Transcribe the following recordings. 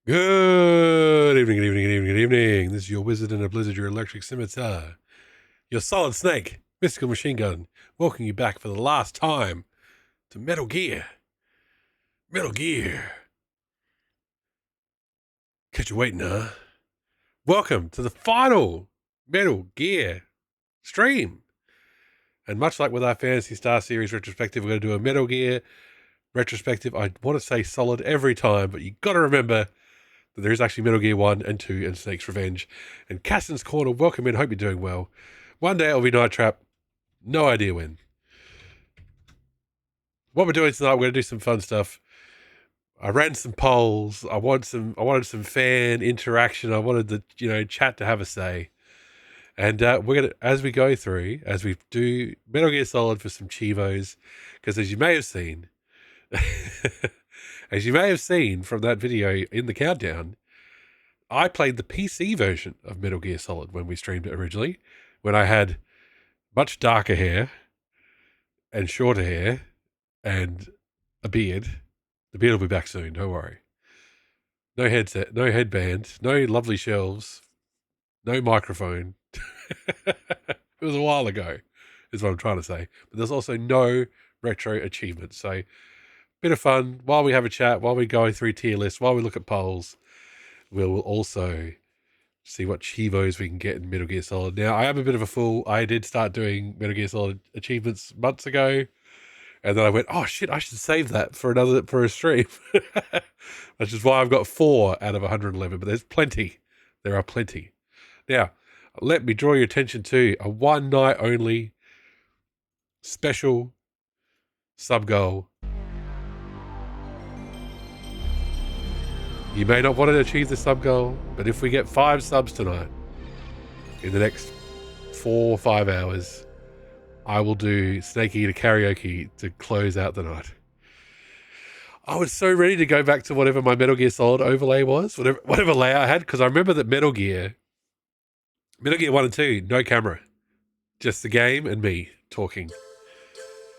Good evening, good evening, good evening, good evening. This is your wizard in a blizzard, your electric scimitar, your solid snake, mystical machine gun, welcoming you back for the last time to Metal Gear. Metal Gear. Catch you waiting, huh? Welcome to the final Metal Gear stream. And much like with our Phantasy Star Series retrospective, we're going to do a Metal Gear retrospective. I want to say solid every time, but you got to remember that there is actually Metal Gear 1 and 2 and Snake's Revenge. And Caston's Corner, welcome in. Hope you're doing well. One day it'll be Night Trap. No idea when. What we're doing tonight, we're going to do some fun stuff. I ran some polls. I wanted some fan interaction. I wanted the chat to have a say. And we're gonna, as we go through, as we do Metal Gear Solid for some Chivos, because as you may have seen, from that video in the countdown, I played the PC version of Metal Gear Solid when we streamed it originally, when I had much darker hair and shorter hair and a beard. The beard will be back soon, don't worry. No headset, no headband, no lovely shelves, no microphone. It was a while ago, is what I'm trying to say. But there's also no retro achievements. So, bit of fun while we have a chat, while we go through tier lists, while we look at polls. We'll also see what Chivos we can get in Metal Gear Solid. Now, I am a bit of a fool. I did start doing Metal Gear Solid achievements months ago. And then I went, oh shit, I should save that for a stream. Which is why I've got 4 out of 111, but there's plenty. There are plenty. Now, let me draw your attention to a one night only special sub goal. You may not want to achieve the sub goal, but if we get 5 subs tonight, in the next 4 or 5 hours, I will do Snake Eater karaoke to close out the night. I was so ready to go back to whatever my Metal Gear Solid overlay was, whatever layer I had, because I remember that Metal Gear 1 and 2, no camera, just the game and me talking.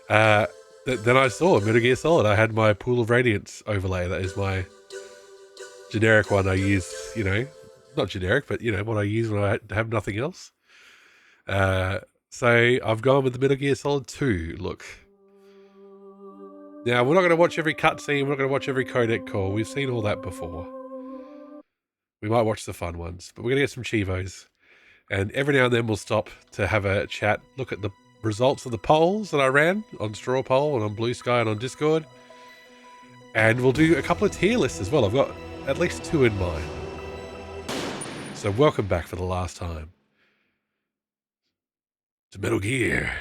Then I saw Metal Gear Solid. I had my Pool of Radiance overlay. That is my generic one I use, not generic, but what I use when I have nothing else. So I've gone with the Metal Gear Solid 2 look. Now, we're not going to watch every cutscene. We're not going to watch every codec call. We've seen all that before. We might watch the fun ones, but we're going to get some Chivos. And every now and then we'll stop to have a chat, look at the results of the polls that I ran on Straw Poll and on Blue Sky and on Discord. And we'll do a couple of tier lists as well. I've got at least 2 in mind. So welcome back for the last time to Metal Gear.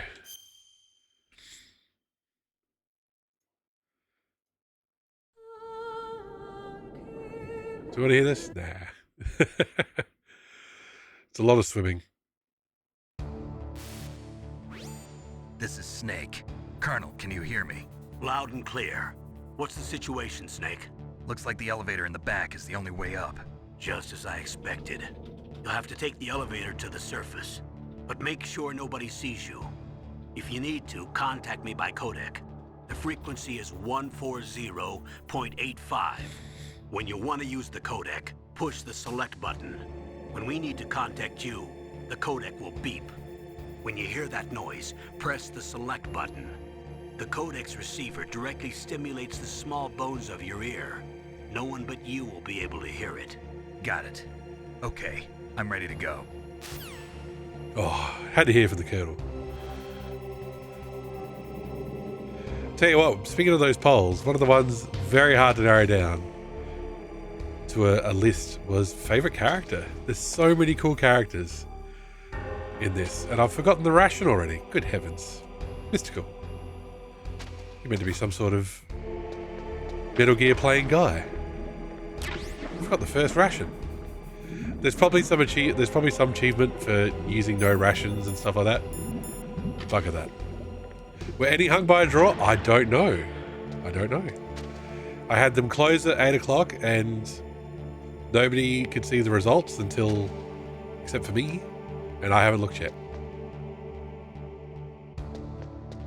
Do you want to hear this? Nah. It's a lot of swimming. This is Snake. Colonel, can you hear me? Loud and clear. What's the situation, Snake? Looks like the elevator in the back is the only way up. Just as I expected. You'll have to take the elevator to the surface, but make sure nobody sees you. If you need to, contact me by codec. The frequency is 140.85. When you want to use the codec, push the select button. When we need to contact you, the codec will beep. When you hear that noise, press the select button. The codec's receiver directly stimulates the small bones of your ear. No one but you will be able to hear it. Got it. Okay, I'm ready to go. Oh, had to hear from the Colonel. Tell you what, speaking of those polls, one of the ones very hard to narrow down to a list was favorite character. There's so many cool characters in this, and I've forgotten the ration already. Good heavens. Mystical. You're meant to be some sort of Metal Gear playing guy. I forgot the first ration. There's probably some achievement for using no rations and stuff like that. Fuck at that. Were any hung by a draw? I don't know. I had them close at 8 o'clock and nobody could see the results except for me, and I haven't looked yet.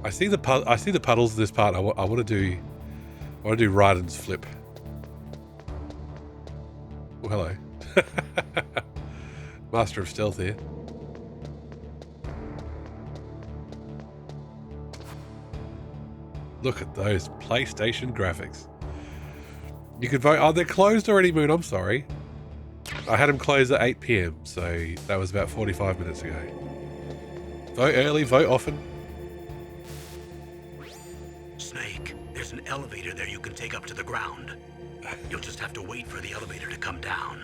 I see the puddles in this part. I want to do Raiden's flip. Oh, hello. Master of Stealth here. Look at those PlayStation graphics. You can vote. Oh, they're closed already, Moon. I'm sorry. I had them closed at 8 p.m, so that was about 45 minutes ago. Vote early, vote often. Snake, there's an elevator there you can take up to the ground. You'll just have to wait for the elevator to come down.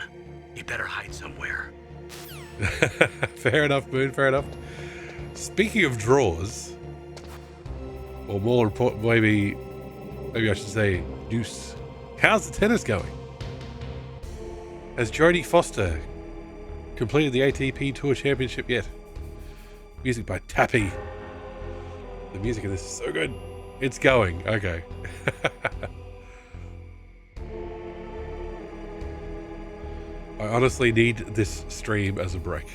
You better hide somewhere. Fair enough, Moon, fair enough. Speaking of draws, or more important, maybe I should say deuce. How's the tennis going? Has Jodie Foster completed the ATP Tour Championship yet? Music by Tappy. The music in this is so good. It's going. Okay. I honestly need this stream as a break.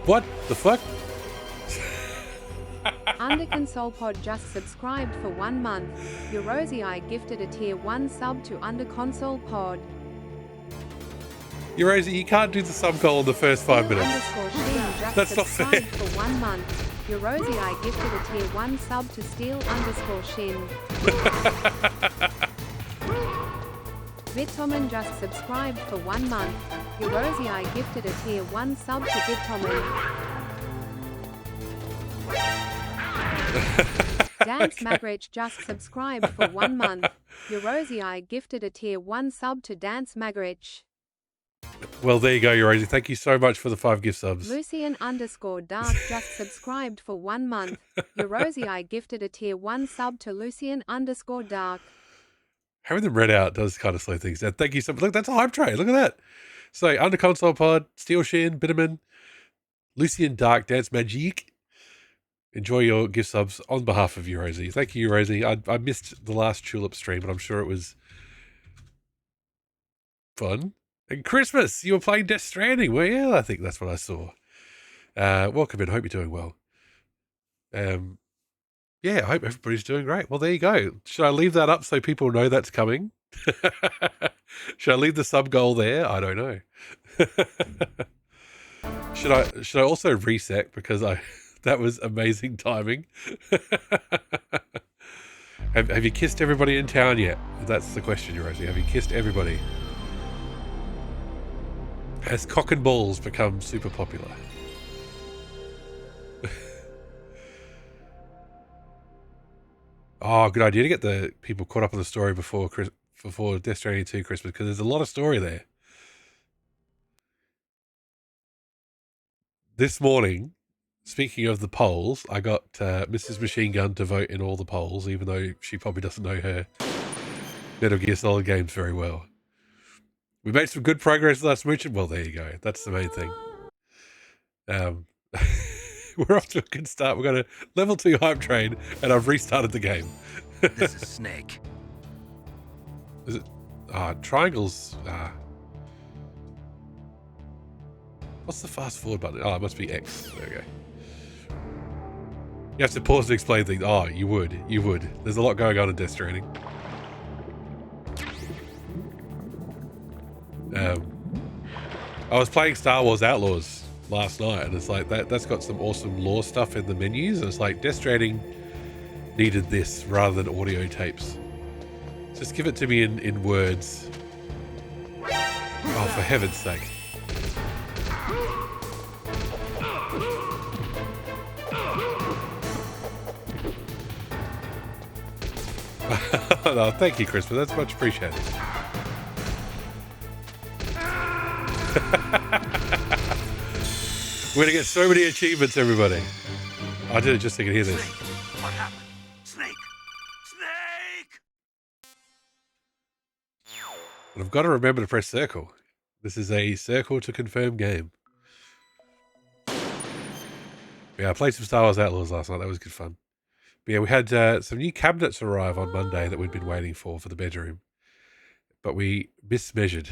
What the fuck? Under Console Pod just subscribed for 1 month. Your Rosie I gifted a tier 1 sub to Under Console Pod. Rosie, you can't do the sub goal in the first 5 minutes. Just That's not fair. subscribed for 1 month. Your Rosie I gifted a tier 1 sub to Steel_Shin. Vitomin just subscribed for 1 month. Your Rosie I gifted a tier 1 sub to Vitomin. Dance Magrich just subscribed for 1 month. Your Rosie I gifted a tier 1 sub to Dance Magrich. Well, there you go, Rosie. Thank you so much for the 5 gift subs. Lucian_Dark just subscribed for 1 month. Your Rosie I gifted a tier 1 sub to Lucian_Dark. Having them read out does kind of slow things down. Thank you so much. Look, that's a hype train. Look at that. So, Under Console Pod, Steel Shin, Bitterman, Lucian Dark, Dance Magic. Enjoy your gift subs on behalf of you, Rosie. Thank you, Rosie. I missed the last Tulip stream, but I'm sure it was fun. And Christmas, you were playing Death Stranding. Well, yeah, I think that's what I saw. Welcome in. Hope you're doing well. Yeah, I hope everybody's doing great. Well, there you go. Should I leave that up so people know that's coming? Should I leave the sub goal there? I don't know. Should I also reset because that was amazing timing. Have you kissed everybody in town yet? That's the question, Rosie. Have you kissed everybody? Has cock and balls become super popular? Oh, good idea to get the people caught up on the story before Death Stranding 2 Christmas, because there's a lot of story there. This morning, speaking of the polls, I got Mrs. Machine Gun to vote in all the polls, even though she probably doesn't know her Metal Gear Solid games very well. We made some good progress last week. Well, there you go. That's the main thing. We're off to a good start. We're going to level 2 hype train, and I've restarted the game. This is Snake. Is it? Triangles. What's the fast forward button? Oh, it must be X. There we go. You have to pause to explain things. Oh, you would. You would. There's a lot going on in Death Stranding. I was playing Star Wars Outlaws last night, and it's like that's got some awesome lore stuff in the menus, and it's like Death Stranding needed this rather than audio tapes. Just give it to me in words. Oh, for heaven's sake. No, thank you, Christopher. That's much appreciated. We're going to get so many achievements, everybody. I did it just so you can hear this. Snake, what happened? Snake! Snake! And I've got to remember to press circle. This is a circle to confirm game. Yeah, I played some Star Wars Outlaws last night. That was good fun. But yeah, we had some new cabinets arrive on Monday that we'd been waiting for the bedroom. But we mismeasured.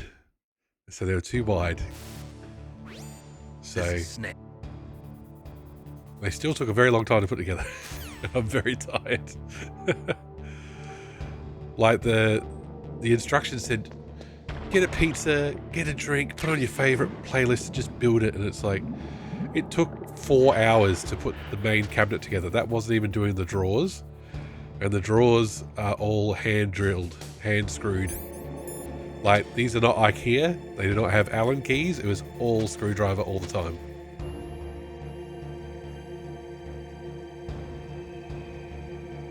So they were too wide. So they still took a very long time to put together. I'm very tired. Like the instructions said get a pizza, get a drink, put on your favorite playlist, and just build it. And it's like, it took 4 hours to put the main cabinet together. That wasn't even doing the drawers. And the drawers are all hand drilled, hand screwed. Like, these are not IKEA. They do not have Allen keys. It was all screwdriver all the time.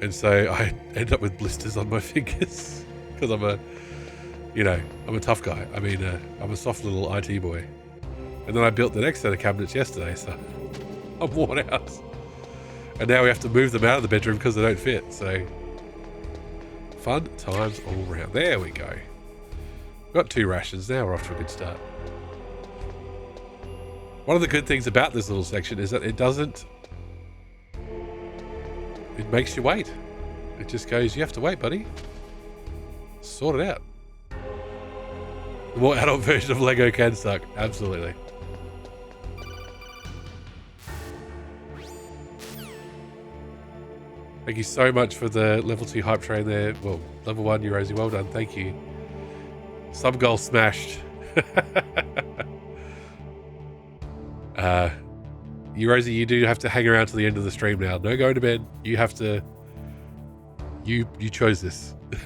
And so I end up with blisters on my fingers because I'm a tough guy. I mean, I'm a soft little IT boy. And then I built the next set of cabinets yesterday, so I'm worn out. And now we have to move them out of the bedroom because they don't fit. So fun times all around. There we go. Got 2 rations. Now we're off to a good start. One of the good things about this little section is that it makes you wait. It just goes, you have to wait, buddy. Sort it out. The more adult version of Lego can suck. Absolutely. Thank you so much for the level 2 hype train there. Well, level 1, Rosie. Well done. Thank you. Sub goal smashed. Rosie, you do have to hang around to the end of the stream now. No going to bed. You have to. You chose this. Do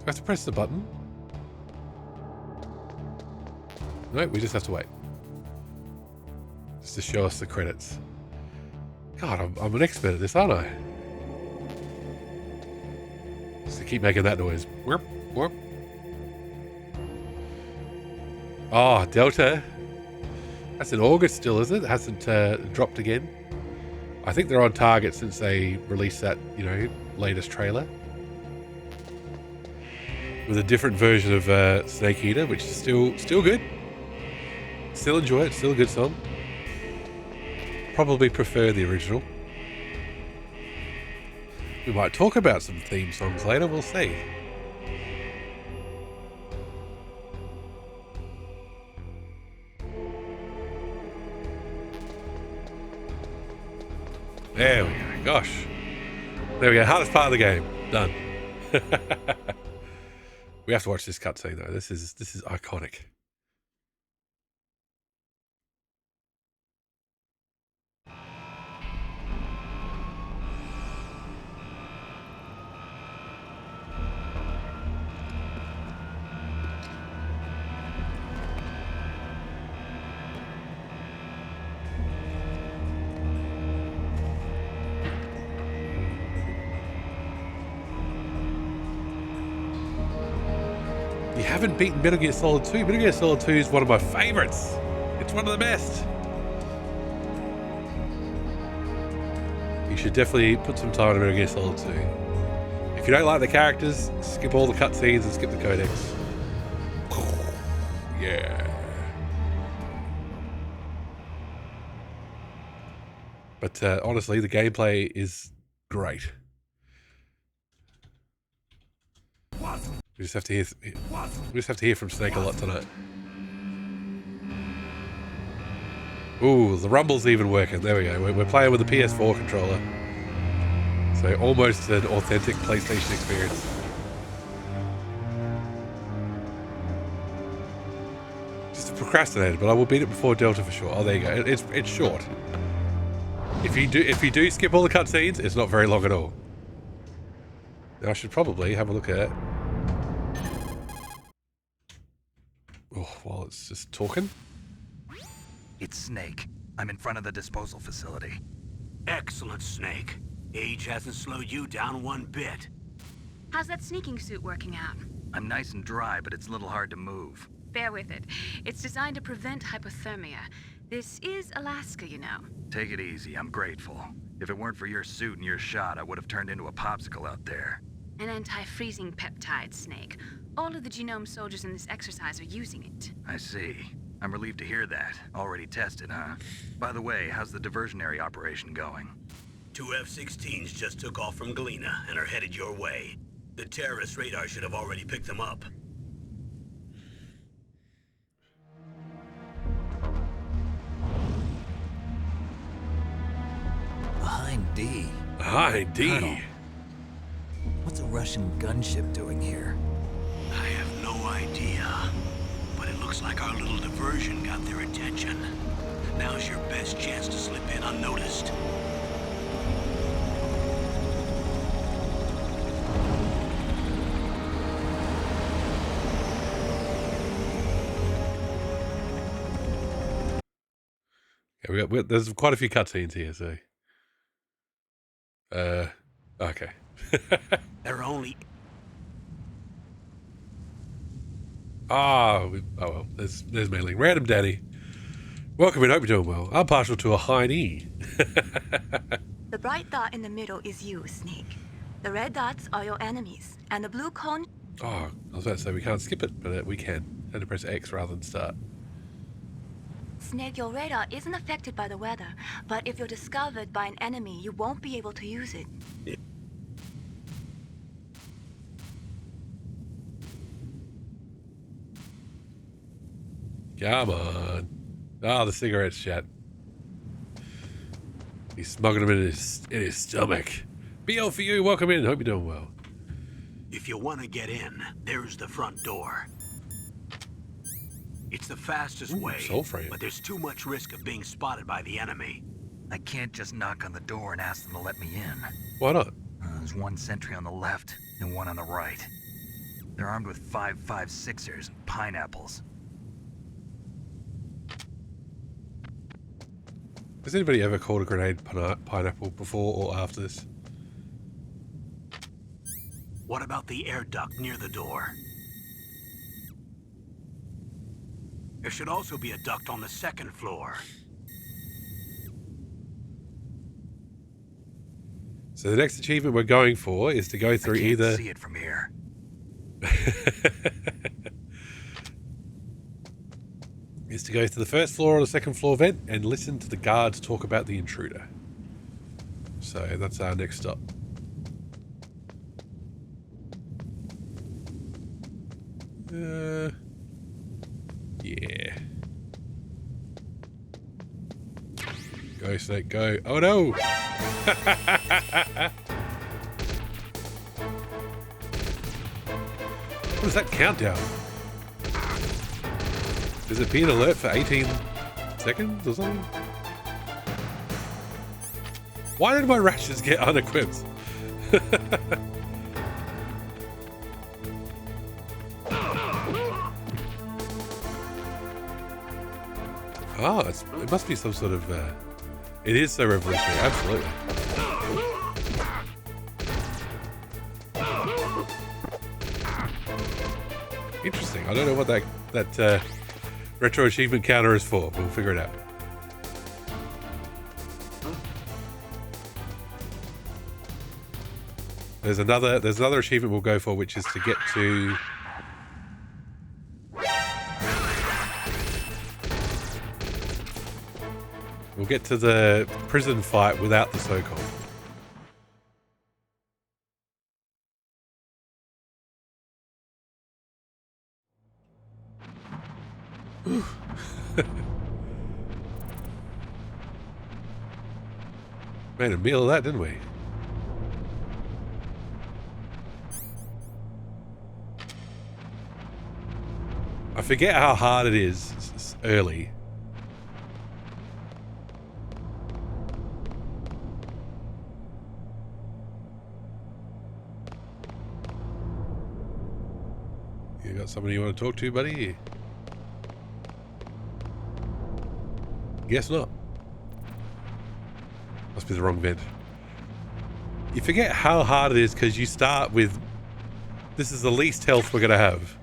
I have to press the button? No, we just have to wait. Just to show us the credits. God, I'm an expert at this, aren't I? Just to keep making that noise. Whoop, whoop. Oh, Delta. That's in August still, is it? It hasn't dropped again. I think they're on target since they released that, latest trailer. With a different version of Snake Eater, which is still good. Still enjoy it. Still a good song. Probably prefer the original. We might talk about some theme songs later. We'll see. There we go. Gosh. There we go. Hardest part of the game. Done. We have to watch this cutscene though. This is iconic. You haven't beaten Metal Gear Solid 2. Metal Gear Solid 2 is one of my favorites. It's one of the best. You should definitely put some time on Metal Gear Solid 2. If you don't like the characters, skip all the cutscenes and skip the codex. Yeah. But honestly, the gameplay is great. We just have to hear from Snake a lot tonight. Ooh, the rumble's even working. There we go. We're playing with the PS4 controller. So almost an authentic PlayStation experience. Just procrastinated, but I will beat it before Delta for sure. Oh, there you go. It's short. If you do skip all the cutscenes, it's not very long at all. Now I should probably have a look at it. Oh, while it's just talking. It's Snake. I'm in front of the disposal facility. Excellent, Snake. Age hasn't slowed you down one bit. How's that sneaking suit working out? I'm nice and dry, but it's a little hard to move. Bear with it. It's designed to prevent hypothermia. This is Alaska, you know. Take it easy, I'm grateful. If it weren't for your suit and your shot, I would have turned into a popsicle out there. An anti-freezing peptide, Snake. All of the genome soldiers in this exercise are using it. I see. I'm relieved to hear that. Already tested, huh? By the way, how's the diversionary operation going? 2 F-16s just took off from Galena and are headed your way. The terrorist radar should have already picked them up. Behind D, Hi, D. Colonel. What's a Russian gunship doing here? I have no idea. But it looks like our little diversion got their attention. Now's your best chance to slip in unnoticed. Yeah, there's quite a few cutscenes here, so. Okay. There are only... Oh well, there's mailing. Random Daddy. Welcome in, hope you're doing well. I'm partial to a high knee. The bright dot in the middle is you, Snake. The red dots are your enemies, and the blue cone... Oh, I was about to say we can't skip it, but we can. Had to press X rather than start. Snake, your radar isn't affected by the weather, but if you're discovered by an enemy, you won't be able to use it. Come on. Ah, the cigarettes, chat. He's smuggling them in his stomach. BL for you, welcome in, hope you're doing well. If you want to get in, there's the front door. It's the fastest way, soul frame. but there's too much risk of being spotted by the enemy. I can't just knock on the door and ask them to let me in. Why not? There's one sentry on the left and one on the right. They're armed with 5.56ers and pineapples. Has anybody ever called a grenade pineapple before or after this? What about the air duct near the door? There should also be a duct on the second floor. So the next achievement we're going for is to go through I can't either... see it from here. is to go to the first floor or the second floor vent and listen to the guards talk about the intruder. So that's our next stop. Yeah. Go, Snake, go. Oh no! What is that countdown? Does it be an alert for 18 seconds or something? Why did my rashes get unequipped? Oh, it must be some sort of... it is so revolutionary, absolutely. Interesting. I don't know what that retro achievement counter is for. We'll figure it out. There's another achievement we'll go for, which is to get to... We'll get to the prison fight without the SOCOM. Made a meal of that, didn't we? I forget how hard it is early. You got somebody you want to talk to, buddy? Guess not. Must be the wrong vent. You forget how hard it is because you start with, this is the least health we're going to have.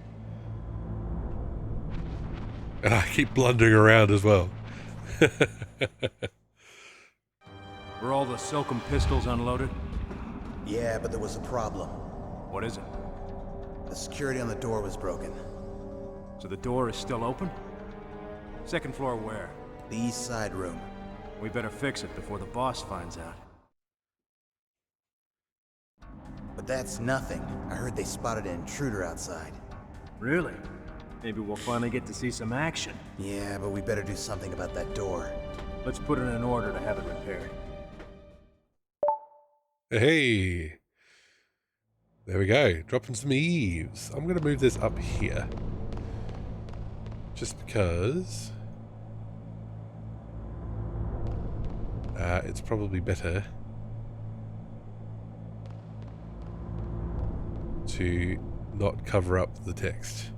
And I keep blundering around as well. Were all the SOCOM pistols unloaded? Yeah, but there was a problem. What is it? The security on the door was broken. So the door is still open? Second floor where? The east side room. We better fix it before the boss finds out. But that's nothing. I heard they spotted an intruder outside. Really? Maybe we'll finally get to see some action. Yeah, but we better do something about that door. Let's put in an order to have it repaired. Hey. There we go. Dropping some eaves. I'm going to move this up here. Just because... it's probably better to not cover up the text.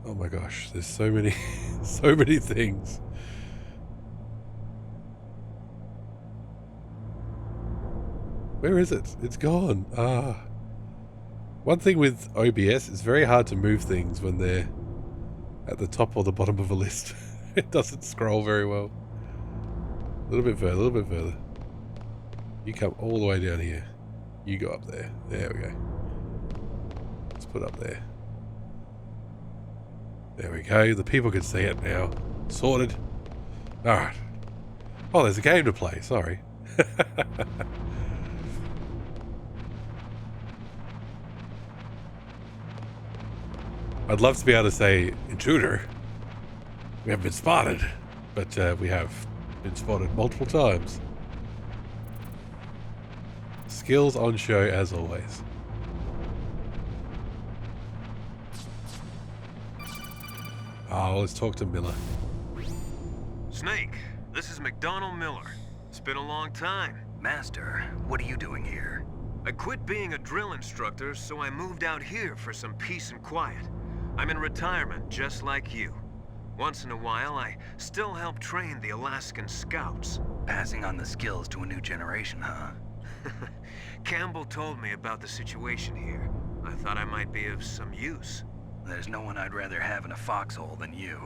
Oh my gosh, there's so many, so many things. Where is it? It's gone. Ah. One thing with OBS, it's very hard to move things when they're at the top or the bottom of a list. It doesn't scroll very well. A little bit further, a little bit further. You come all the way down here. You go up there. There we go. Let's put up there. There we go. The people can see it now. Sorted. Alright. Oh, there's a game to play. Sorry. I'd love to be able to say, intruder, we have been spotted. But we have been spotted multiple times. Skills on show as always. Oh, let's talk to Miller. Snake, this is McDonald Miller. It's been a long time. Master, what are you doing here? I quit being a drill instructor, so I moved out here for some peace and quiet. I'm in retirement, just like you. Once in a while, I still help train the Alaskan Scouts. Passing on the skills to a new generation, huh? Campbell told me about the situation here. I thought I might be of some use. There's no one I'd rather have in a foxhole than you.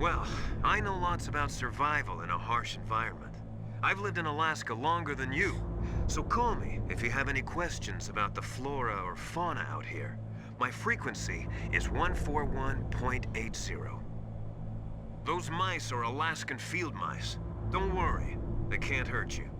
Well, I know lots about survival in a harsh environment. I've lived in Alaska longer than you, so call me if you have any questions about the flora or fauna out here. My frequency is 141.80. Those mice are Alaskan field mice. Don't worry, they can't hurt you.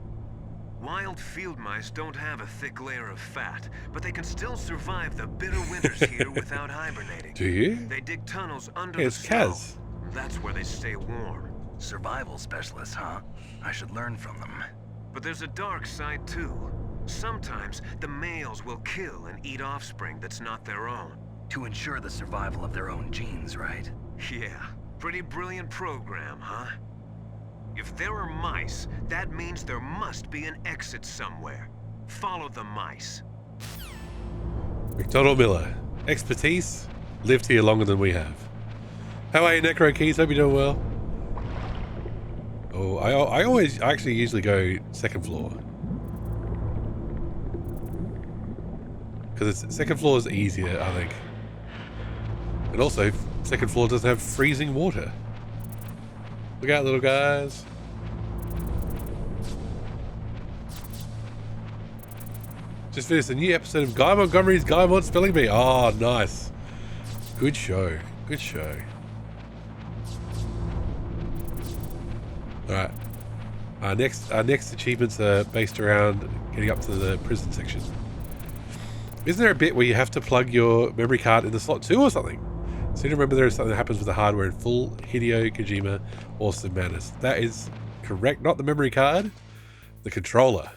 Wild field mice don't have a thick layer of fat, but they can still survive the bitter winters here without hibernating. Do you? They dig tunnels under Hey, the it's snow. Kaz. That's where they stay warm. Survival specialists, huh? I should learn from them. But there's a dark side too. Sometimes the males will kill and eat offspring that's not their own. To ensure the survival of their own genes, right? Yeah, pretty brilliant program, huh? If there are mice, that means there must be an exit somewhere. Follow the mice. McDonald Miller. Expertise. Lived here longer than we have. How are you, Necro Keys? Hope you're doing well. Oh, I actually usually go second floor. Because second floor is easier, I think. And also, second floor doesn't have freezing water. Look out, little guys. Just finished a new episode of Guy Montgomery's Guy Mod Spelling Bee. Oh, nice. Good show. Good show. Alright. Our next achievements are based around getting up to the prison section. Isn't there a bit where you have to plug your memory card in the slot too or something? So you remember there is something that happens with the hardware in full Hideo Kojima Awesome Madness. That is correct. Not the memory card, the controller.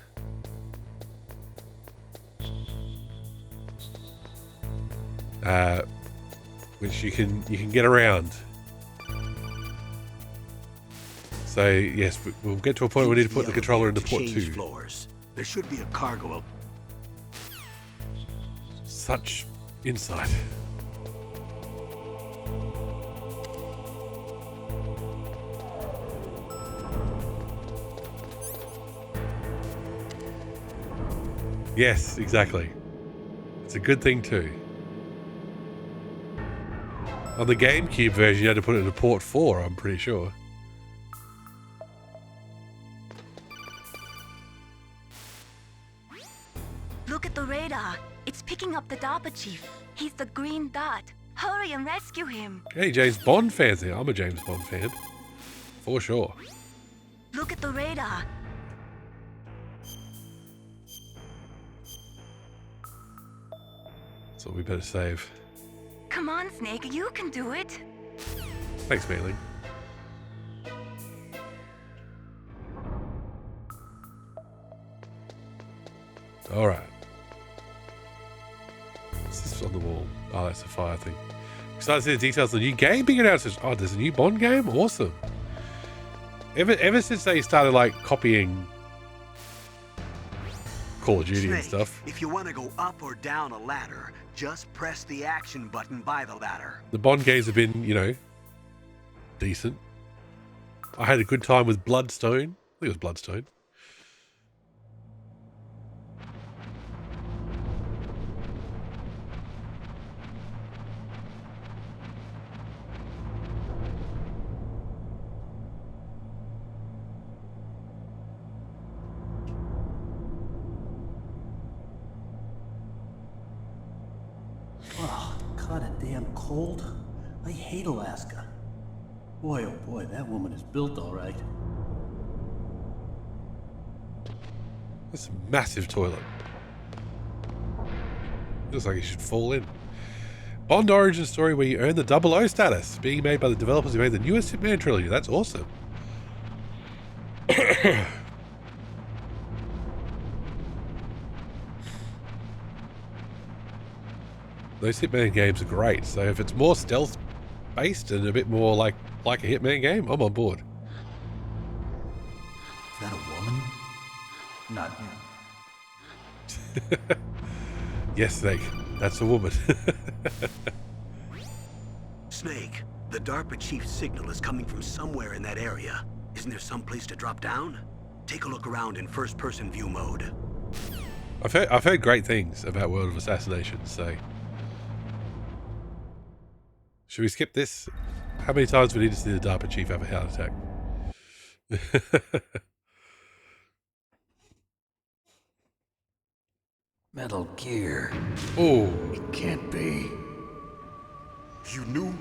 Which you can get around. So yes, we'll get to a point where we need to put the controller into port 2. Floors. There should be a cargo of Such insight. Yes, exactly. It's a good thing too. On the GameCube version, you had to put it into port 4, I'm pretty sure. Look at the radar. It's picking up the DARPA chief. He's the green dot. Hurry and rescue him. Hey, James Bond fans here. I'm a James Bond fan. For sure. Look at the radar. So we better save. Come on, Snake. You can do it. Thanks, Mailing. All right. What's this on the wall? Oh, that's a fire thing. Excited to see the details of the new game being announced. Oh, there's a new Bond game? Awesome. Ever since they started, like, copying Call of Duty and stuff. If you want to go up or down a ladder, just press the action button by the ladder. The Bond games have been, you know, decent. I had a good time with Bloodstone. I think it was Bloodstone. Oh, caught a damn cold. I hate Alaska. Boy, oh boy, that woman is built all right. That's a massive toilet. Looks like it should fall in. Bond origin story where you earn the 00 status, being made by the developers who made the newest Hitman trilogy. That's awesome. Those Hitman games are great, so if it's more stealth based and a bit more like a Hitman game, I'm on board. Is that a woman? Not him. Yes, Snake. That's a woman. Snake, the DARPA chief's signal is coming from somewhere in that area. Isn't there some place to drop down? Take a look around in first-person view mode. I've heard great things about World of Assassination, so... Should we skip this? How many times do we need to see the DARPA chief have a heart attack? Metal Gear. Oh. It can't be. You knew?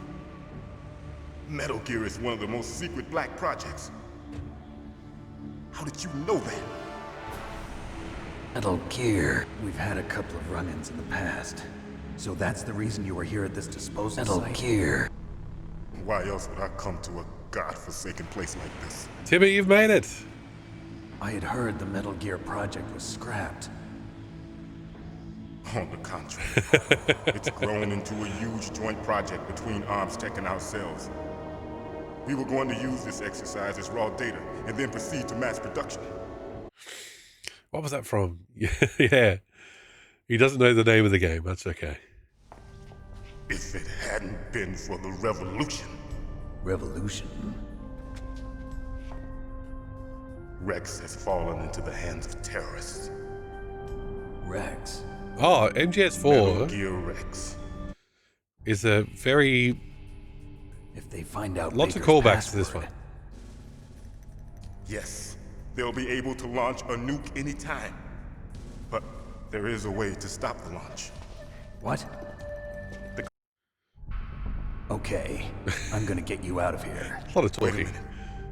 Metal Gear is one of the most secret black projects. How did you know that? Metal Gear. We've had a couple of run-ins in the past. So that's the reason you were here at this disposal site? Metal Gear. Why else would I come to a godforsaken place like this? Timmy, you've made it. I had heard the Metal Gear project was scrapped. On the contrary, it's grown into a huge joint project between Arms Tech and ourselves. We were going to use this exercise as raw data and then proceed to mass production. What was that from? Yeah. He doesn't know the name of the game. That's okay. If it hadn't been for the revolution. Revolution? Rex has fallen into the hands of terrorists. Rex? Oh, MGS4 Metal Gear Rex is a very... If they find out lots Baker's of callbacks password. to this one. Yes, they'll be able to launch a nuke anytime. But there is a way to stop the launch. What? Okay, I'm gonna get you out of here. A lot of talking. Wait a minute.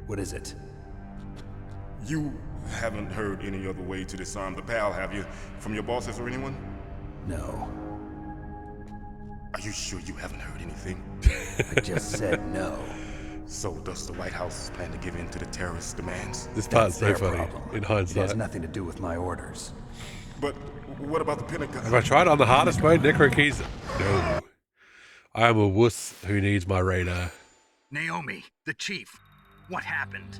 What is it? You haven't heard any other way to disarm the PAL, have you? From your bosses or anyone? No. Are you sure you haven't heard anything? I just said no. So does the White House plan to give in to the terrorists' demands? This part's so their funny, problem. in It hindsight. has nothing to do with my orders. But what about the Pentagon? Have I tried on the hardest mode, Necro Keys? No. I am a wuss who needs my radar. Naomi, the chief. What happened?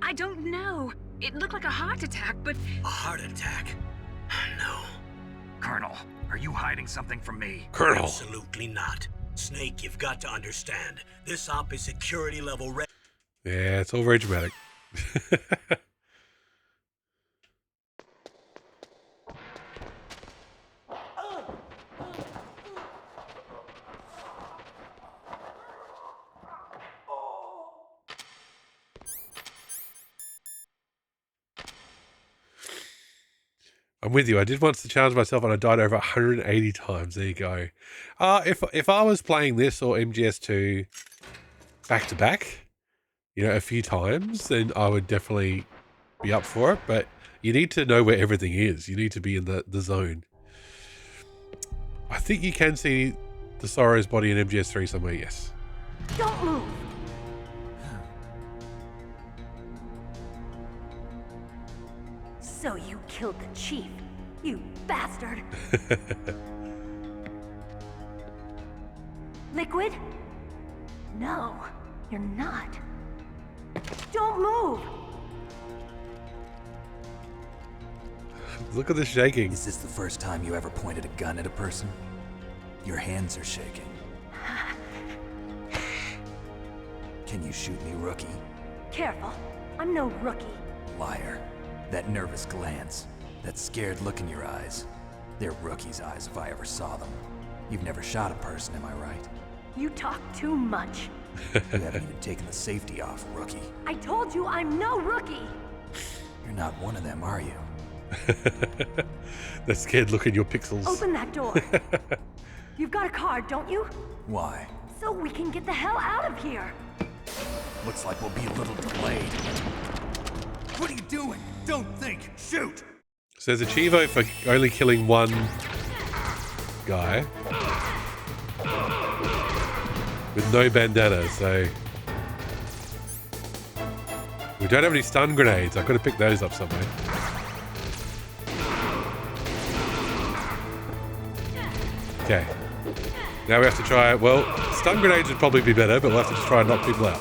I don't know. It looked like a heart attack, but... A heart attack? No. Colonel, are you hiding something from me? Colonel. Absolutely not. Snake, you've got to understand. This op is security level red. Yeah, it's all very dramatic. I'm with you. I did once to challenge myself and I died over 180 times. There you go. If I was playing this or MGS2 back to back, you know, a few times, then I would definitely be up for it. But you need to know where everything is. You need to be in the zone. I think you can see the Sorrow's body in MGS3 somewhere, yes. Don't move! So you killed the chief. You bastard! Liquid? No, you're not. Don't move! Look at the shaking. Is this the first time you ever pointed a gun at a person? Your hands are shaking. Can you shoot me, rookie? Careful, I'm no rookie. Liar. That nervous glance, that scared look in your eyes. They're rookie's eyes if I ever saw them. You've never shot a person, am I right? You talk too much. You haven't even taken the safety off, rookie. I told you I'm no rookie! You're not one of them, are you? That scared look in your pixels. Open that door. You've got a card, don't you? Why? So we can get the hell out of here. Looks like we'll be a little delayed. What are you doing? Don't think. Shoot! So there's a Chivo for only killing one guy with no bandana, so we don't have any stun grenades. I could have picked those up somewhere. Okay. Now we have to try, well, stun grenades would probably be better, but we'll have to just try and knock people out.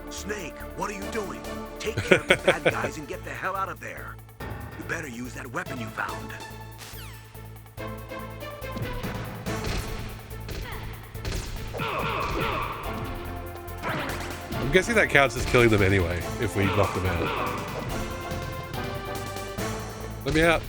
Snake, what are you doing? Take care of the bad guys and get the hell out of there. You better use that weapon you found. I'm guessing that counts as killing them anyway, if we knock them out. Let me out.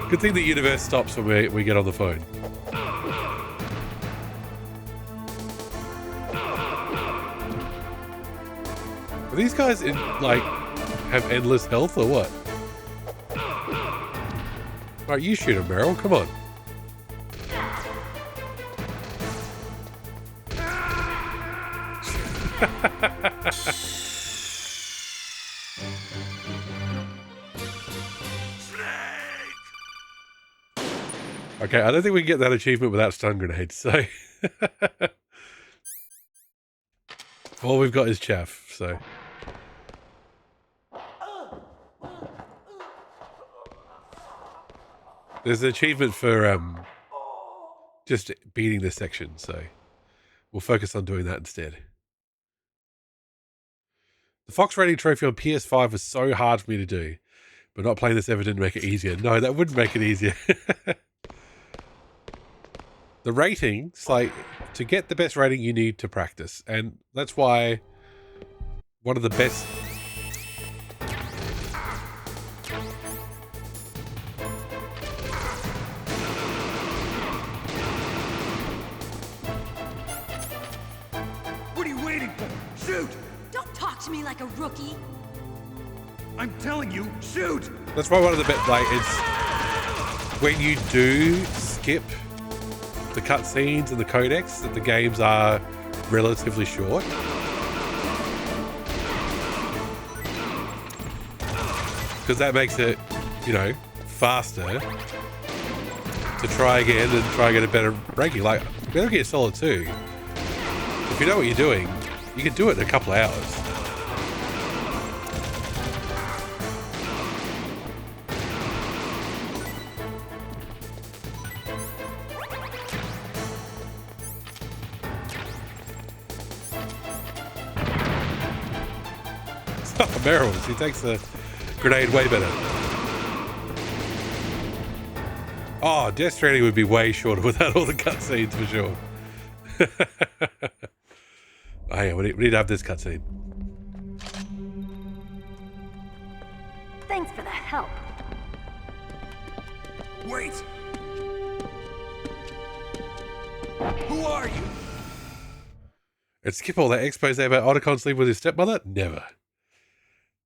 Good thing the universe stops when we get on the phone. Are these guys in, like, have endless health or what? Alright, you shoot him, Meryl. Come on. Okay, I don't think we can get that achievement without stun grenades, so... all we've got is chaff, so... There's an achievement for just beating this section, so we'll focus on doing that instead. The Fox rating trophy on PS5 was so hard for me to do, but not playing this ever didn't make it easier. No, that wouldn't make it easier. The ratings, like, to get the best rating, you need to practice, and that's why one of the best... What are you waiting for? Shoot! Don't talk to me like a rookie. I'm telling you, shoot! That's why one of the best, like, it's... when you do skip the cutscenes and the codex, that the games are relatively short. Because that makes it, you know, faster to try again and try and get a better ranking. Like, Metal Gear Solid 2, if you know what you're doing, you can do it in a couple of hours. Barrels. He takes the grenade way better. Oh, Death Stranding would be way shorter without all the cutscenes for sure. Oh yeah, we need to have this cutscene. Thanks for the help. Wait! Who are you? And skip all that expose about Otacon sleeping with his stepmother? Never.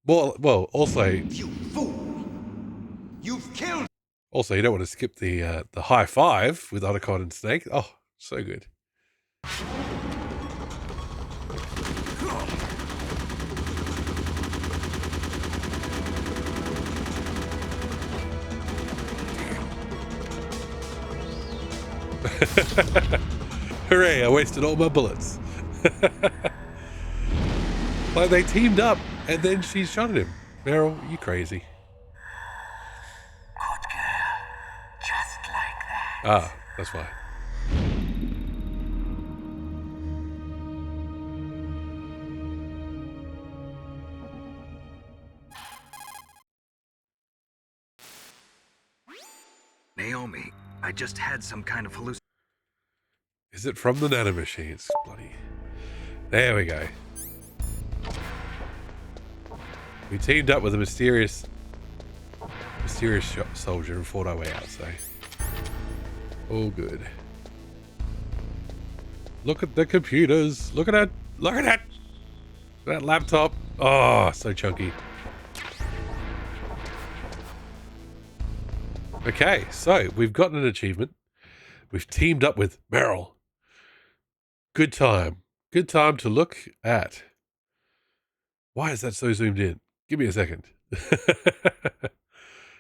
Well, also... You fool! You've killed... Also, you don't want to skip the high five with Otacon and Snake. Oh, so good. Hooray, I wasted all my bullets. Like they teamed up and then she shot at him. Meryl, you crazy. Good girl. Just like that. Ah, that's why. Naomi, I just had some kind of hallucination. Is it from the nanomachines? Bloody. There we go. We teamed up with a mysterious soldier and fought our way out, so all good. Look at the computers. Look at that laptop. Oh, so chunky. Okay, so we've gotten an achievement. We've teamed up with Meryl. Good time. Good time to look at. Why is that so zoomed in? Give me a second.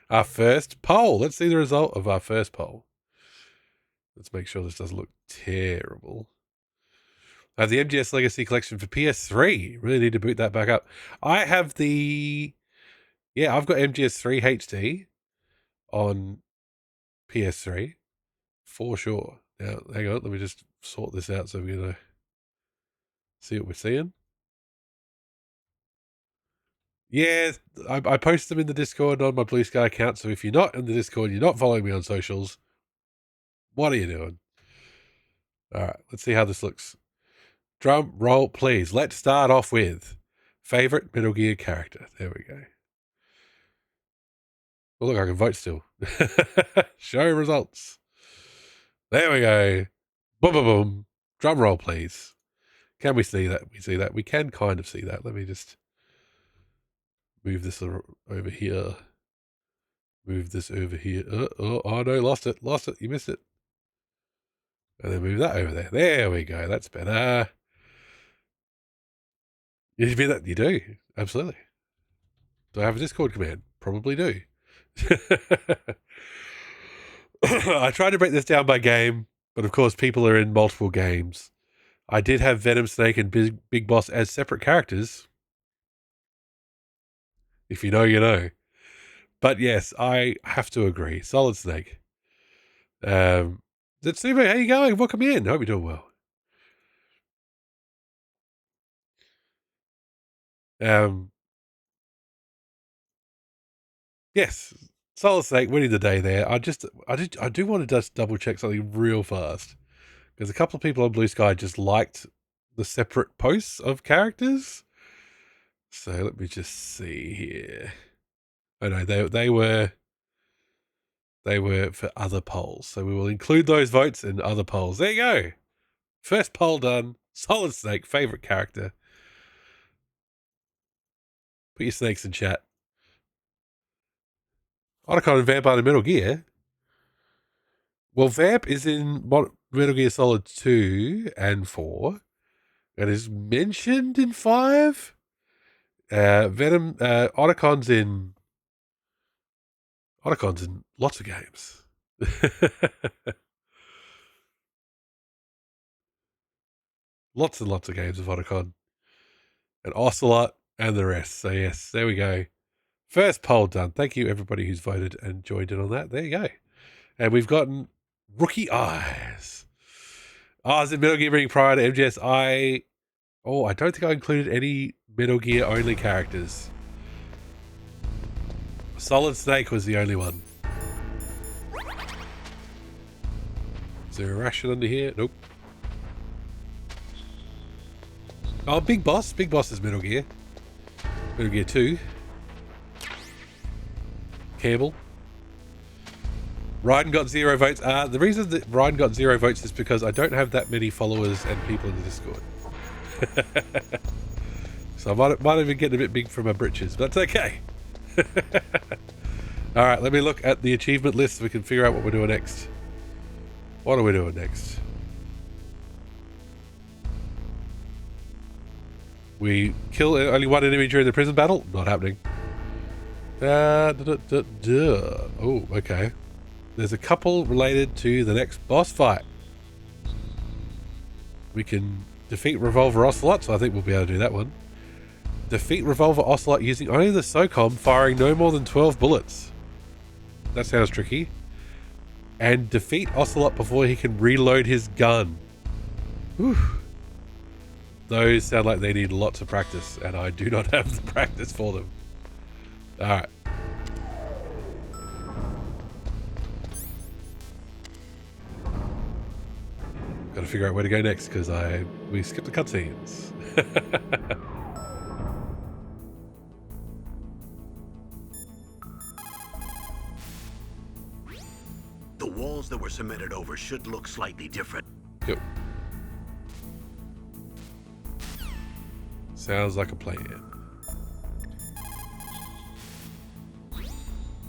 Our first poll. Let's see the result of our first poll. Let's make sure this doesn't look terrible. I have the MGS Legacy Collection for PS3. Really need to boot that back up. I have the... Yeah, I've got MGS3 HD on PS3 for sure. Now, hang on. Let me just sort this out so we're going to see what we're seeing. Yeah, I post them in the Discord on my Blue Sky account. So if you're not in the Discord, you're not following me on socials, what are you doing? All right, let's see how this looks. Drum roll, please. Let's start off with favorite Metal Gear character. There we go. Oh, look, I can vote still. Show results. There we go. Boom, boom, boom. Drum roll, please. Can we see that? We see that. We can kind of see that. Let me just move this over here. Move this over here. Oh, no, lost it. Lost it. You missed it. And then move that over there. There we go. That's better. You mean that? You do. Absolutely. Do I have a Discord command? Probably do. I tried to break this down by game, but of course people are in multiple games. I did have Venom, Snake, and Big Boss as separate characters. If you know, you know. But yes, I have to agree. Solid Snake. Zetsube, how you going? Welcome in. Hope you're doing well. Yes, Solid Snake winning the day there. I do want to just double check something real fast. Because a couple of people on Blue Sky just liked the separate posts of characters. So let me just see here. Oh no, they were for other polls. So we will include those votes in other polls. There you go. First poll done. Solid Snake, favorite character. Put your snakes in chat. Otacon and Vamp in Metal Gear. Well, Vamp is in Metal Gear Solid 2 and 4. And is mentioned in 5. Venom, Otacon's in lots of games. Lots and lots of games of Otacon. And Ocelot and the rest. So yes, there we go. First poll done. Thank you everybody who's voted and joined in on that. There you go. And we've gotten Rookie Eyes. Is it Metal Gear being prior to MGS? I don't think I included any Metal Gear only characters. Solid Snake was the only one. Is there a ration under here? Nope. Oh, Big Boss. Big Boss is Metal Gear. Metal Gear 2. Campbell. Ryden got 0 votes. The reason that Ryden got 0 votes is because I don't have that many followers and people in the Discord. So I might even get a bit big for my britches, but that's okay. Alright, let me look at the achievement list so we can figure out what we're doing next. What are we doing next? We kill only one enemy during the prison battle? Not happening. Oh, okay. There's a couple related to the next boss fight. We can defeat Revolver Ocelot, so I think we'll be able to do that one. Defeat Revolver Ocelot using only the SOCOM, firing no more than 12 bullets. That sounds tricky. And defeat Ocelot before he can reload his gun. Whew. Those sound like they need lots of practice, and I do not have the practice for them. Alright. Gotta figure out where to go next, because we skipped the cutscenes. The walls that were cemented over should look slightly different. Yep. Sounds like a plan.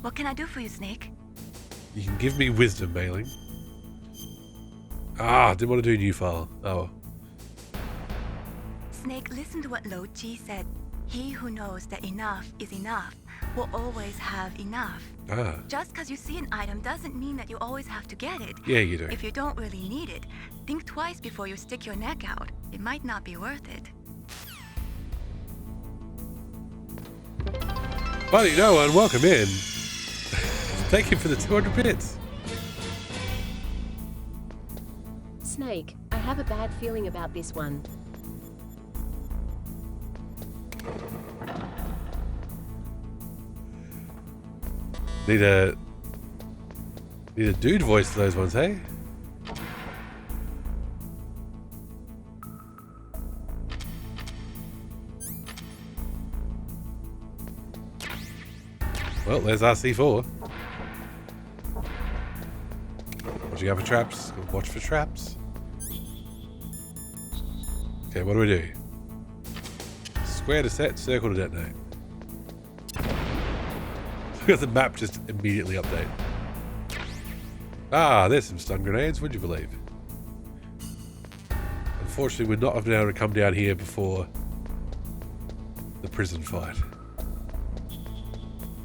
What can I do for you, Snake? You can give me wisdom, Mailing. Ah, didn't want to do new file. Oh. Snake, listen to what Lo Chi said. He who knows that enough is enough will always have enough. Ah. Just because you see an item doesn't mean that you always have to get it. Yeah, you do. If you don't really need it, think twice before you stick your neck out. It might not be worth it. Buddy, no one, welcome in. Thank you for the 200 bits. Snake, I have a bad feeling about this one. Need a dude voice to those ones, hey? Well, there's our C4. Watching out for traps. Watch for traps. Okay, what do? Square to set, circle to detonate. Look at the map just immediately update. Ah, there's some stun grenades, would you believe? Unfortunately, we'd not have been able to come down here before the prison fight.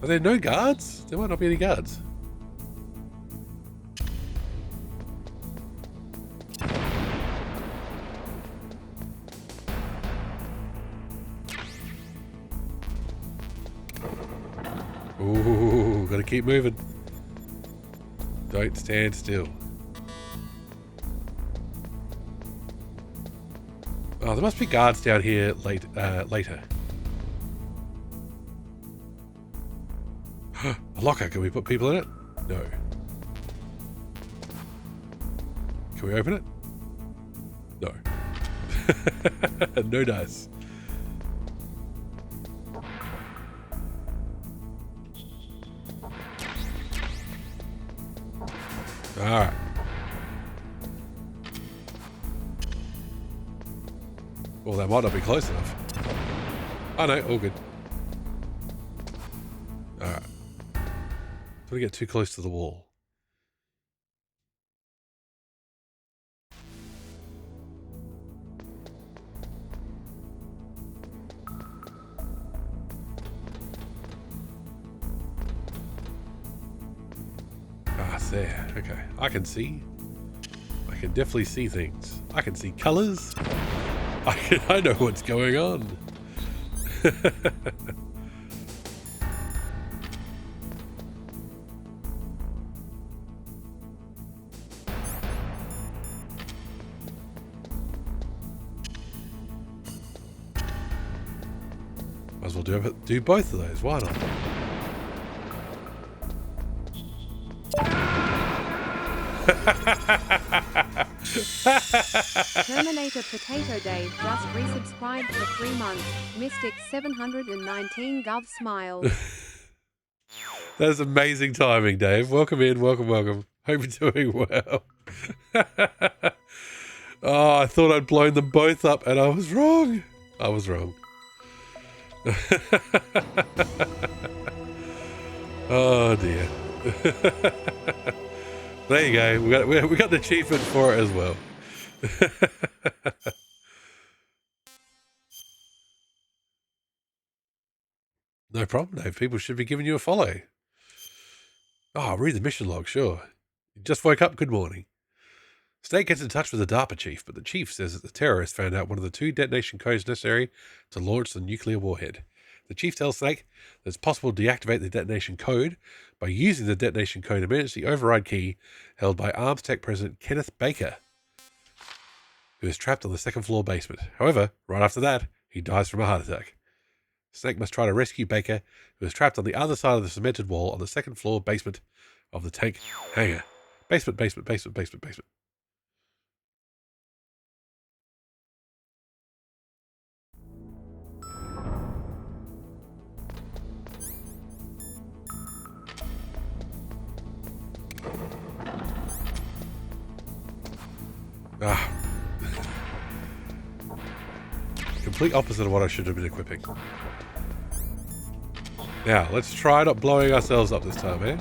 Are there no guards? There might not be any guards. Ooh, gotta keep moving. Don't stand still. Oh, there must be guards down here later. A locker, can we put people in it? No. Can we open it? No. No dice. Alright. Well, that might not be close enough. Oh no, all good. Alright. Don't get too close to the wall. Ah, there. Okay. I can see. I can definitely see things. I can see colors. I know what's going on. Might as well do both of those. Why not? Terminator Potato Dave just resubscribed for 3 months. Mystic 719 Gov smile. That's amazing timing, Dave. Welcome in, welcome. Hope you're doing well. Oh, I thought I'd blown them both up and I was wrong. I was wrong. Oh dear. There you go. We got an achievement for it as well. No problem, Dave. People should be giving you a follow. Oh, read the mission log, sure. You just woke up. Good morning. Snake gets in touch with the DARPA chief, but the chief says that the terrorists found out one of the 2 detonation codes necessary to launch the nuclear warhead. The chief tells Snake that it's possible to deactivate the detonation code by using the detonation code emergency override key held by Arms Tech President Kenneth Baker, who is trapped on the 2nd floor basement. However, right after that, he dies from a heart attack. Snake must try to rescue Baker, who is trapped on the other side of the cemented wall on the 2nd floor basement of the tank hangar. Basement. Complete opposite of what I should have been equipping. Now, let's try not blowing ourselves up this time, eh?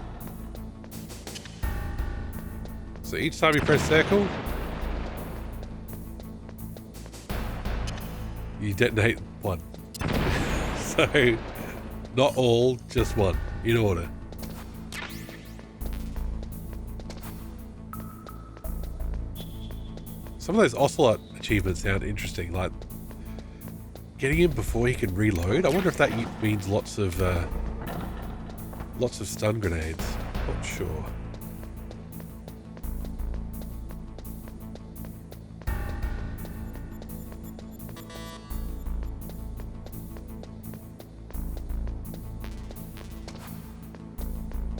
So each time you press circle, you detonate 1. So, not all, just 1, in order. Some of those Ocelot achievements sound interesting, like getting him before he can reload. I wonder if that means lots of stun grenades. Not sure.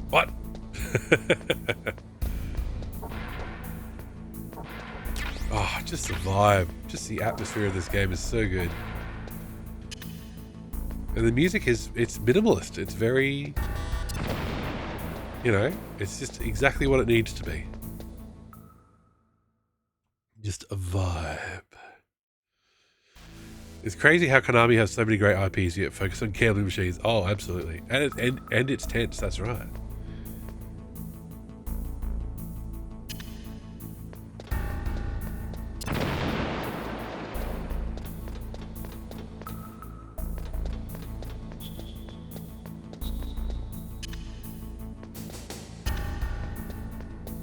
What? Oh, just the vibe. Just the atmosphere of this game is so good. And the music it's minimalist. It's very, it's just exactly what it needs to be. Just a vibe. It's crazy how Konami has so many great IPs yet focus on gambling machines. Oh, absolutely. And it's tense, that's right.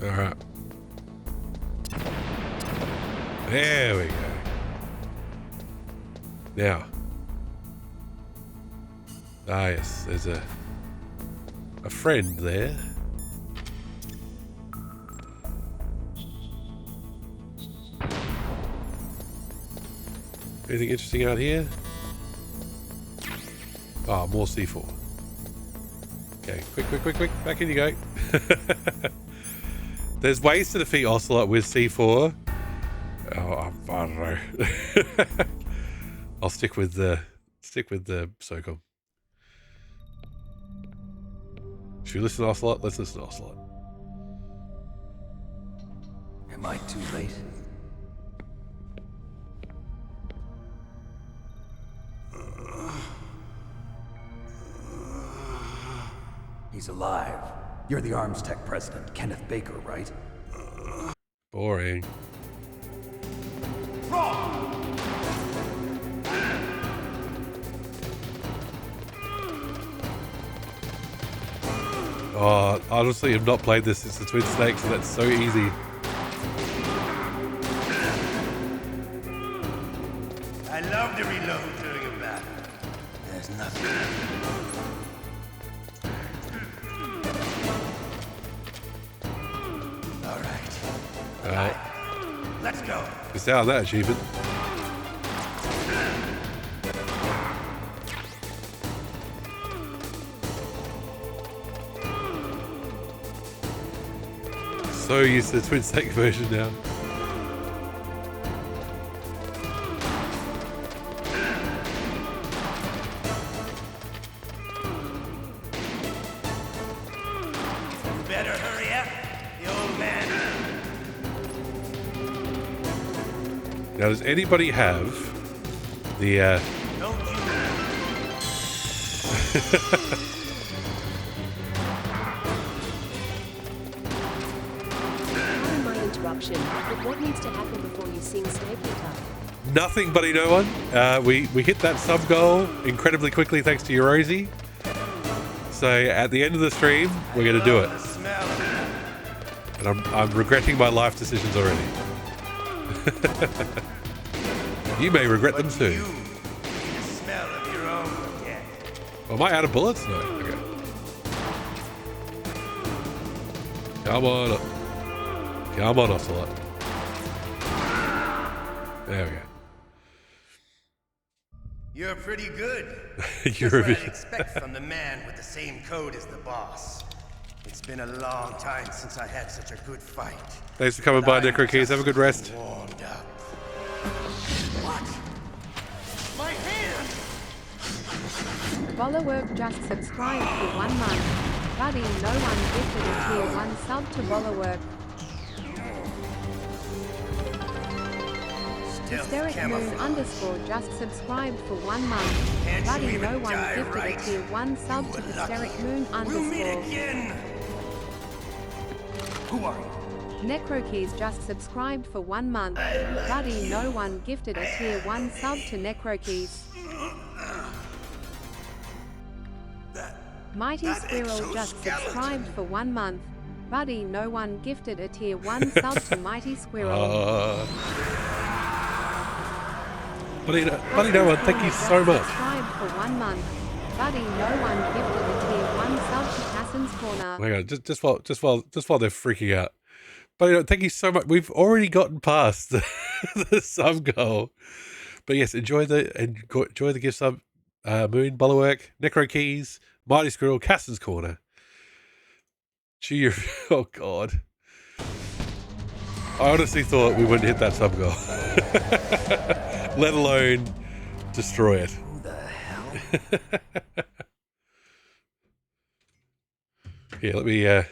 Alright. There we go. Now. Ah yes, there's a friend there. Anything interesting out here? Ah, more C4. Okay, quick, back in you go. There's ways to defeat Ocelot with C4. Oh, I don't know. I'll stick with the SOCOM. Should we listen to Ocelot? Let's listen to Ocelot. Am I too late? He's alive. You're the Arms Tech President, Kenneth Baker, right? Boring. Oh, honestly, I've not played this since the Twin Snakes, and that's so easy. I love to reload during a battle. There's nothing. Alright. Let's go. It's out on that achievement. So used to the Twin Snake version now. You better hurry up, the old man. Now, does anybody have the Don't you? Pardon my interruption, but what needs to happen before you sing Snake Guitar? Nothing, buddy, no one. We hit that sub goal incredibly quickly thanks to Rosie. So at the end of the stream, we're going to do it. And I'm regretting my life decisions already. You may regret them soon. You the smell of your own death. Am I out of bullets? No. Okay. Come on. Come on, Ocelot. There we go. You're pretty good. You're Just what a I'd expect from the man with the same code as the boss. It's been a long time since I had such a good fight. Thanks for coming by, Necro Keys. Have a good rest. Warmed up. What? My hand! Bollerwork just subscribed for 1 month. Buddy, no one gifted a tier 1 sub to Bollerwork. Hysteric Moon underscore just subscribed for 1 month. Buddy, no one gifted a tier 1 sub to Hysteric Moon underscore. Who are you? Necrokeys just subscribed for 1 month. Buddy, no one gifted a tier 1 sub to Necrokeys. Mighty Squirrel just subscribed for 1 month. Buddy, no one gifted a tier 1 sub to Mighty Squirrel. Buddy, no one, thank you so much. Subscribed for 1 month. Buddy, no one gifted a tier 1 sub to Cassin's Corner. Hang on, just while they're freaking out. Buddy, thank you so much. We've already gotten past the sub goal. But yes, enjoy the gift sub. Moon, Bollerwork, Necro Keys, Mighty Squirrel, Cassin's Corner. Chew your... Oh, God. I honestly thought we wouldn't hit that sub goal. Let alone destroy it. Who the hell? Here, let me...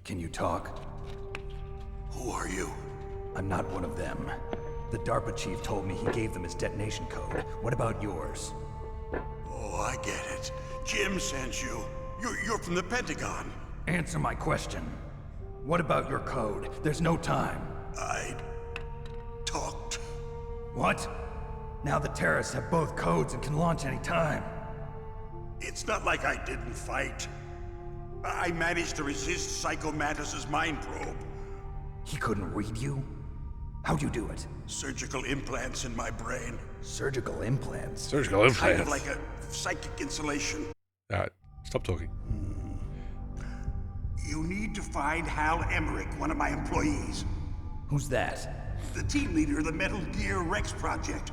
Can you talk? Who are you? I'm not one of them. The DARPA chief told me he gave them his detonation code. What about yours? Oh, I get it. Jim sent you. You're from the Pentagon. Answer my question. What about your code? There's no time. I talked. What? Now the terrorists have both codes and can launch any time. It's not like I didn't fight. I managed to resist Psycho Mantis's mind probe. He couldn't read you? How'd you do it? Surgical implants in my brain. Surgical implants? Surgical implants? Kind of like a psychic insulation. Alright, stop talking. You need to find Hal Emmerich, one of my employees. Who's that? The team leader of the Metal Gear Rex project.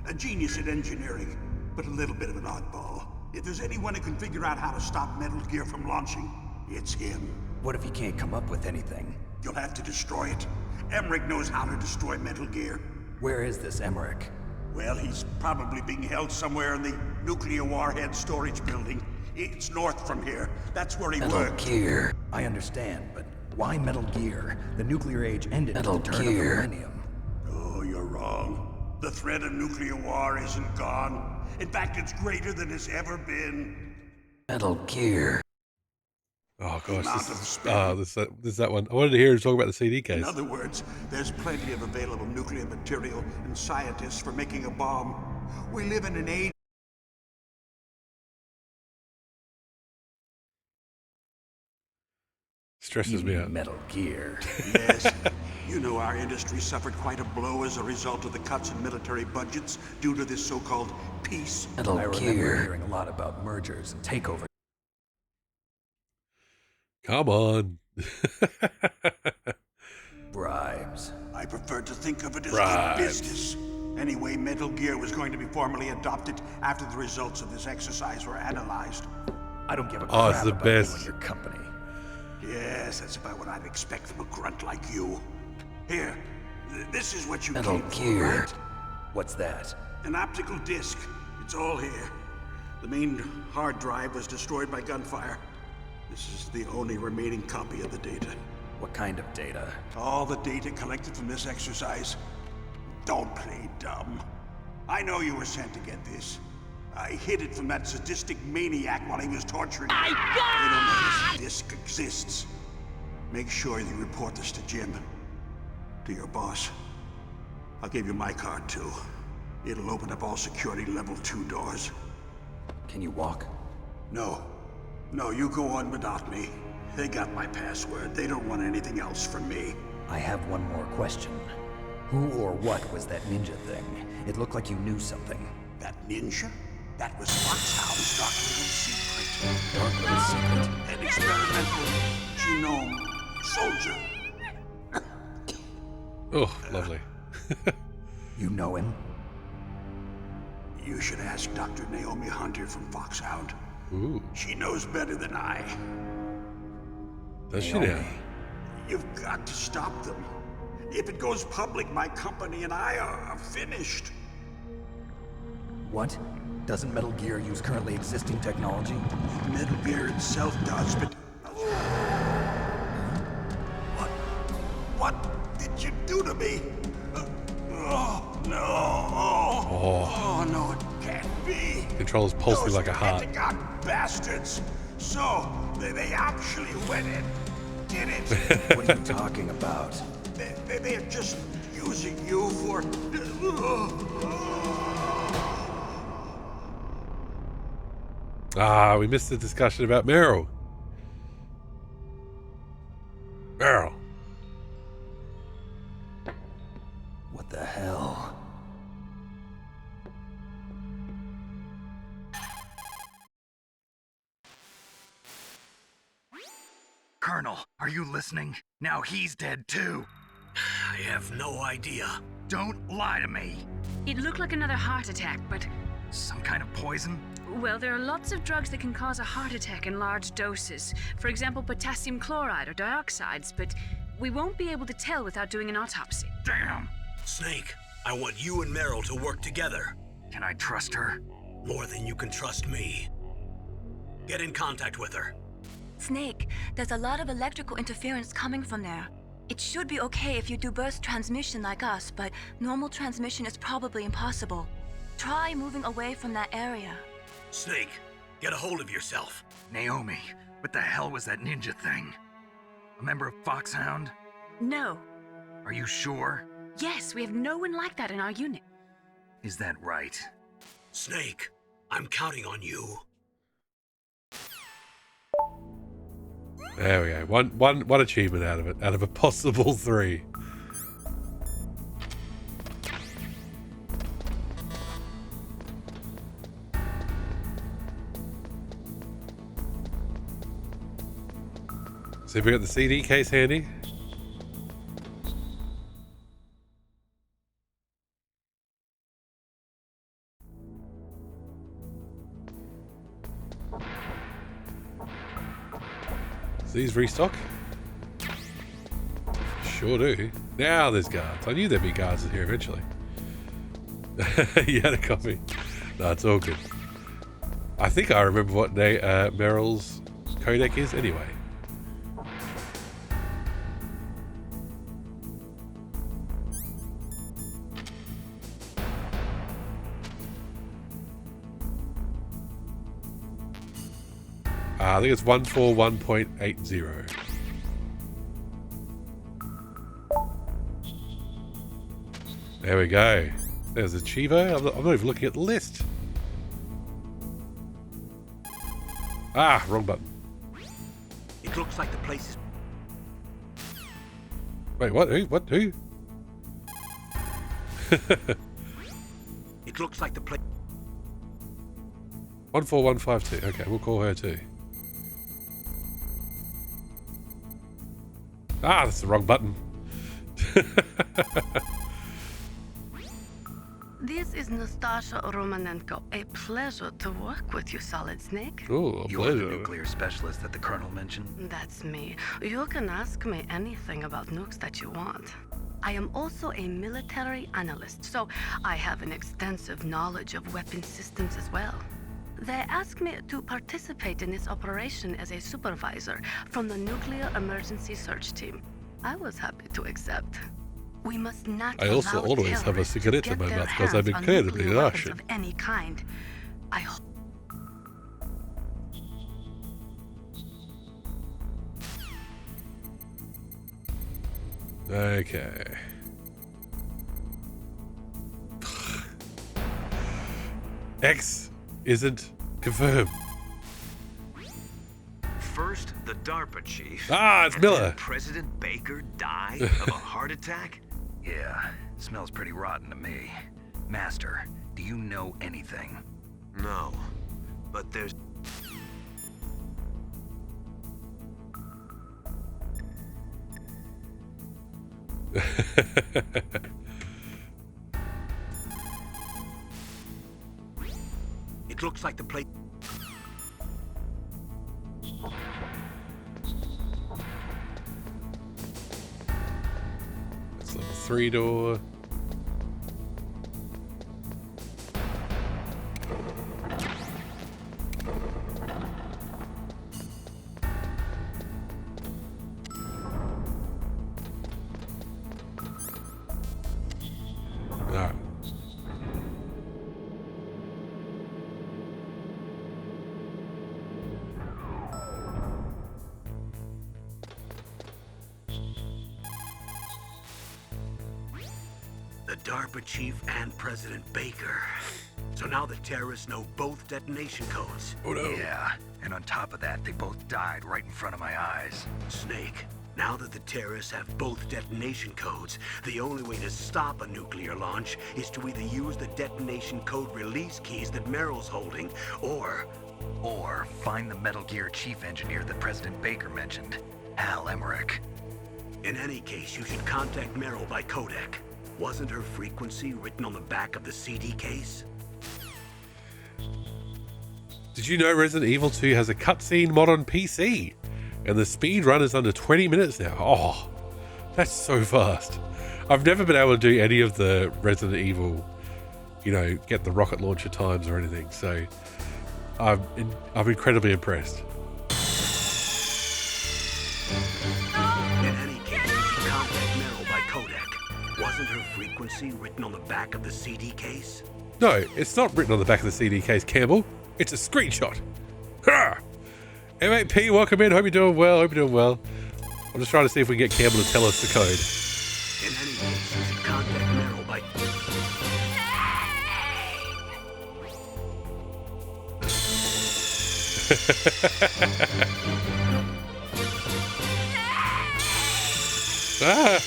A genius at engineering, but a little bit of an oddball. If there's anyone who can figure out how to stop Metal Gear from launching, it's him. What if he can't come up with anything? You'll have to destroy it. Emmerich knows how to destroy Metal Gear. Where is this Emmerich? Well, he's probably being held somewhere in the nuclear warhead storage building. It's north from here. That's where he Metal worked. Gear. I understand, but why Metal Gear? The nuclear age ended at the turn of the millennium. Oh, you're wrong. The threat of nuclear war isn't gone. In fact, it's greater than it's ever been. Metal Gear. Oh gosh, this is that one. I wanted to hear him talk about the CD case. In other words, there's plenty of available nuclear material and scientists for making a bomb. We live in an age... Stresses me out. Metal Gear. Yes. You know our industry suffered quite a blow as a result of the cuts in military budgets due to this so-called peace. Metal Gear. I remember hearing a lot about mergers and takeovers. Come on. Bribes. I prefer to think of it as Bribes. good business. Anyway, Metal Gear was going to be formally adopted after the results of this exercise were analyzed. I don't give a Oh, crap it's the about best. you and your company. Yes, that's about what I'd expect from a grunt like you. Here, this is what you Metal came Gear. for, right? What's that? An optical disc. It's all here. The main hard drive was destroyed by gunfire. This is the only remaining copy of the data. What kind of data? All the data collected from this exercise. Don't play dumb. I know you were sent to get this. I hid it from that sadistic maniac while he was torturing me. You don't know this disc exists. Make sure you report this to Jim. To your boss. I'll give you my card too. It'll open up all security level 2 doors. Can you walk? No. No, you go on without me. They got my password. They don't want anything else from me. I have one more question. Who or what was that ninja thing? It looked like you knew something. That ninja? That was Foxhound's dark little secret. Dark little secret? An experimental genome soldier. Oh, lovely. You know him? You should ask Dr. Naomi Hunter from Foxhound. Ooh. She knows better than I. Does she now? You've got to stop them. If it goes public, my company and I are finished. What? Doesn't Metal Gear use currently existing technology? Metal Gear itself does, but... What did you do to me? Oh, no. Oh, no, it can't be. Controls pulsing like a heart. Those Pentagon bastards. So, they actually went and did it. What are you talking about? They're just using you for... Ah, we missed the discussion about Meryl. Meryl. What the hell? Colonel, are you listening? Now he's dead too. I have no idea. Don't lie to me. It looked like another heart attack, but... Some kind of poison? Well, there are lots of drugs that can cause a heart attack in large doses. For example, potassium chloride or dioxides, but we won't be able to tell without doing an autopsy. Damn! Snake, I want you and Meryl to work together. Can I trust her? More than you can trust me. Get in contact with her. Snake, there's a lot of electrical interference coming from there. It should be okay if you do burst transmission like us, but normal transmission is probably impossible. Try moving away from that area. Snake, get a hold of yourself. Naomi, what the hell was that ninja thing? A member of Foxhound? No. Are you sure? Yes, we have no one like that in our unit. Is that right? Snake, I'm counting on you. There we go. One achievement out of it, out of a possible 3. So we got the CD case handy. So these restock? Sure do. Now there's guards. I knew there'd be guards in here eventually. You had a copy. No, it's all good. I think I remember what Meryl's codec is anyway. I think it's 141.80. There we go. There's Achiever. I'm not even looking at the list. Ah, wrong button. It looks like the place is... Wait, what? Who? What? Who? It looks like the place... 14152. Okay, we'll call her too. Ah, that's the wrong button. This is Nastasha Romanenko. A pleasure to work with you, Solid Snake. Oh, a You are the pleasure. nuclear specialist that the Colonel mentioned? That's me. You can ask me anything about nukes that you want. I am also a military analyst, so I have an extensive knowledge of weapon systems as well. They asked me to participate in this operation as a supervisor from the Nuclear Emergency Search Team. I was happy to accept. We must not I also allow always have a terrorists cigarette to in my get mouth their because I'm hands on incredibly nuclear weapons Russian. of any kind. I hope. Okay. X isn't confirmed. First, the DARPA chief. Ah, it's and Miller. then President Baker died of a heart attack? Yeah, smells pretty rotten to me. Master, do you know anything? No, but there's... It looks like the place... That's level 3 door. Alright. The DARPA chief and President Baker. So now the terrorists know both detonation codes. Oh no. Yeah, and on top of that, they both died right in front of my eyes. Snake, now that the terrorists have both detonation codes, the only way to stop a nuclear launch is to either use the detonation code release keys that Meryl's holding, or find the Metal Gear chief engineer that President Baker mentioned, Hal Emmerich. in any case, you should contact Meryl by codec. Wasn't her frequency written on the back of the CD case? Did you know Resident Evil 2 has a cutscene mod on PC? And the speed run is under 20 minutes now. Oh, that's so fast. I've never been able to do any of the Resident Evil, get the rocket launcher times or anything. So I'm incredibly impressed. In any case, you should contact Meryl by codec. Wasn't her frequency written on the back of the CD case? No, it's not written on the back of the CD case, Campbell. It's a screenshot. Ha! M8P, welcome in. Hope you're doing well. I'm just trying to see if we can get Campbell to tell us the code. In any case, you should contact Meryl by... Ah!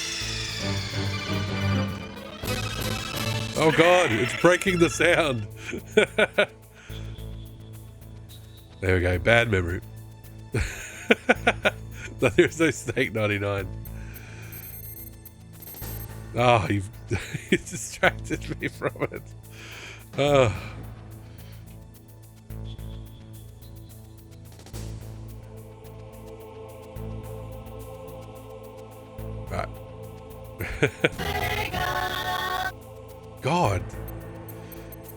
Oh god, it's breaking the sound. There we go, bad memory. There's no Snake 99. Oh, you've distracted me from it. Oh. Right. God.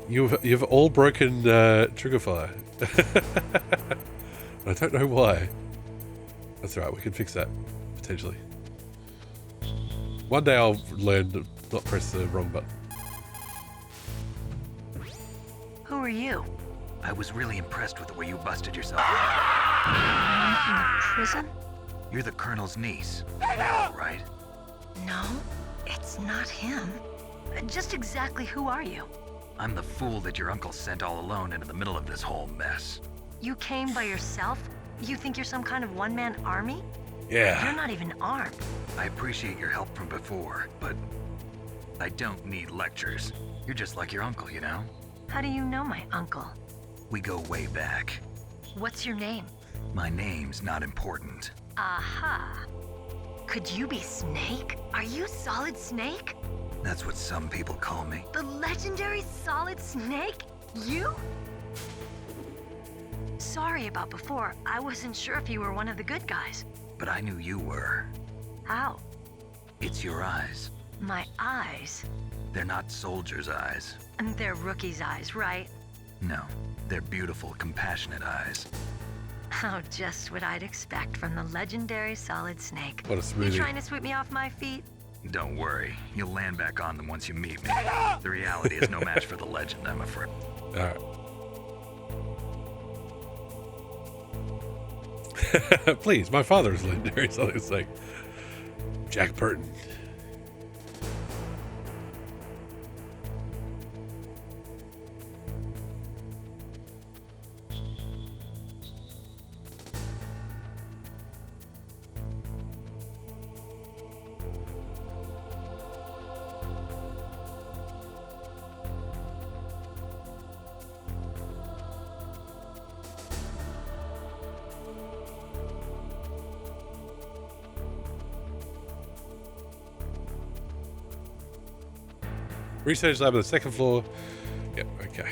You've all broken trigger fire. I don't know why. That's alright, we can fix that, potentially. One day I'll learn to not press the wrong button. Who are you? I was really impressed with the way you busted yourself. In prison? You're the Colonel's niece, right? No, it's not him. Just exactly who are you? I'm the fool that your uncle sent all alone into the middle of this whole mess. You came by yourself? You think you're some kind of one-man army? Yeah. You're not even armed. I appreciate your help from before, but I don't need lectures. You're just like your uncle, you know? How do you know my uncle? We go way back. What's your name? My name's not important. Aha. Could you be Snake? Are you Solid Snake? That's what some people call me. The legendary Solid Snake? You? Sorry about before. I wasn't sure if you were one of the good guys. But I knew you were. How? It's your eyes. My eyes? They're not soldiers' eyes. And they're rookies' eyes, right? No, they're beautiful, compassionate eyes. Oh, just what I'd expect from the legendary Solid Snake. What a smoothie. You trying to sweep me off my feet? Don't worry, you'll land back on them once you meet me. The reality is no match for the legend, I'm afraid. Alright. Please, my father is legendary, so it's like Jack Burton. Research lab on the second floor. Yep, okay.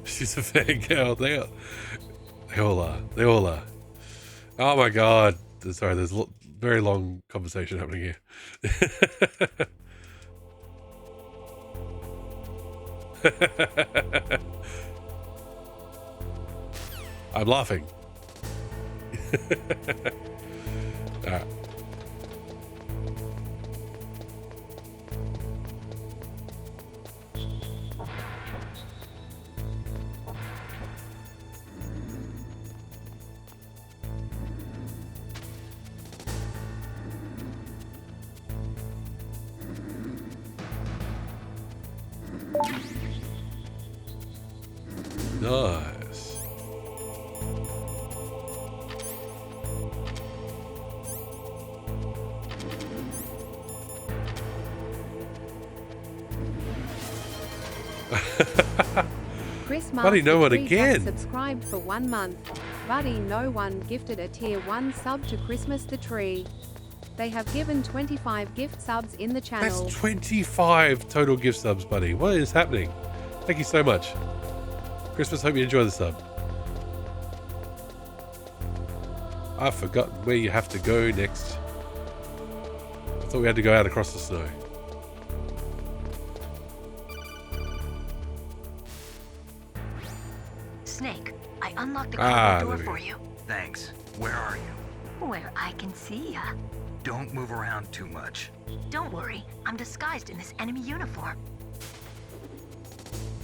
She's a fangirl. They all are. They all are. Oh my god. Sorry, there's a very long conversation happening here. I'm laughing. Alright. Nice. Chris Buddy, no one again. Subscribed for 1 month. Buddy, no one gifted a tier 1 sub to Christmas the tree. They have given 25 gift subs in the channel. That's 25 total gift subs, buddy. What is happening? Thank you so much. Christmas, hope you enjoy the sub. I've forgotten where you have to go next. I thought we had to go out across the snow. Snake, I unlocked the cargo door for you. Thanks. Where are you? Where I can see ya. Don't move around too much. Don't worry, I'm disguised in this enemy uniform.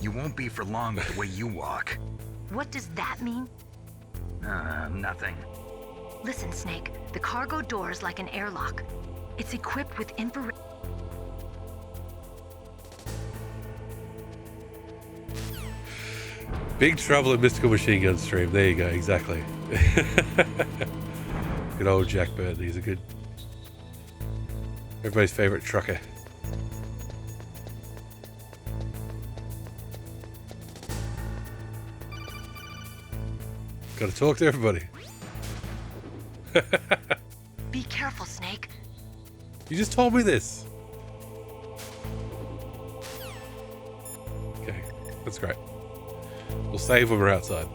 You won't be for long with the way you walk. What does that mean? Nothing. Listen, Snake, the cargo door is like an airlock. It's equipped with infrared... Big Trouble in Mystical Machine Gun stream. There you go, exactly. Good old Jack Burton. He's a good... everybody's favorite trucker. Gotta talk to everybody. Be careful, Snake. You just told me this. Okay, that's great. We'll save when we're outside.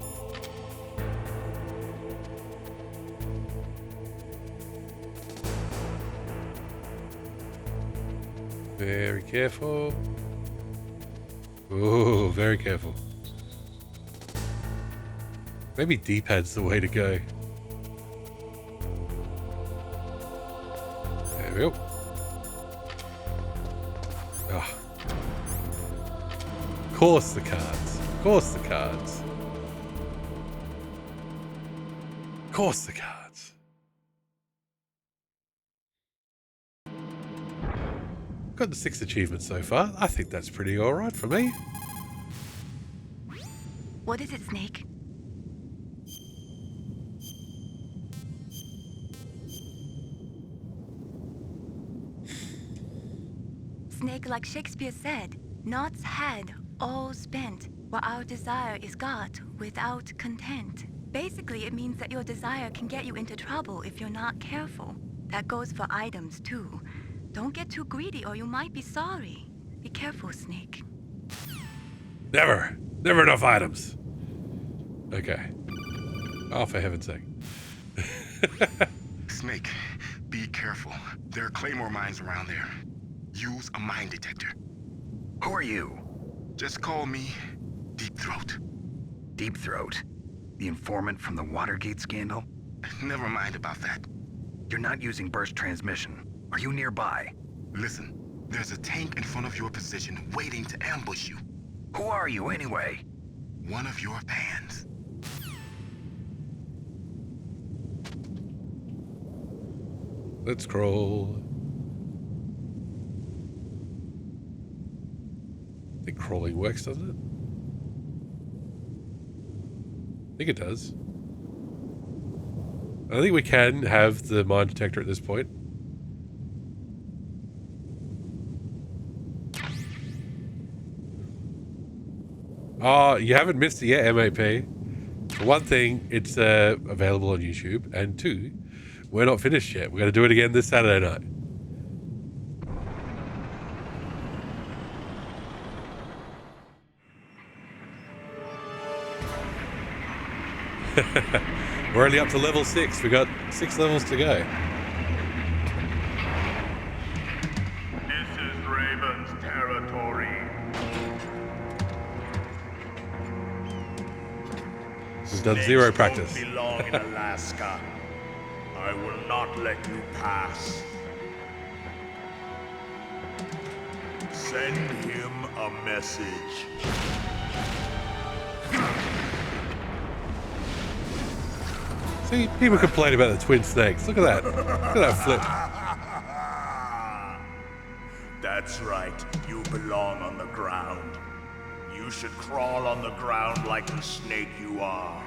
Very careful. Oh, very careful. Maybe D-pad's the way to go. There we go. Ah. Of course the cards. Of course the cards. Of course the cards. Got the 6 achievements so far. I think that's pretty alright for me. What is it, Snake? Snake, like Shakespeare said, nought's had, all spent, while our desire is got without content. Basically, it means that your desire can get you into trouble if you're not careful. That goes for items, too. Don't get too greedy or you might be sorry. Be careful, Snake. Never. Never enough items. Okay. Oh, for heaven's sake. Snake, be careful. There are claymore mines around there. Use a mine detector. Who are you? Just call me Deep Throat. Deep Throat? The informant from the Watergate scandal? Never mind about that. You're not using burst transmission. Are you nearby? Listen, there's a tank in front of your position waiting to ambush you. Who are you anyway? One of your fans. Let's crawl. I think crawling works, doesn't it? I think it does. I think we can have the mine detector at this point. Oh, you haven't missed it yet, MAP. For one thing, it's available on YouTube. And two, we're not finished yet. We're going to do it again this Saturday night. We're only up to level 6. We got 6 levels to go. This is Raven's territory. We've done 0 practice. Don't belong in Alaska. I will not let you pass. Send him a message. See, people complain about the twin snakes. Look at that. Look at that flip. That's right. You belong on the ground. You should crawl on the ground like the snake you are.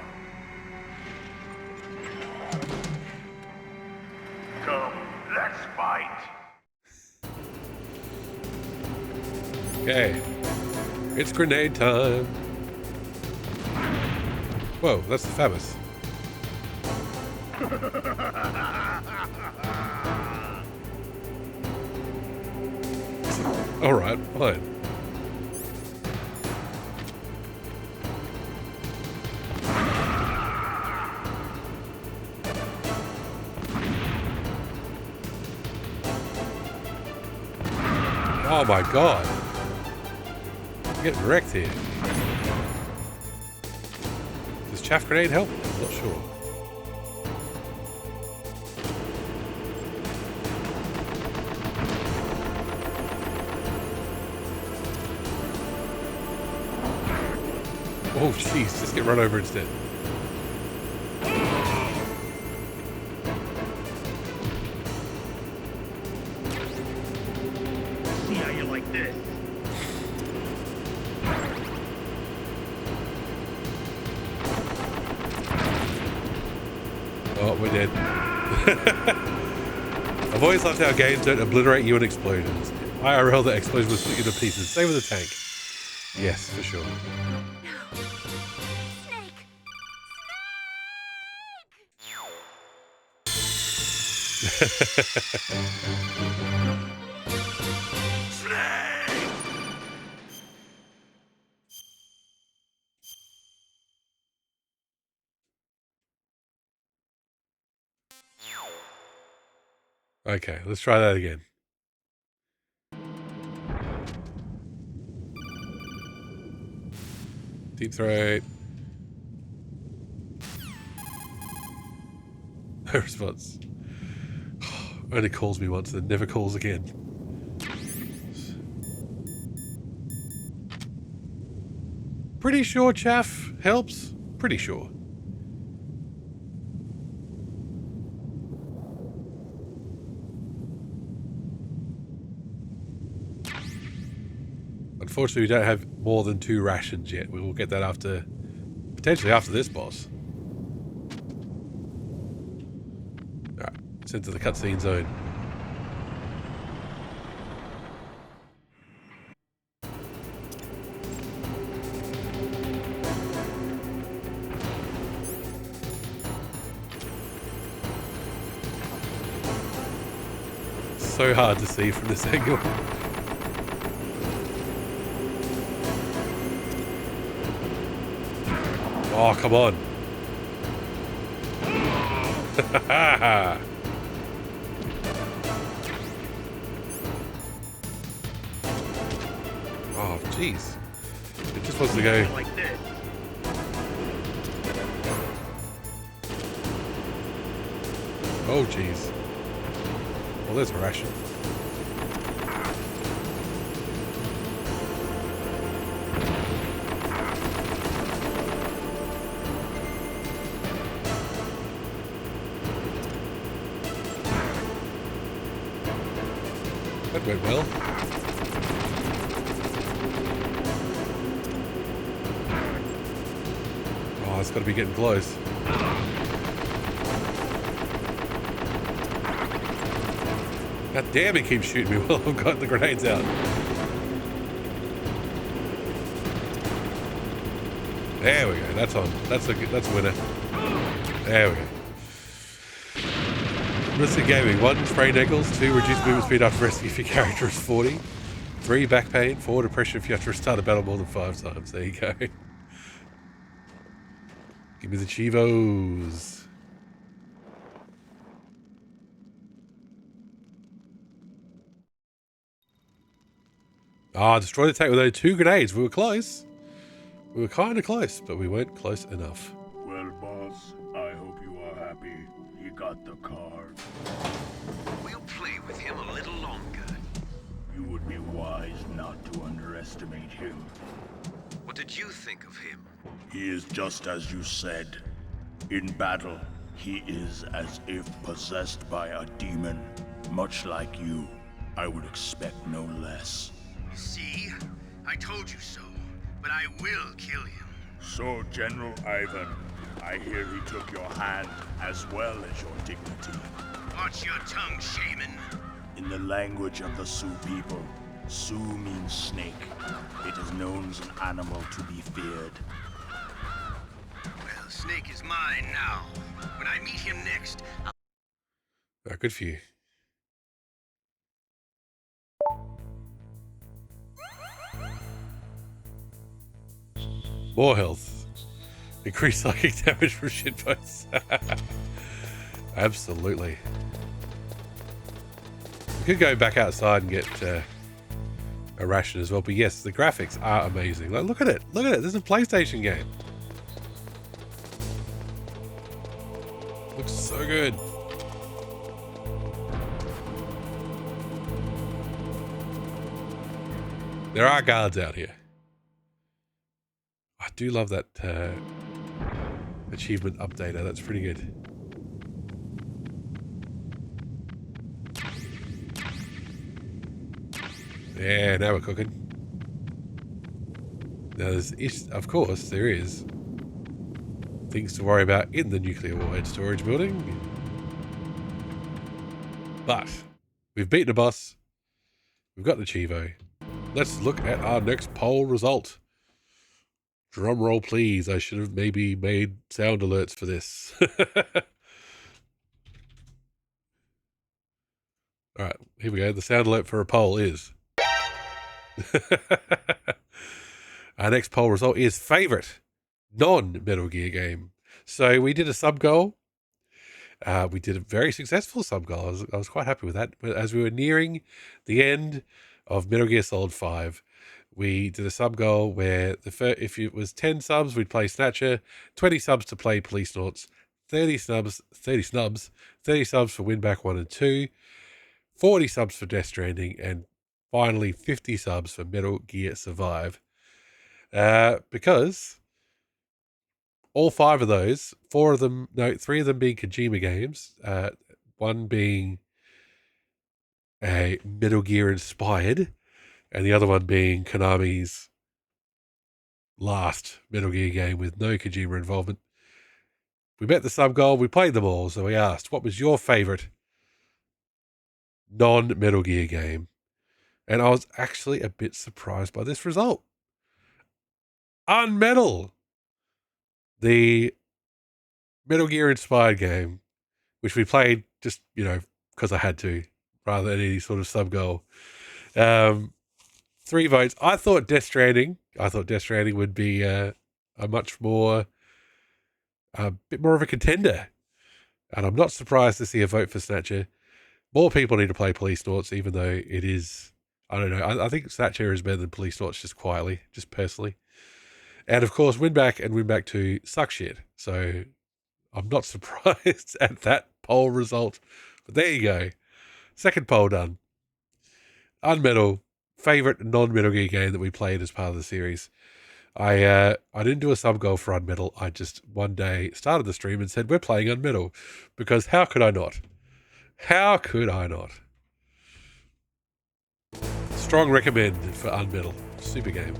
Come, let's fight. Okay. It's grenade time. Whoa, that's the Fabus. Alright, fine. Oh my god. I'm getting wrecked here. Does chaff grenade help? I'm not sure. Oh jeez, just get run over instead. See how you like this. Oh, we're dead. I've always loved how games don't obliterate you in explosions. IRL, that explosion was split into pieces. Same with the tank. Yes, for sure. Okay, let's try that again. Deep throat. No response. Only calls me once, then never calls again. Pretty sure chaff helps. Pretty sure. Unfortunately, we don't have more than 2 rations yet. We will get that after, potentially after this boss. Alright, it's into the cutscene zone. So hard to see from this angle. Oh, come on. Oh, jeez. It just wants to go. Like this. Oh, jeez. Well, there's a ration. That went well. Oh, it's got to be getting close. God damn, he keeps shooting me while I've got the grenades out. There we go. That's on. That's a winner. There we go. Listen gaming. 1, sprained ankles. 2, reduced movement speed after rescue if your character is 40. 3, back pain. 4, depression if you have to restart a battle more than 5 times. There you go. Give me the Chivos. Destroy the tank with only 2 grenades. We were close. We were kind of close, but we weren't close enough. Well, boss, I hope you are happy. He got the card. We'll play with him a little longer. You would be wise not to underestimate him. What did you think of him? He is just as you said. In battle, he is as if possessed by a demon. Much like you, I would expect no less. See? I told you so. But I will kill him. So, General Ivan, I hear he took your hand as well as your dignity. Watch your tongue, shaman. In the language of the Sioux people, Sioux means snake. It is known as an animal to be feared. Well, Snake is mine now. When I meet him next, Good for you. More health. Increased psychic damage from shitposts. Absolutely. We could go back outside and get a ration as well. But yes, the graphics are amazing. Like, look at it. Look at it. This is a PlayStation game. Looks so good. There are guards out here. I do love that achievement updater. That's pretty good. Yeah, now we're cooking. Now, of course, there is things to worry about in the nuclear warhead storage building. But we've beaten a boss. We've got the Chivo. Let's look at our next poll result. Drum roll, please. I should have maybe made sound alerts for this. All right, here we go. The sound alert for a poll is... Our next poll result is favorite non-Metal Gear game. So we did a sub goal. We did a very successful sub goal. I was quite happy with that. As we were nearing the end of Metal Gear Solid 5, we did a sub goal where if it was 10 subs, we'd play Snatcher, 20 subs to play Police Noughts, 30 subs for Winback 1 and 2, 40 subs for Death Stranding, and finally 50 subs for Metal Gear Survive. Because all 5 of those, 3 of them being Kojima games, 1 being a Metal Gear inspired, and the other one being Konami's last Metal Gear game with no Kojima involvement. We met the sub goal, we played them all, so we asked, what was your favorite non-Metal Gear game? And I was actually a bit surprised by this result. Unmetal, the Metal Gear inspired game, which we played just, because I had to, rather than any sort of sub goal. 3 votes. I thought Death Stranding would be a bit more of a contender. And I'm not surprised to see a vote for Snatcher. More people need to play Police Noughts, even though it is, I don't know. I think Snatcher is better than Police Noughts just quietly, just personally. And of course, Winback and Winback 2 suck shit. So I'm not surprised at that poll result. But there you go. Second poll done. Unmetal, favorite non-Metal Gear game that we played as part of the series. I didn't do a sub goal for Unmetal. I just one day started the stream and said, we're playing Unmetal. Because how could I not? How could I not? Strong recommend for Unmetal. Super game.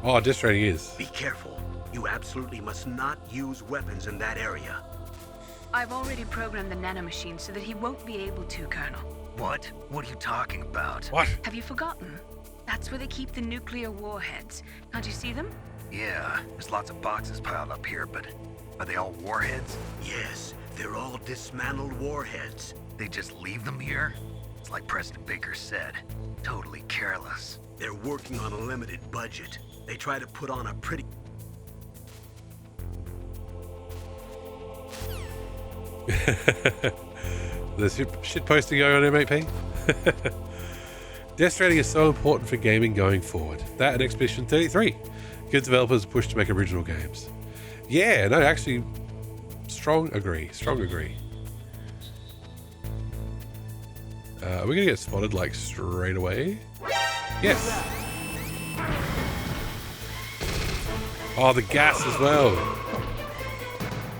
Oh, Death Stranding is. Be careful. You absolutely must not use weapons in that area. I've already programmed the nanomachine so that he won't be able to, Colonel. What? What are you talking about? What? Have you forgotten? That's where they keep the nuclear warheads. Can't you see them? Yeah, there's lots of boxes piled up here, but are they all warheads? Yes, they're all dismantled warheads. They just leave them here? It's like President Baker said, totally careless. They're working on a limited budget. They try to put on a pretty... There's shit posting going on M8P. Death Stranding is so important for gaming going forward. That and Expedition 33. Good developers push to make original games. Yeah, no, actually, strong agree. Are we gonna get spotted like straight away? Yes. Oh, the gas as well.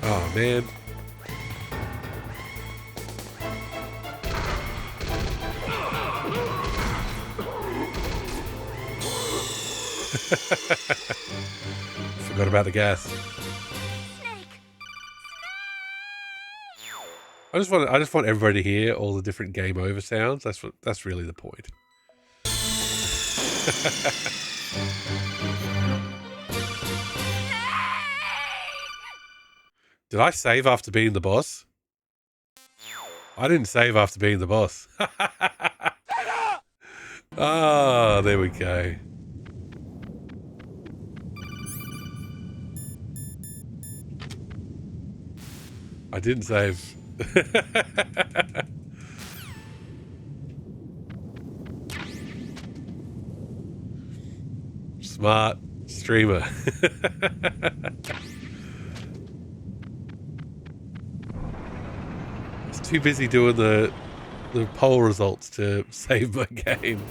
Oh man. Forgot about the gas. I just want everybody to hear all the different game over sounds. That's really the point. Did I save after being the boss? I didn't save after being the boss. Ah, there we go. I didn't save. Smart streamer. I was too busy doing the poll results to save my game.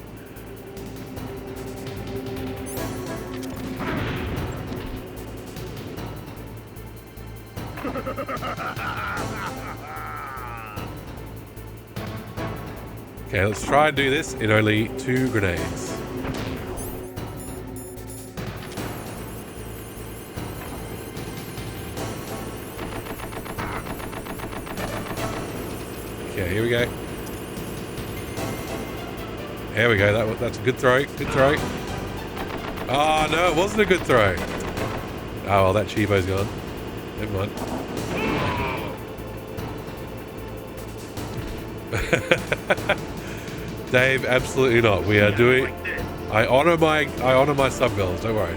Okay, let's try and do this in only 2 grenades. Okay, here we go. There we go. That's a good throw. Good throw. Oh, no, it wasn't a good throw. Oh, well, that Chibo's gone. Never mind. Dave, absolutely not. We are doing... I honor my sub goals, don't worry.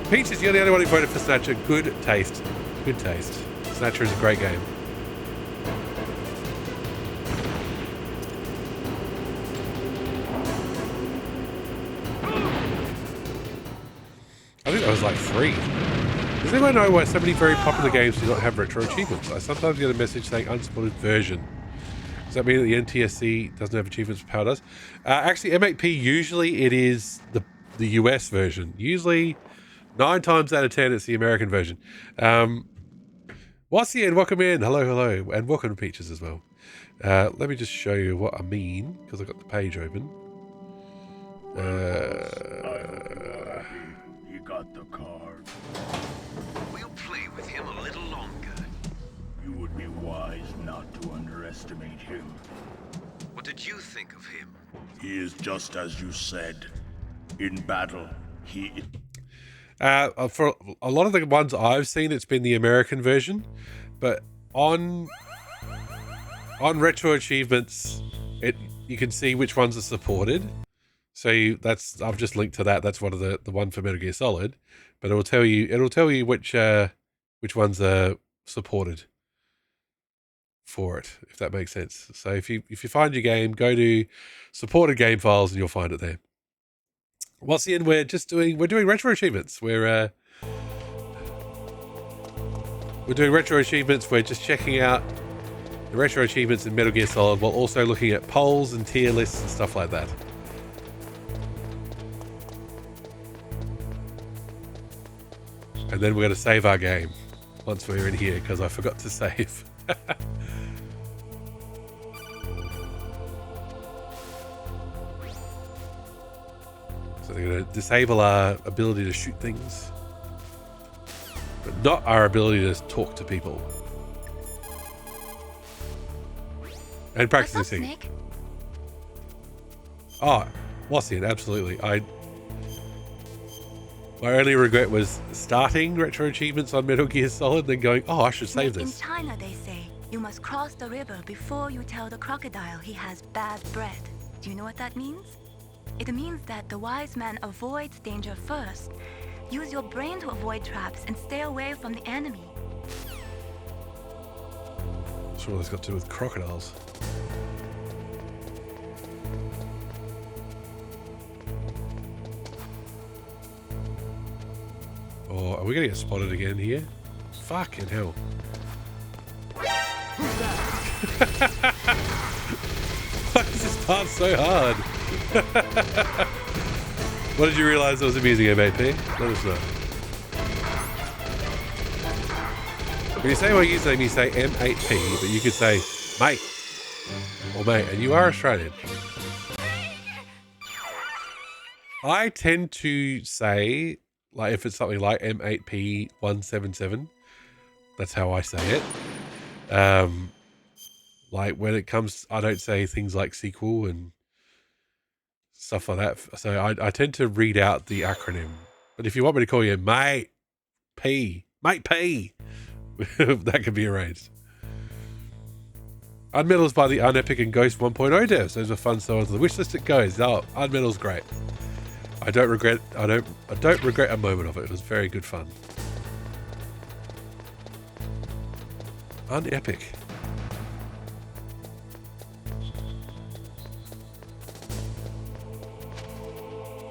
Peaches, you're the only one who voted for Snatcher. Good taste. Good taste. Snatcher is a great game. I think that was like 3. Does anyone know why so many very popular games do not have retro achievements? I sometimes get a message saying unsupported version. Does that mean that the NTSC doesn't have achievements for Power does? Actually, M8P, usually it is the US version. Usually 9 times out of 10, it's the American version. What's the end? Welcome in. Hello. And welcome to Peaches as well. Let me just show you what I mean, because I've got the page open. He got the card. We'll play with him a little longer. You would be wise not to underestimate him. What did you think of him? He is just as you said. In battle, he... For a lot of the ones I've seen, it's been the American version. But on retro achievements, you can see which ones are supported. So I've just linked to that. That's one of the one for Metal Gear Solid. But it'll tell you which ones are supported for it, if that makes sense. So if you find your game, go to supported game files and you'll find it there. Once again, we're doing retro achievements. We're doing retro achievements. We're just checking out the retro achievements in Metal Gear Solid while also looking at polls and tier lists and stuff like that. And then we're going to save our game once we're in here because I forgot to save. So they're going to disable our ability to shoot things, but not our ability to talk to people. And practicing What's up, singing. Snake? Oh, Wassian, absolutely. My only regret was starting retro achievements on Metal Gear Solid, then going, oh, I should save Snake, this. in China, they say you must cross the river before you tell the crocodile he has bad bread. Do you know what that means? It means that the wise man avoids danger first. Use your brain to avoid traps and stay away from the enemy. That's what it's got to do with crocodiles. Oh, are we gonna get spotted again here? Fucking hell. Why is this part so hard? What did you realise that was amusing, M8P? Let us know. When you say my username, you say M8P, but you could say mate or mate, and you are Australian. I tend to say, like, if it's something like M8P177, that's how I say it. Like, when it comes, I don't say things like sequel and stuff like that. So I tend to read out the acronym. But if you want me to call you Mate P, that can be arranged. Unmetals by the Unepic and Ghost 1.0 devs. Those are fun. So onto the wish list it goes. Oh, Unmetal's great. I don't regret a moment of it. It was very good fun. Unepic.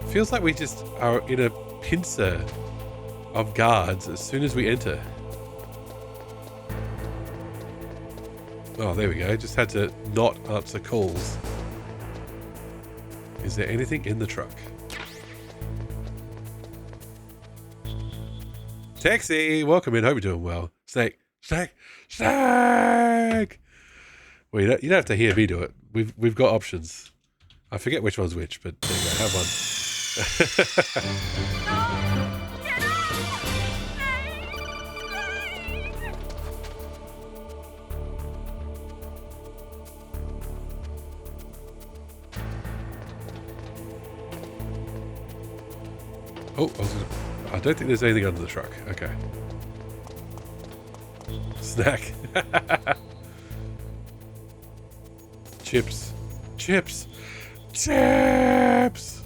Feels like we just are in a pincer of guards as soon as we enter. Oh, there we go. Just had to not answer calls. Is there anything in the truck? Taxi! Welcome in. Hope you're doing well. Snake! Well, you don't have to hear me do it. We've got options. I forget which one's which, but there you go. Have one. Oh, I don't think there's anything under the truck. Okay. Snack. Chips. Chips. Chips!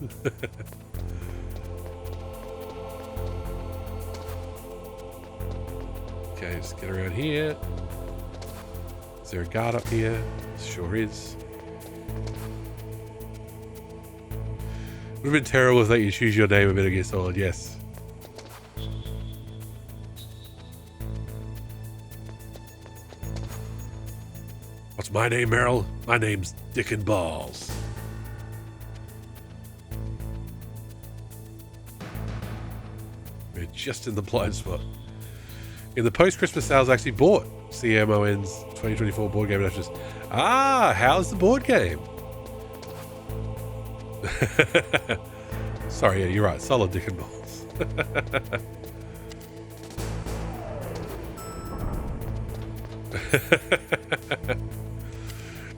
Okay, just get around here. Is there a guard up here? Sure is. Would have been terrible if they you choose your name a Metal Gear Solid, yes. What's my name, Meryl? My name's Dick and Balls. We're just in the blind spot. In the post-Christmas sales, I actually bought CMON's 2024 board game. And I was just, how's the board game? Sorry, yeah, you're right. Solid Dick and Balls.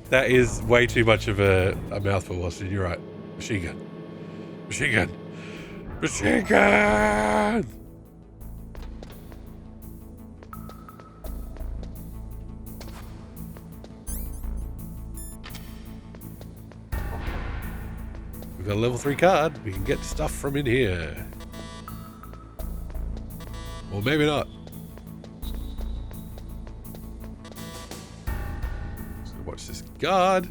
That is way too much of a mouthful, Austin. You're right. Machine gun. Machine gun. Machine gun! We've got a level 3 card. We can get stuff from in here. Or maybe not. So watch this guard.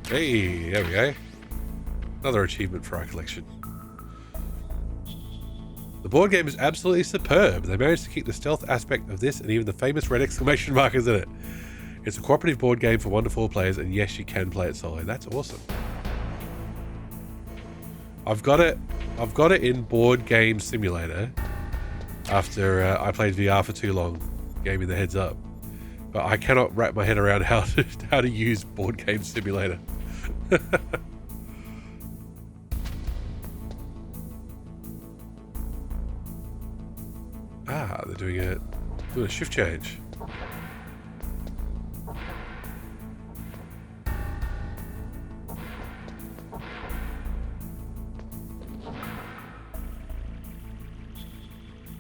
Hey, there we go. Another achievement for our collection. The board game is absolutely superb. They managed to keep the stealth aspect of this and even the famous red exclamation mark is in it. It's a cooperative board game for 1 to 4 players, and yes, you can play it solo. That's awesome. I've got it in Board Game Simulator after I played VR for too long, gave me the heads up. But I cannot wrap my head around how to use Board Game Simulator. Ah, they're doing a shift change.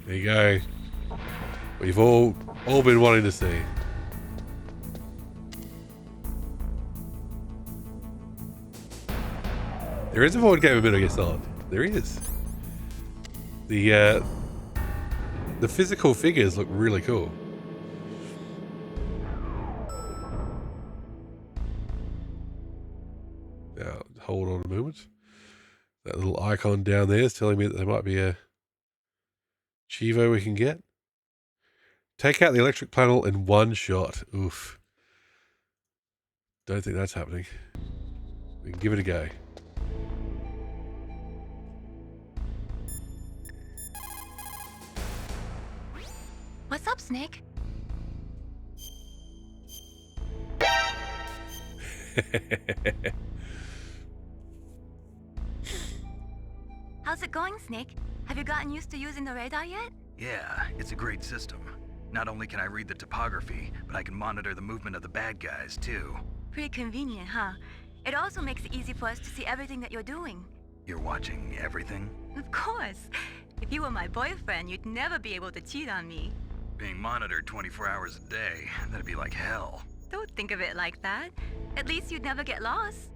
There you go. We've all been wanting to see. There is a board game of Metal Gear Solid. There is. The physical figures look really cool. Now, hold on a moment. That little icon down there is telling me that there might be a Chivo we can get. Take out the electric panel in one shot. Oof. Don't think that's happening. We can give it a go. What's up, Snake? How's it going, Snake? Have you gotten used to using the radar yet? Yeah, it's a great system. Not only can I read the topography, but I can monitor the movement of the bad guys, too. Pretty convenient, huh? It also makes it easy for us to see everything that you're doing. You're watching everything? Of course. If you were my boyfriend, you'd never be able to cheat on me. Being monitored 24 hours a day, that'd be like hell. Don't think of it like that. At least you'd never get lost.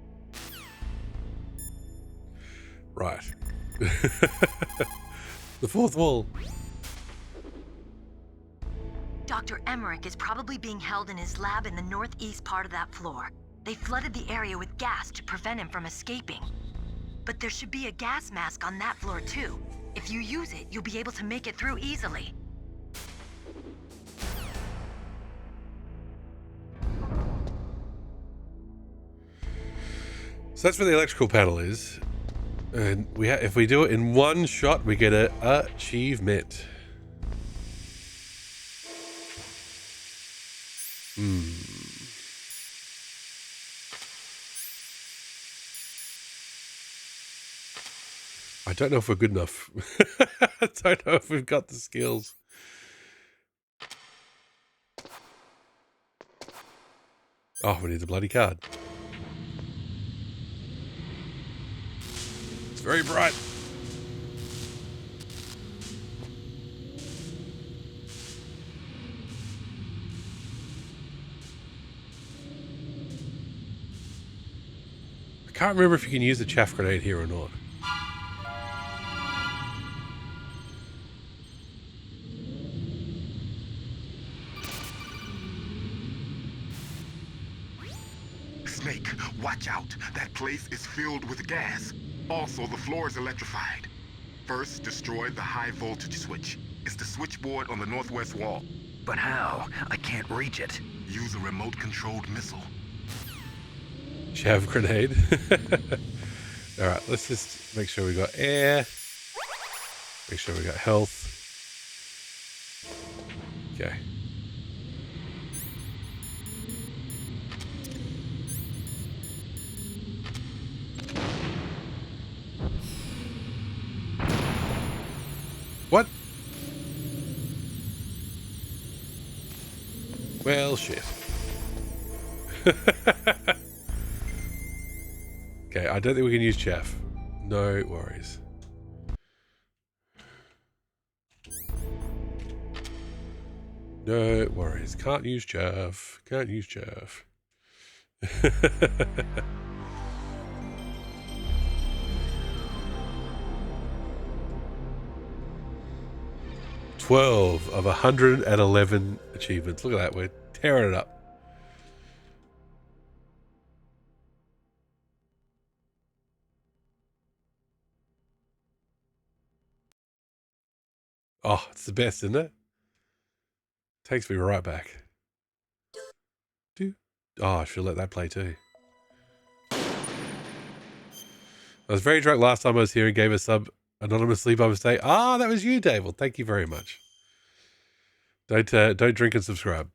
Right. The fourth wall. Dr. Emmerich is probably being held in his lab in the northeast part of that floor. They flooded the area with gas to prevent him from escaping. But there should be a gas mask on that floor too. If you use it, you'll be able to make it through easily. So that's where the electrical panel is. And if we do it in one shot, we get an achievement. I don't know if we're good enough. I don't know if we've got the skills. Oh, we need the bloody card. It's very bright. I can't remember if you can use the chaff grenade here or not. Snake, watch out. That place is filled with gas. Also, the floor is electrified. First, destroy the high voltage switch. It's the switchboard on the northwest wall. But how? I can't reach it. Use a remote-controlled missile. Chaff grenade. Alright, let's just make sure we got air. Make sure we got health. Okay. What? Well, shit. Okay, I don't think we can use chaff. No worries. No worries. Can't use chaff. Can't use chaff. 12 of 111 achievements. Look at that. We're tearing it up. Oh, it's the best, isn't it? Takes me right back. Oh, I should let that play too. I was very drunk last time I was here and gave a sub anonymously by mistake. Ah, that was you, Dave. Well, thank you very much. Don't drink and subscribe.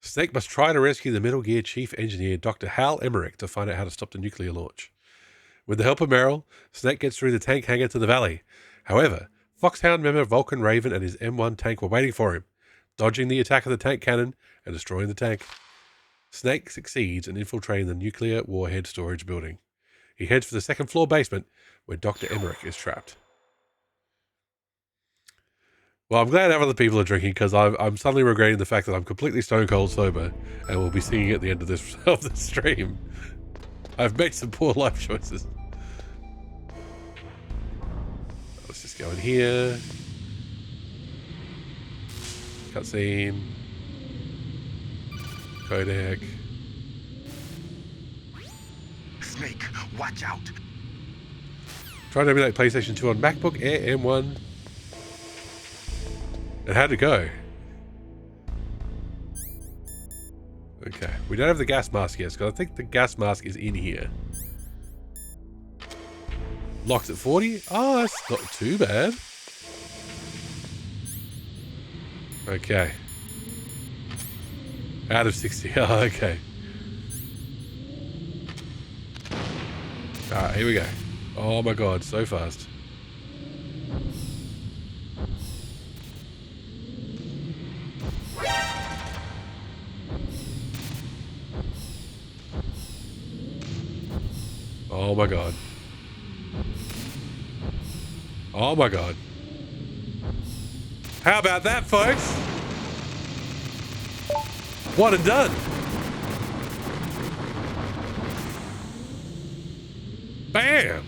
Snake must try to rescue the Metal Gear chief engineer, Dr. Hal Emmerich, to find out how to stop the nuclear launch. With the help of Meryl, Snake gets through the tank hangar to the valley. However, Foxhound member Vulcan Raven and his M1 tank were waiting for him, dodging the attack of the tank cannon and destroying the tank. Snake succeeds in infiltrating the nuclear warhead storage building. He heads for the second floor basement where Dr. Emmerich is trapped. Well, I'm glad other people are drinking because I'm suddenly regretting the fact that I'm completely stone cold sober and will be singing at the end of this stream. I've made some poor life choices. Let's just go in here. Cutscene. Codec. Snake, watch out. Trying to emulate PlayStation 2 on MacBook Air M1. And how'd it go? Okay, we don't have the gas mask yet, because I think the gas mask is in here. Locks at 40? Oh, that's not too bad. Okay. Out of 60. Oh, okay. Alright, here we go. Oh my god, so fast. Oh my god. Oh my god. How about that, folks? One and done. Bam.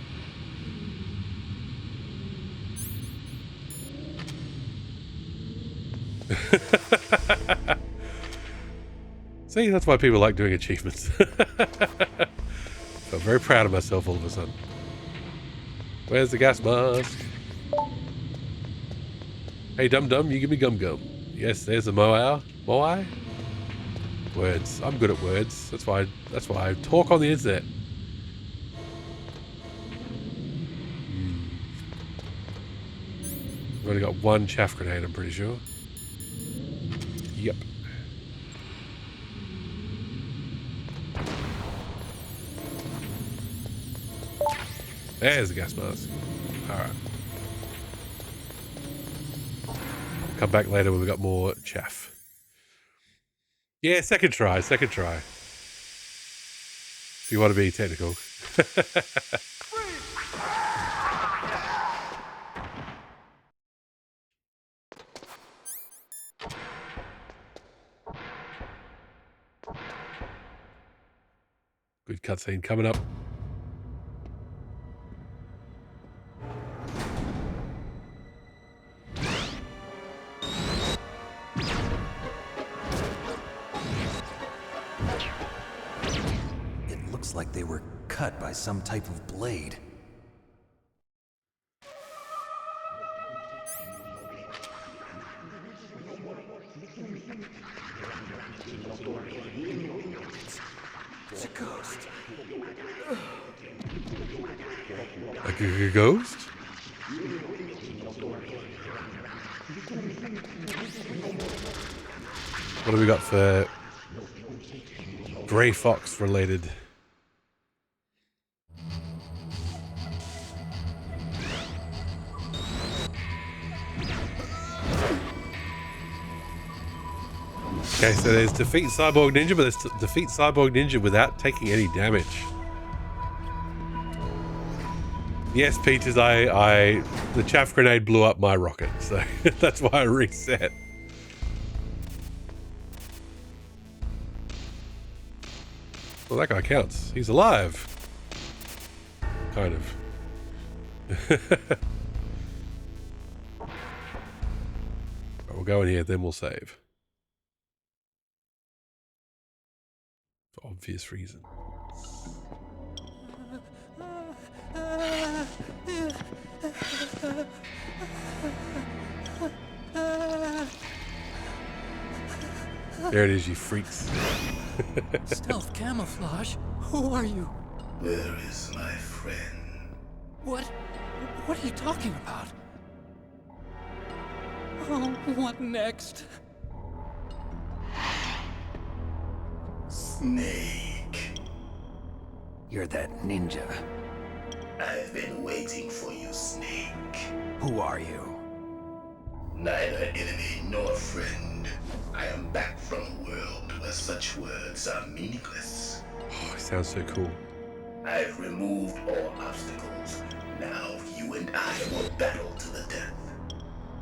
See, that's why people like doing achievements. I'm very proud of myself all of a sudden. Where's the gas mask? Hey, dum-dum, you give me gum-gum. Yes, there's a Moai. Moai? Words. I'm good at words. That's why I talk on the internet. I've only got one chaff grenade, I'm pretty sure. Yep. There's the gas mask. Alright. Come back later when we've got more chaff. Yeah, second try. If you want to be technical. Good cutscene coming up. It looks like they were cut by some type of blade. It's a ghost. Like a ghost? What have we got for Grey Fox related? Okay, so there's defeat Cyborg Ninja, but there's defeat Cyborg Ninja without taking any damage. Yes, Peaches, the chaff grenade blew up my rocket, so that's why I reset. Well, that guy counts. He's alive. Kind of. We'll go in here, then we'll save. For obvious reasons. There it is, you freaks. Stealth camouflage? Who are you? Where is my friend? What are you talking about? Oh, what next? Snake. You're that ninja. I've been waiting for you, Snake. Who are you? Neither enemy nor friend. I am back from a world where such words are meaningless. Oh, it sounds so cool. I've removed all obstacles. Now you and I will battle to the death.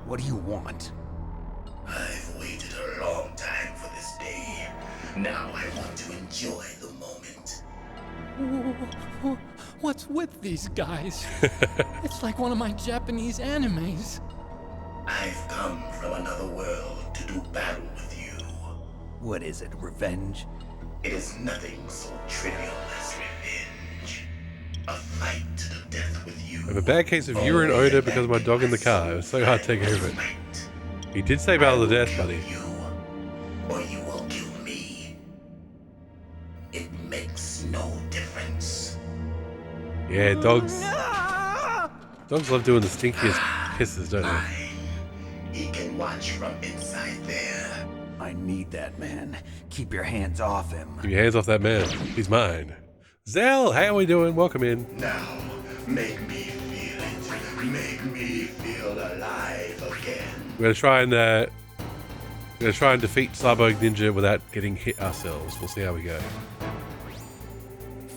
What do you want? I've waited a long time for this day. Now I want to enjoy the moment. What's with these guys? It's like one of my Japanese animes. I've come from another world to do battle with you. What is it, revenge? It is nothing so trivial as revenge. A fight to the death with you. I have a bad case of urine odor because of my dog in the car. It was so hard to take care of it. He did say battle to the death, buddy. Or you will kill me. It makes no difference. Yeah, dogs. Dogs love doing the stinkiest pisses, don't they? He can watch from inside there. I need that man. Keep your hands off him. Keep your hands off that man. He's mine. Zell, how are we doing? Welcome in. Now, make me feel it. Make me feel alive again. We're gonna try and defeat Cyborg Ninja without getting hit ourselves. We'll see how we go.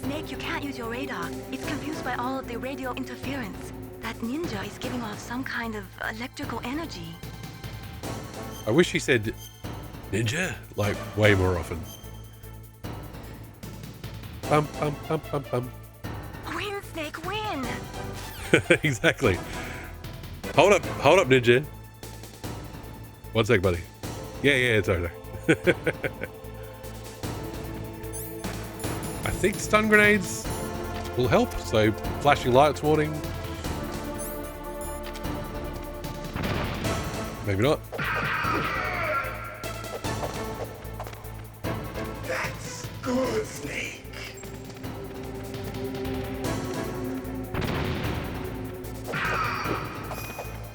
Snake, you can't use your radar. It's confused by all of the radio interference. That ninja is giving off some kind of electrical energy. I wish he said ninja like way more often. Bum bum bum bum bum. Win, Snake, win! Exactly. Hold up, ninja. One sec, buddy. Yeah, it's over. I think stun grenades will help, so flashing lights warning. Maybe not. That's good, Snake.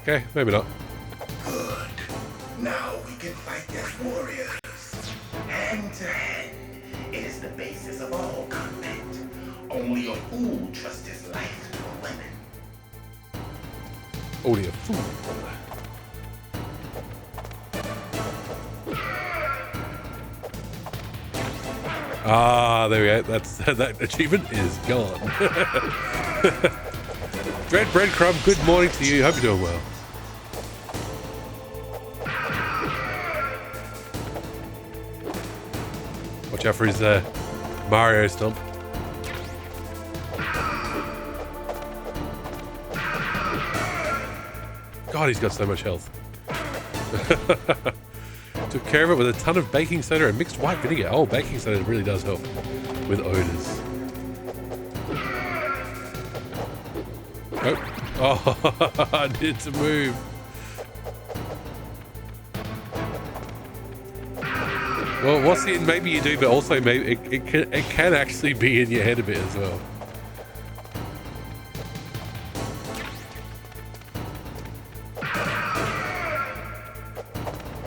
Okay, maybe not. Good. Now we can fight as warriors. Hand to hand. It is the basis of all combat. Only a fool trusts his life to a weapon. Only a fool. Ah, there we go. That achievement is gone. Dread Breadcrumb, good morning to you. Hope you're doing well. Watch out for his Mario stomp. God, he's got so much health. Took care of it with a ton of baking soda and mixed white vinegar. Oh, baking soda really does help with odors. Oh, I needed to move. Well, what's it? Maybe you do, but also maybe it can actually be in your head a bit as well.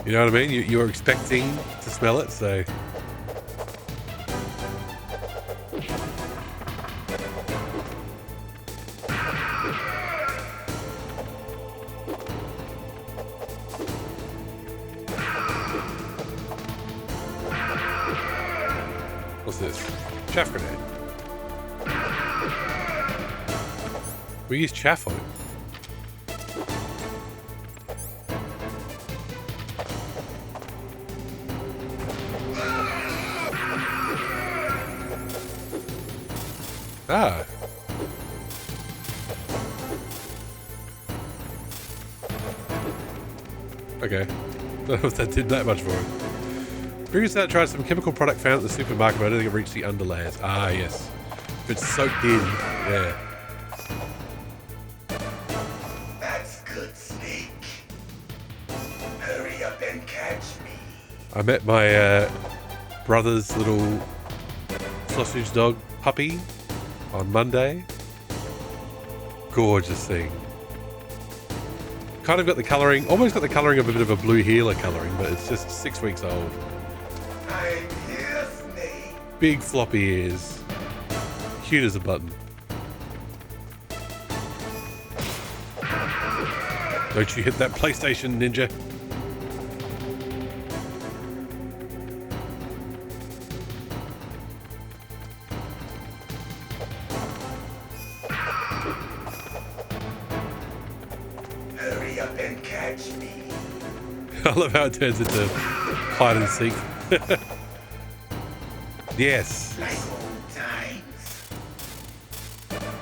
You know what I mean? You're expecting to smell it, so. What's this? Chaff grenade. We use chaff on it. Ah. Okay. I don't know if that did that much for him. Previously I tried some chemical product found at the supermarket, but I don't think it reached the underlayers. Ah, yes. If it's soaked in, yeah. That's good, Snake. Hurry up and catch me. I met my brother's little sausage dog puppy on Monday. Gorgeous thing. Kind of got the colouring, almost got the colouring of a bit of a blue heeler colouring, but it's just 6 weeks old. I'm here, Snake. Big floppy ears. Cute as a button. Don't you hit that PlayStation, Ninja. Hurry up and catch me. I love how it turns into hide and seek. Yes. Like old times.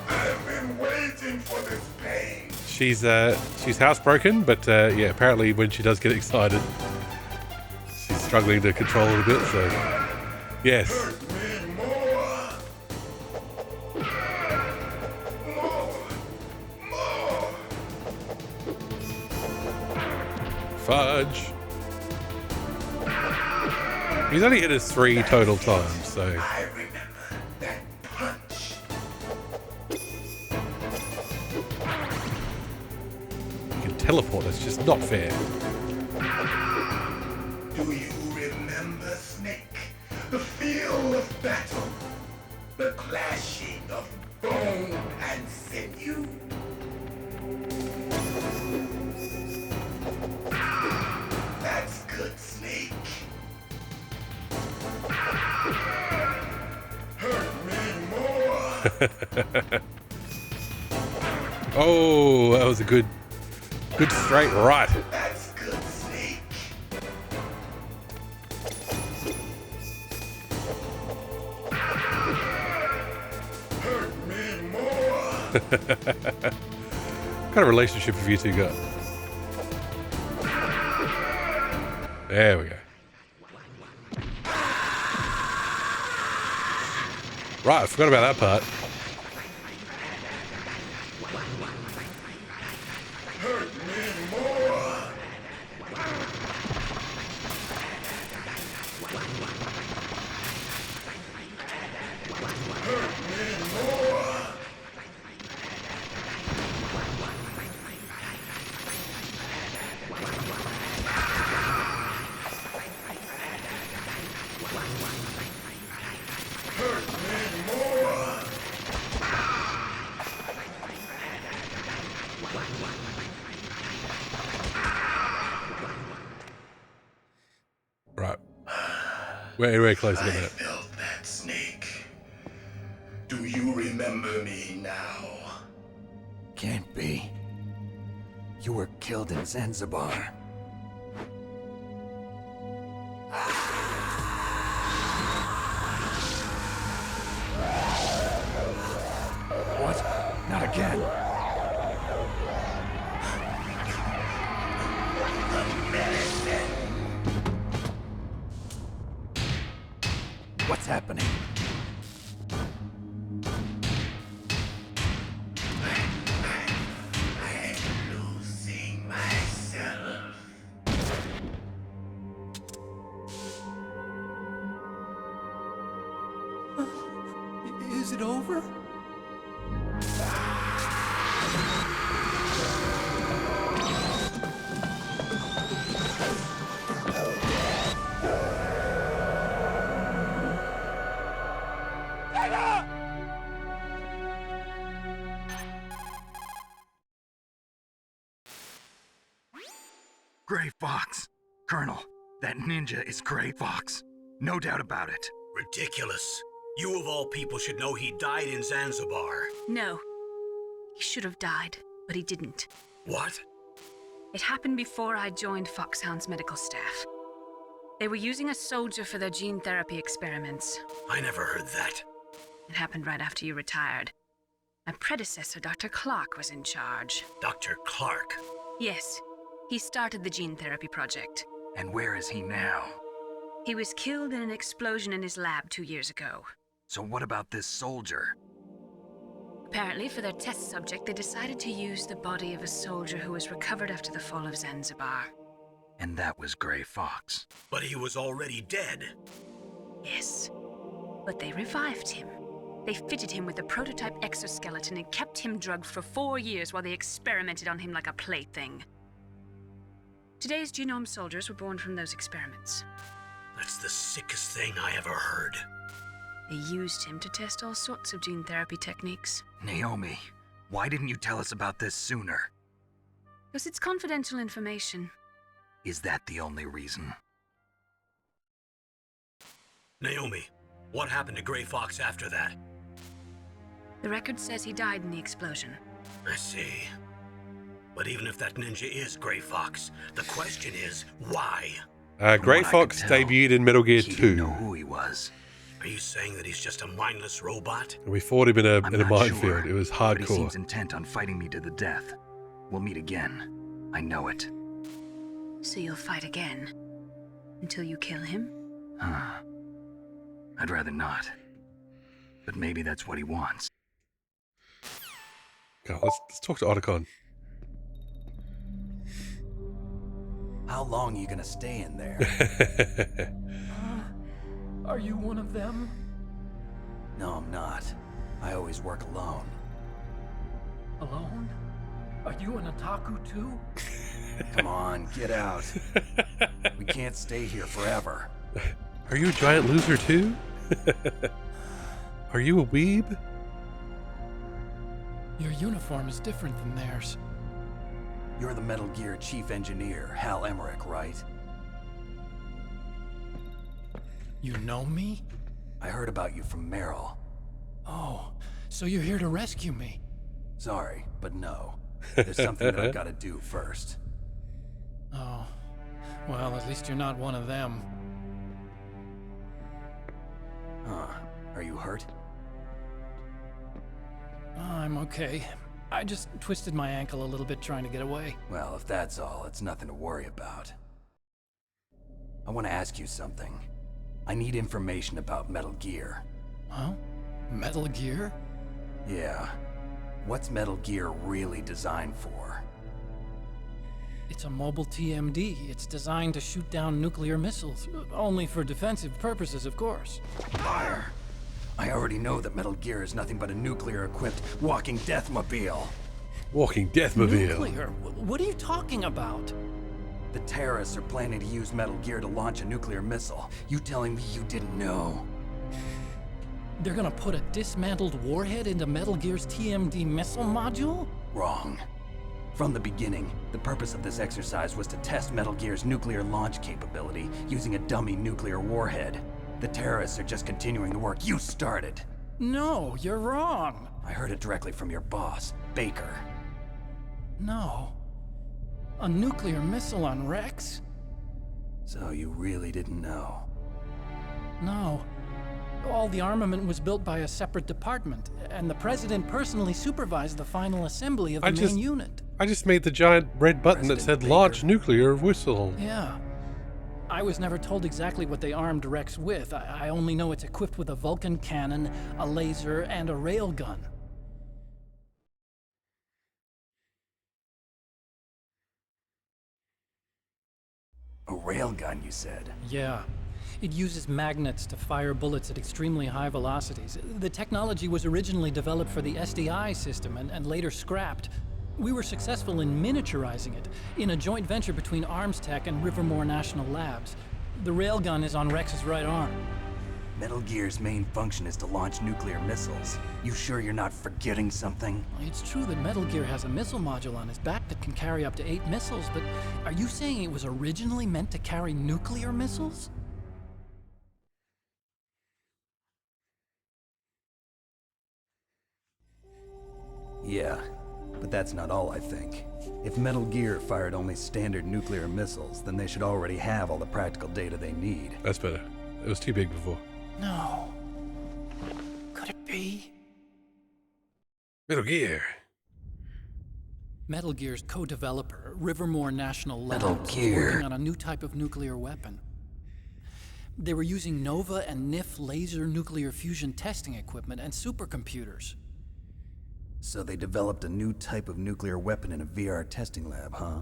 I've been waiting for this pain. She's housebroken, but yeah, apparently when she does get excited, she's struggling to control it a bit, so yes. Fudge. He's only hit us 3 total times, so. I remember that punch. You can teleport, that's just not fair. Do you remember, Snake? The feel of battle. The clashing of bone and sinew. That's good, Snake. Hurt me more. Oh, that was a good straight right. That's good, Snake. Hurt me more. What kind of relationship have you two got? There we go. Right, I forgot about that part. Hurt me more. Hurt me more. Hurt me more. Right. We're close to I that. felt that, Snake. Do you remember me now? Can't be. You were killed in Zanzibar. What? Not again. What's happening? I'm losing myself. Is it over? Gray Fox. Colonel, that ninja is Gray Fox. No doubt about it. Ridiculous. You of all people should know he died in Zanzibar. No. He should have died, but he didn't. What? It happened before I joined Foxhound's medical staff. They were using a soldier for their gene therapy experiments. I never heard that. It happened right after you retired. My predecessor, Dr. Clark, was in charge. Dr. Clark? Yes. He started the gene therapy project. And where is he now? He was killed in an explosion in his lab 2 years ago. So what about this soldier? Apparently, for their test subject, they decided to use the body of a soldier who was recovered after the fall of Zanzibar. And that was Gray Fox. But he was already dead. Yes. But they revived him. They fitted him with a prototype exoskeleton and kept him drugged for 4 years while they experimented on him like a plaything. Today's genome soldiers were born from those experiments. That's the sickest thing I ever heard. They used him to test all sorts of gene therapy techniques. Naomi, why didn't you tell us about this sooner? Because it's confidential information. Is that the only reason? Naomi, what happened to Gray Fox after that? The record says he died in the explosion. I see. But even if that ninja is Gray Fox, the question is, why? Gray Fox debuted in Metal Gear 2. He didn't know who he was. Are you saying that he's just a mindless robot? And we fought him in a minefield. Sure, it was but he hardcore. seems intent on fighting me to the death. We'll meet again. I know it. So you'll fight again? Until you kill him? I'd rather not. But maybe that's what he wants. God, let's talk to Otacon. How long are you gonna stay in there? Are you one of them? No, I'm not. I always work alone. Alone? Are you an otaku too? Come on, get out. We can't stay here forever. Are you a giant loser too? Are you a weeb? Your uniform is different than theirs. You're the Metal Gear Chief Engineer, Hal Emmerich, right? You know me? I heard about you from Meryl. Oh, so you're here to rescue me? Sorry, but no. There's something that I've got to do first. Oh, well, at least you're not one of them. Huh. Are you hurt? I'm okay. I just twisted my ankle a little bit trying to get away. Well, if that's all, it's nothing to worry about. I want to ask you something. I need information about Metal Gear. Huh? Metal Gear? Yeah. What's Metal Gear really designed for? It's a mobile TMD. It's designed to shoot down nuclear missiles. Only for defensive purposes, of course. Fire! I already know that Metal Gear is nothing but a nuclear-equipped walking deathmobile. Walking deathmobile? Nuclear? What are you talking about? The terrorists are planning to use Metal Gear to launch a nuclear missile. You telling me you didn't know? They're gonna put a dismantled warhead into Metal Gear's TMD missile module? Wrong. From the beginning, the purpose of this exercise was to test Metal Gear's nuclear launch capability using a dummy nuclear warhead. The terrorists are just continuing the work you started. No, you're wrong. I heard it directly from your boss, Baker. No. A nuclear missile on Rex? So you really didn't know? No. All the armament was built by a separate department, and the president personally supervised the final assembly of the main unit. I just made the giant red button that said launch nuclear whistle. Yeah. I was never told exactly what they armed Rex with. I only know it's equipped with a Vulcan cannon, a laser, and a railgun. A railgun, you said? Yeah. It uses magnets to fire bullets at extremely high velocities. The technology was originally developed for the SDI system and later scrapped. We were successful in miniaturizing it in a joint venture between Arms Tech and Rivermore National Labs. The railgun is on Rex's right arm. Metal Gear's main function is to launch nuclear missiles. You sure you're not forgetting something? It's true that Metal Gear has a missile module on his back that can carry up to 8 missiles, but are you saying it was originally meant to carry nuclear missiles? Yeah, but that's not all I think. If Metal Gear fired only standard nuclear missiles, then they should already have all the practical data they need. That's better. It was too big before. No. Could it be? Metal Gear. Metal Gear's co-developer, Rivermore National Labs, Metal Gear. was working on a new type of nuclear weapon. They were using NOVA and NIF laser nuclear fusion testing equipment and supercomputers. So they developed a new type of nuclear weapon in a VR testing lab, huh?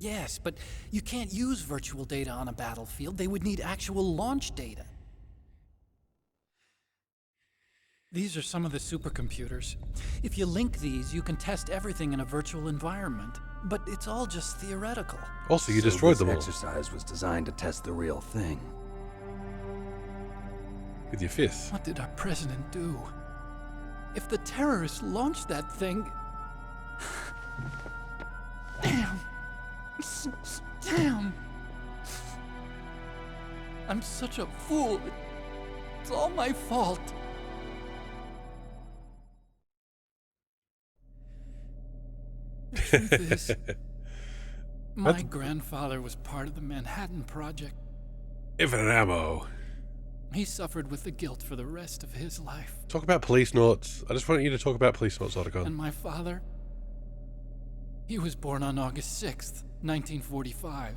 Yes, but you can't use virtual data on a battlefield. They would need actual launch data. These are some of the supercomputers. If you link these, you can test everything in a virtual environment. But it's all just theoretical. Also, you destroyed them all. This exercise was designed to test the real thing. With your fists. What did our president do? If the terrorists launched that thing... Damn. Damn. I'm such a fool. It's all my fault. The truth is, my grandfather was part of the Manhattan Project. Infinite ammo. He suffered with the guilt for the rest of his life. Talk about police noughts. I just want you to talk about police noughts, Otacon. And my father? He was born on August 6th, 1945.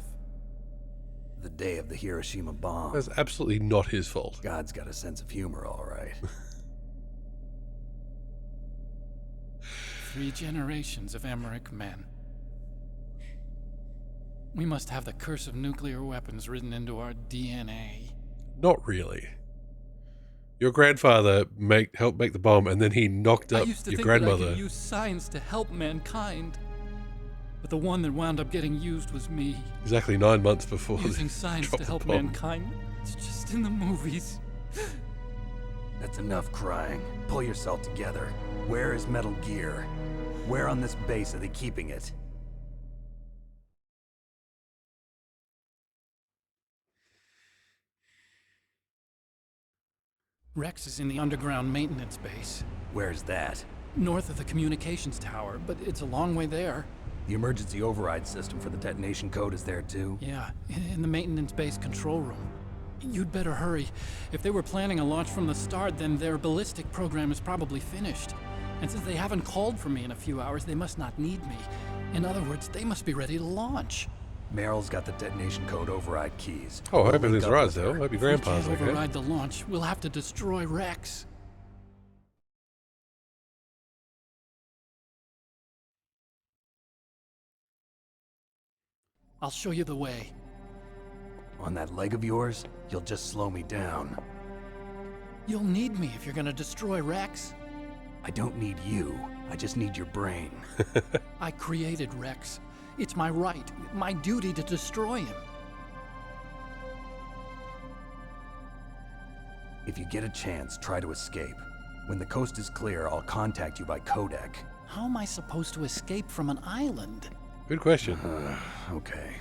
The day of the Hiroshima bomb. That's absolutely not his fault. God's got a sense of humor, all right. 3 generations of Emmerich men. We must have the curse of nuclear weapons written into our DNA. Not really. Your grandfather helped make the bomb, and then he knocked up I used to your think grandmother. that I could use science to help mankind. But the one that wound up getting used was me. Exactly 9 months before Using science to help mankind. It's just in the movies. That's enough crying. Pull yourself together. Where is Metal Gear? Where on this base are they keeping it? Rex is in the underground maintenance base. Where's that? North of the communications tower, but it's a long way there. The emergency override system for the detonation code is there too? Yeah, in the maintenance base control room. You'd better hurry. If they were planning a launch from the start, then their ballistic program is probably finished. And since they haven't called for me in a few hours, they must not need me. In other words, they must be ready to launch. Meryl's got the detonation code override keys. Oh, I hope everything's right, though. I hope your grandpa's okay. If we can't okay. override the launch, we'll have to destroy Rex. I'll show you the way. On that leg of yours, you'll just slow me down. You'll need me if you're gonna destroy Rex. I don't need you. I just need your brain. I created Rex. It's my right, my duty to destroy him. If you get a chance, try to escape. When the coast is clear, I'll contact you by codec. How am I supposed to escape from an island? Good question. Okay.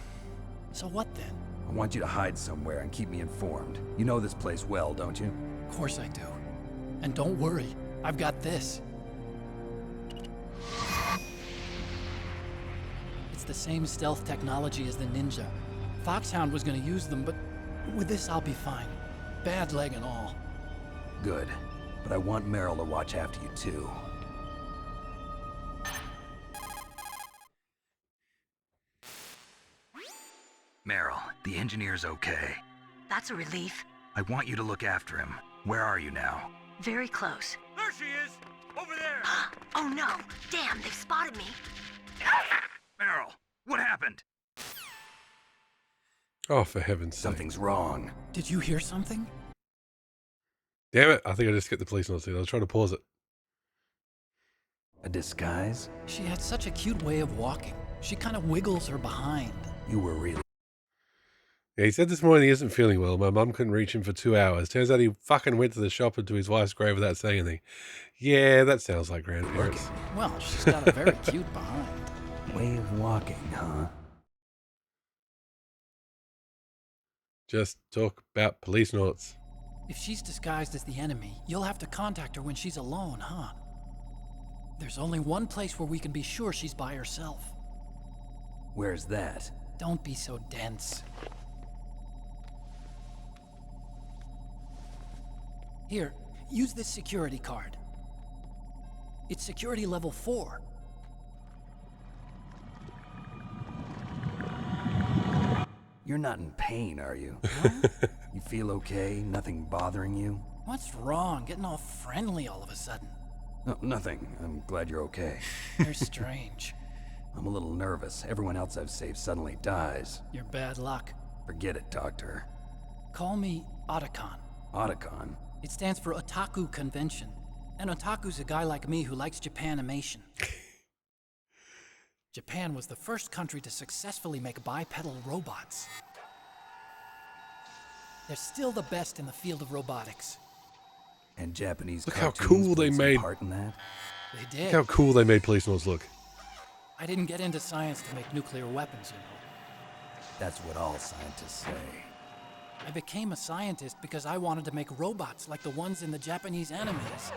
So what then? I want you to hide somewhere and keep me informed. You know this place well, don't you? Of course I do. And don't worry, I've got this. It's the same stealth technology as the Ninja. Foxhound was gonna use them, but with this I'll be fine. Bad leg and all. Good. But I want Meryl to watch after you too. Meryl, the engineer's okay. That's a relief. I want you to look after him. Where are you now? Very close. There she is! Over there! Oh no! Damn, they've spotted me! Meryl, what happened? Oh, for heaven's sake. Something's wrong. Did you hear something? Damn it, I think I just skipped the police notes. I was trying to pause it. A disguise? She had such a cute way of walking. She kind of wiggles her behind. You were really... Yeah, he said this morning he isn't feeling well. My mum couldn't reach him for 2 hours. Turns out he fucking went to the shop and to his wife's grave without saying anything. Yeah, that sounds like grandparents. Well, she's got a very cute behind. Way of walking, huh? Just talk about police noughts. If she's disguised as the enemy, you'll have to contact her when she's alone, huh? There's only one place where we can be sure she's by herself. Where's that? Don't be so dense. Here, use this security card. It's security level 4. You're not in pain, are you? You feel okay? Nothing bothering you? What's wrong? Getting all friendly all of a sudden. No, nothing. I'm glad you're okay. You're strange. I'm a little nervous. Everyone else I've saved suddenly dies. You're bad luck. Forget it, Doctor. Call me Otacon. Otacon? It stands for Otaku Convention. And Otaku's a guy like me who likes Japanimation. Japan was the first country to successfully make bipedal robots. They're still the best in the field of robotics. And Japanese Look how cartoons cool they played some made. part in that? They did. Look how cool they made police noughts look. I didn't get into science to make nuclear weapons, you know. That's what all scientists say. I became a scientist because I wanted to make robots like the ones in the Japanese animes.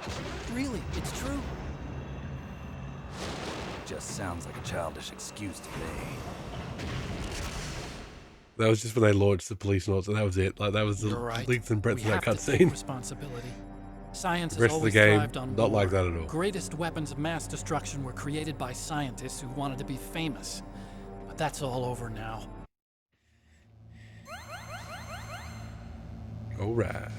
Really, it's true. Just sounds like a childish excuse to me. That was just when they launched the police notes, and that was it. Like, that was the length and breadth of that cutscene. Responsibility. Science The rest has of the always game, thrived on not war. like that at all. Greatest weapons of mass destruction were created by scientists who wanted to be famous. But that's all over now. All right.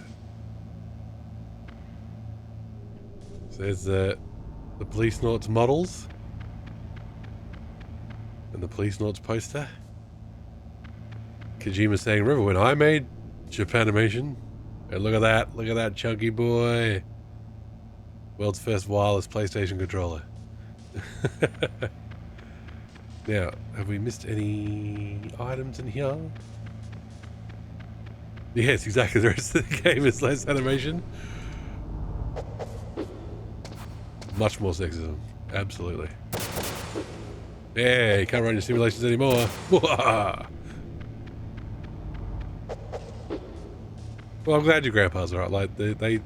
So there's the police notes models and the police notes poster. Kojima saying, "Remember when I made Japanimation? And look at that chunky boy. World's first wireless PlayStation controller." Now, have we missed any items in here? Yes, exactly. The rest of the game is less animation. Much more sexism. Absolutely. Yeah, you can't run your simulations anymore. Well, I'm glad your grandpa's alright. Like they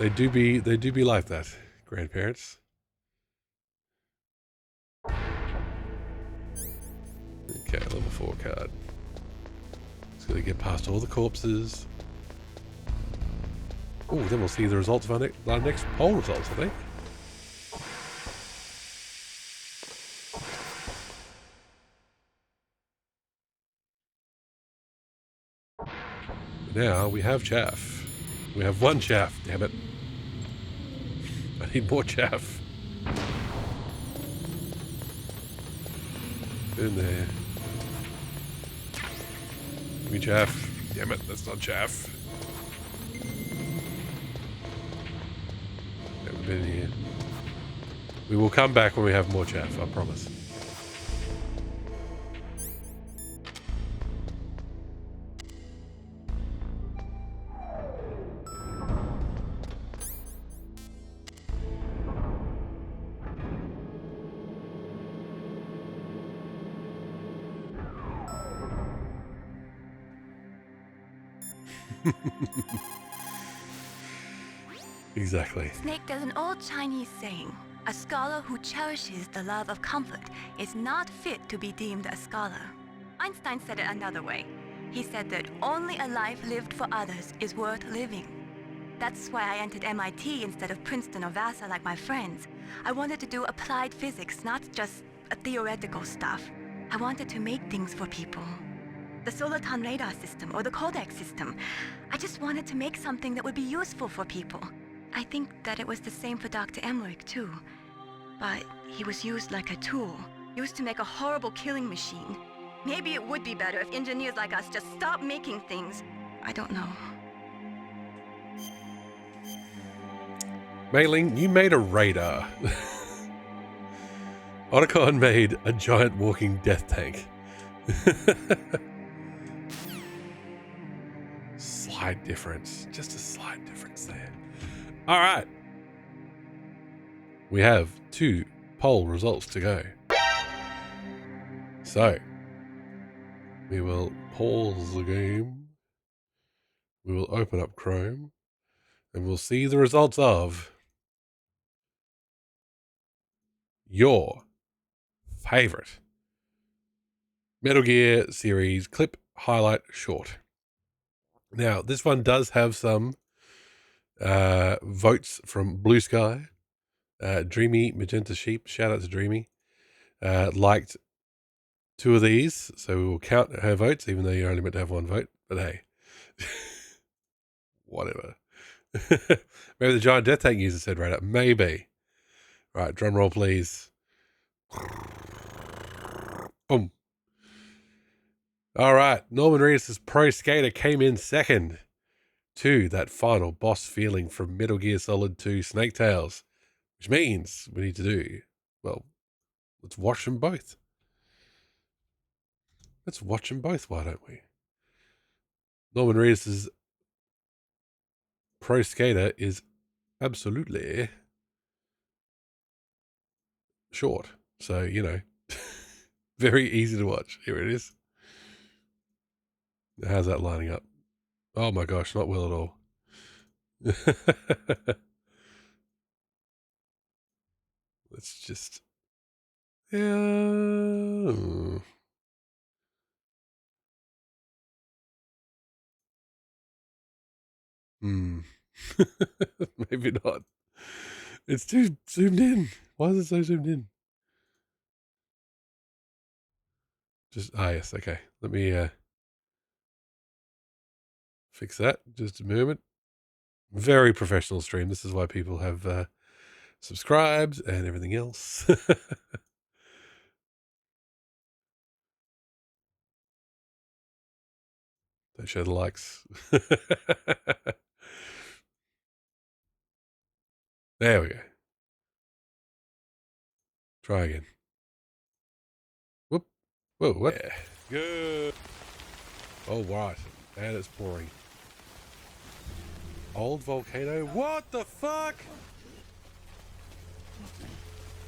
do be like that, grandparents. Okay, level 4 card. Just gotta get past all the corpses. Oh, then we'll see the results of our next poll results, I think. Now we have chaff. We have one chaff, damn it. I need more chaff. In there. Give me chaff. Damn it, that's not chaff. Haven't been here. We will come back when we have more chaff, I promise. Exactly. Snake, there's an old Chinese saying, a scholar who cherishes the love of comfort is not fit to be deemed a scholar. Einstein said it another way. He said that only a life lived for others is worth living. That's why I entered MIT instead of Princeton or Vassar like my friends. I wanted to do applied physics, not just theoretical stuff. I wanted to make things for people. The Soliton radar system or the Codex system. I just wanted to make something that would be useful for people. I think that it was the same for Dr. Emmerich too. But he was used like a tool, used to make a horrible killing machine. Maybe it would be better if engineers like us just stopped making things. I don't know. Mei-Ling, you made a radar. Otacon made a giant walking death tank. Slight difference. Just a slight difference there. Alright. We have 2 poll results to go. So, we will pause the game. We will open up Chrome. And we'll see the results of your favorite Metal Gear series clip highlight short. Now, this one does have some votes from Blue Sky. Dreamy Magenta Sheep, shout out to Dreamy, liked 2 of these, so we will count her votes, even though you're only meant to have 1 vote. But hey, whatever. Maybe the giant death tank user said right up. Maybe. Right, drum roll, please. Boom. All right, Norman Reedus' Pro Skater came in second to that final boss feeling from Metal Gear Solid 2 Snake Tales, which means we need to do, well, let's watch them both. Let's watch them both, why don't we? Norman Reedus' Pro Skater is absolutely short. So, you know, very easy to watch. Here it is. How's that lining up? Oh my gosh, not well at all. Let's just... Yeah. Maybe not. It's too zoomed in. Why is it so zoomed in? Just, yes, okay. Let me fix that. Just a moment. Very professional stream. This is why people have subscribed and everything else. Don't show the likes. There we go. Try again. Whoop. Whoa, what? Yeah. Good. Oh, right. And it's pouring. Old volcano? What the fuck?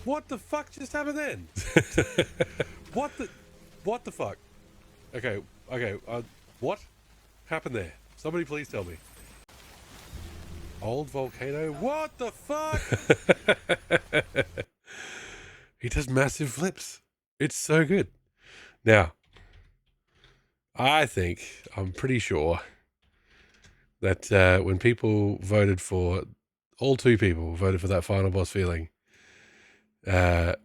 What the fuck just happened then? What the fuck? Okay, what happened there? Somebody please tell me. Old volcano? What the fuck? He does massive flips. It's so good. Now, I'm pretty sure that when people voted for, all 2 people voted for that final boss feeling, I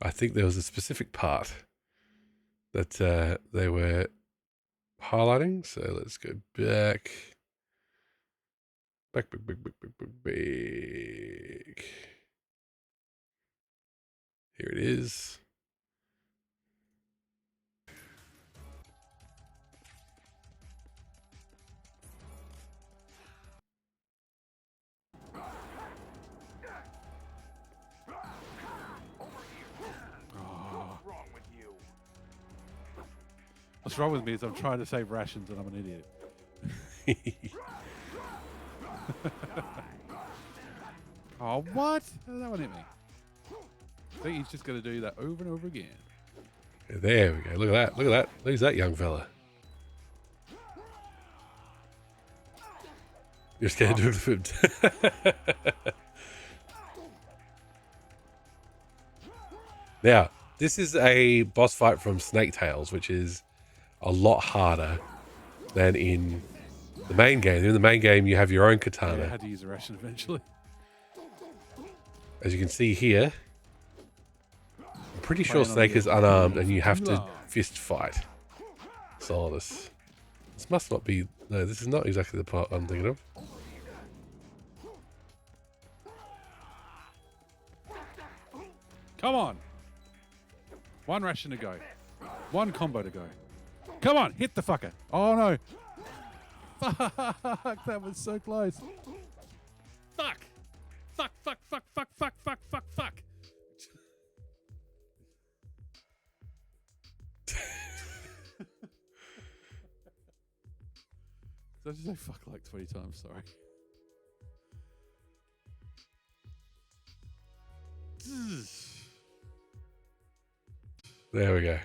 think there was a specific part that they were highlighting. So let's go back. Back. Here it is. What's wrong with me is I'm trying to save rations and I'm an idiot. Oh, what? That one hit me. I think he's just going to do that over and over again. There we go. Look at that. Look at that. Who's that young fella? You're scared to do the food. Now, this is a boss fight from Snake Tales, which is a lot harder than in the main game. In the main game, you have your own katana. Yeah, I had to use a ration eventually. As you can see here, I'm pretty sure Snake is unarmed and you have to fist fight Solidus. This must not be... No, this is not exactly the part I'm thinking of. Come on. 1 ration to go. 1 combo to go. Come on, hit the fucker. Oh no. Fuck, that was so close. Fuck. Fuck. Did I just say fuck like 20 times? Sorry. There we go.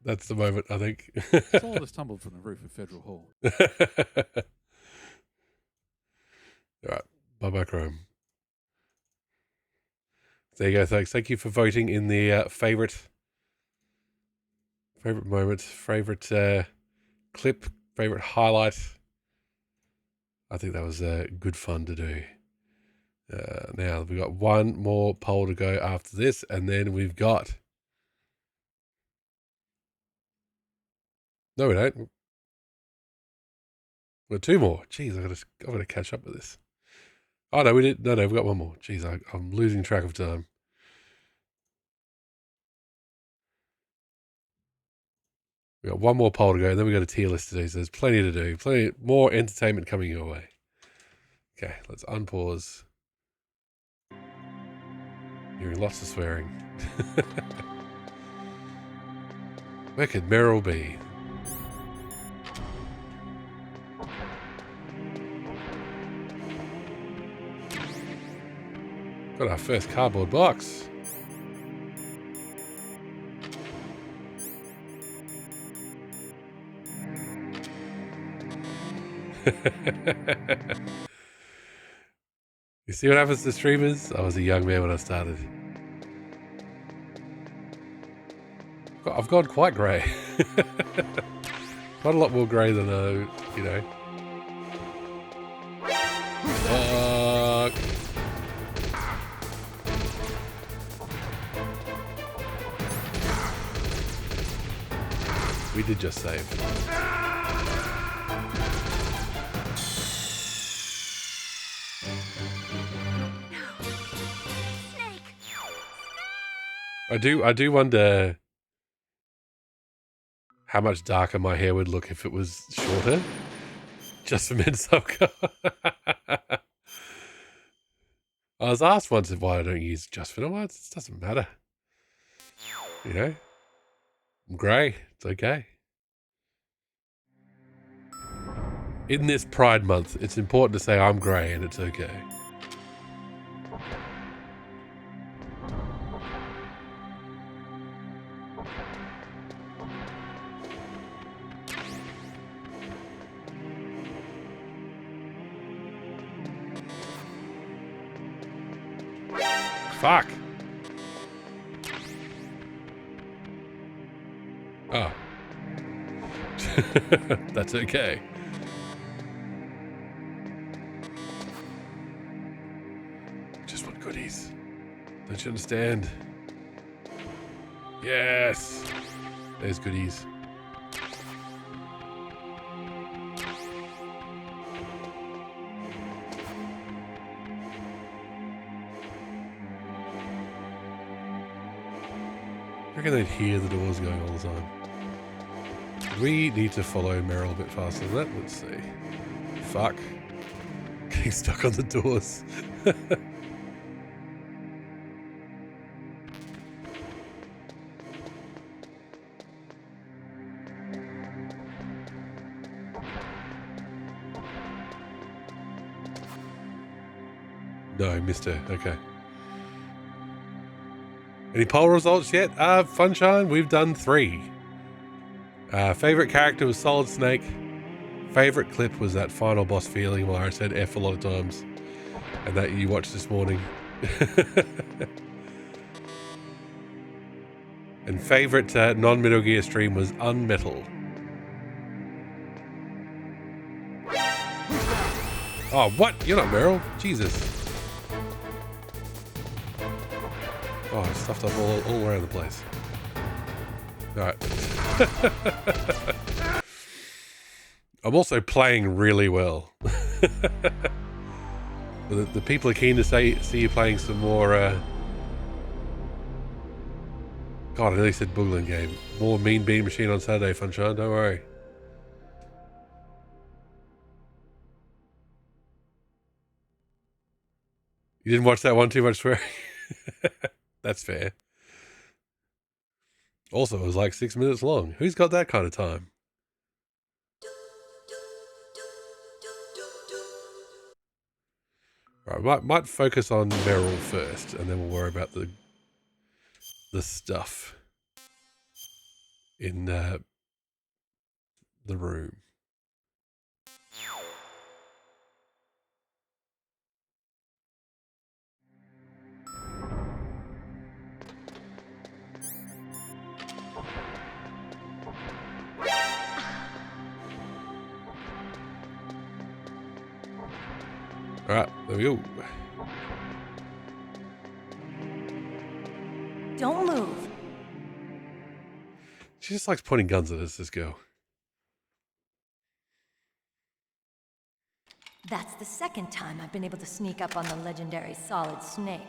That's the moment, I think. Solidus tumbled from the roof of Federal Hall. All right. Bye-bye, Chrome. There you go, thanks. Thank you for voting in the favorite moment, favorite clip, favorite highlight. I think that was good fun to do. Now, we've got 1 more poll to go after this, and then we've got... No, we don't. We've got 2 more. Jeez, I've got to catch up with this. Oh, no, we did. No, we've got 1 more. Jeez, I'm losing track of time. We've got 1 more poll to go, and then we've got a tier list to do, so there's plenty to do. Plenty more entertainment coming your way. Okay, let's unpause. Hearing lots of swearing. Where could Meryl be? Got our first cardboard box. You see what happens to streamers? I was a young man when I started. I've gone quite grey. Quite a lot more grey than you know. Fuck. We did just save. I do wonder how much darker my hair would look if it was shorter. Just for men's soccer. I was asked once why I don't use just for it doesn't matter. You know? I'm grey. It's okay. In this Pride Month, it's important to say I'm grey and it's okay. Fuck. Oh. That's okay. Just want goodies. Don't you understand? Yes. There's goodies. I reckon they'd hear the doors going all the time. We need to follow Meryl a bit faster than that. Let's see. Fuck. Getting stuck on the doors. No, missed her. Okay. Any poll results yet? Funshine, we've done 3. Favorite character was Solid Snake. Favorite clip was that final boss feeling where I said F a lot of times. And that you watched this morning. And favorite non-Metal Gear stream was Unmetal. Oh, what? You're not Meryl? Jesus. Oh, I stuffed up all around the place. Alright. I'm also playing really well. the people are keen to see you playing some more... God, I nearly said Boogling game. More Mean Bean Machine on Saturday, Funshine, don't worry. You didn't watch that one too much swearing? That's fair. Also, it was like 6 minutes long. Who's got that kind of time? Right, might focus on Meryl first, and then we'll worry about the stuff in the room. Alright, there we go. Don't move. She just likes pointing guns at us, this girl. That's the second time I've been able to sneak up on the legendary Solid Snake.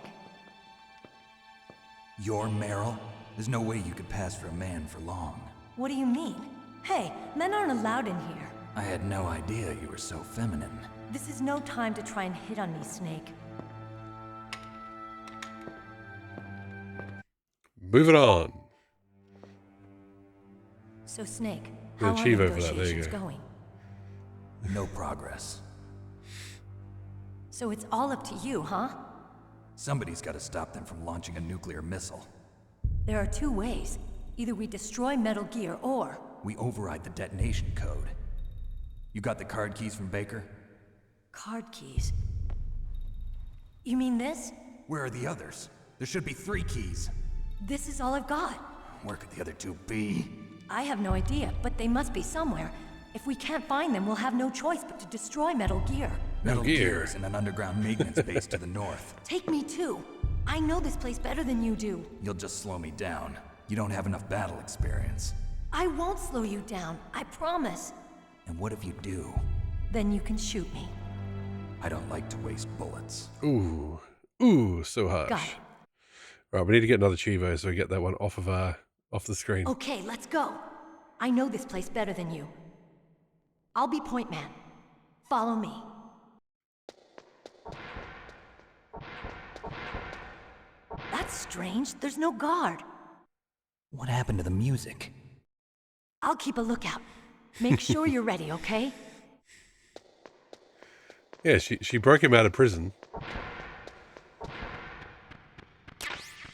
You're Meryl? There's no way you could pass for a man for long. What do you mean? Hey, men aren't allowed in here. I had no idea you were so feminine. This is no time to try and hit on me, Snake. Moving on. So, Snake, Good how are achieve over that, there you negotiations go. going? No progress. So it's all up to you, huh? Somebody's got to stop them from launching a nuclear missile. There are two ways. Either we destroy Metal Gear, or... we override the detonation code. You got the card keys from Baker? Card keys? You mean this? Where are the others? There should be 3 keys. This is all I've got. Where could the other 2 be? I have no idea, but they must be somewhere. If we can't find them, we'll have no choice but to destroy Metal Gear. Metal Gear is in an underground maintenance base to the north. Take me too. I know this place better than you do. You'll just slow me down. You don't have enough battle experience. I won't slow you down, I promise. And what if you do? Then you can shoot me. I don't like to waste bullets. Ooh. Ooh, so harsh. Got it. Right, we need to get another Chivo so we get that one off the screen. Okay, let's go. I know this place better than you. I'll be point man. Follow me. That's strange. There's no guard. What happened to the music? I'll keep a lookout. Make sure you're ready, okay? Yeah, she broke him out of prison.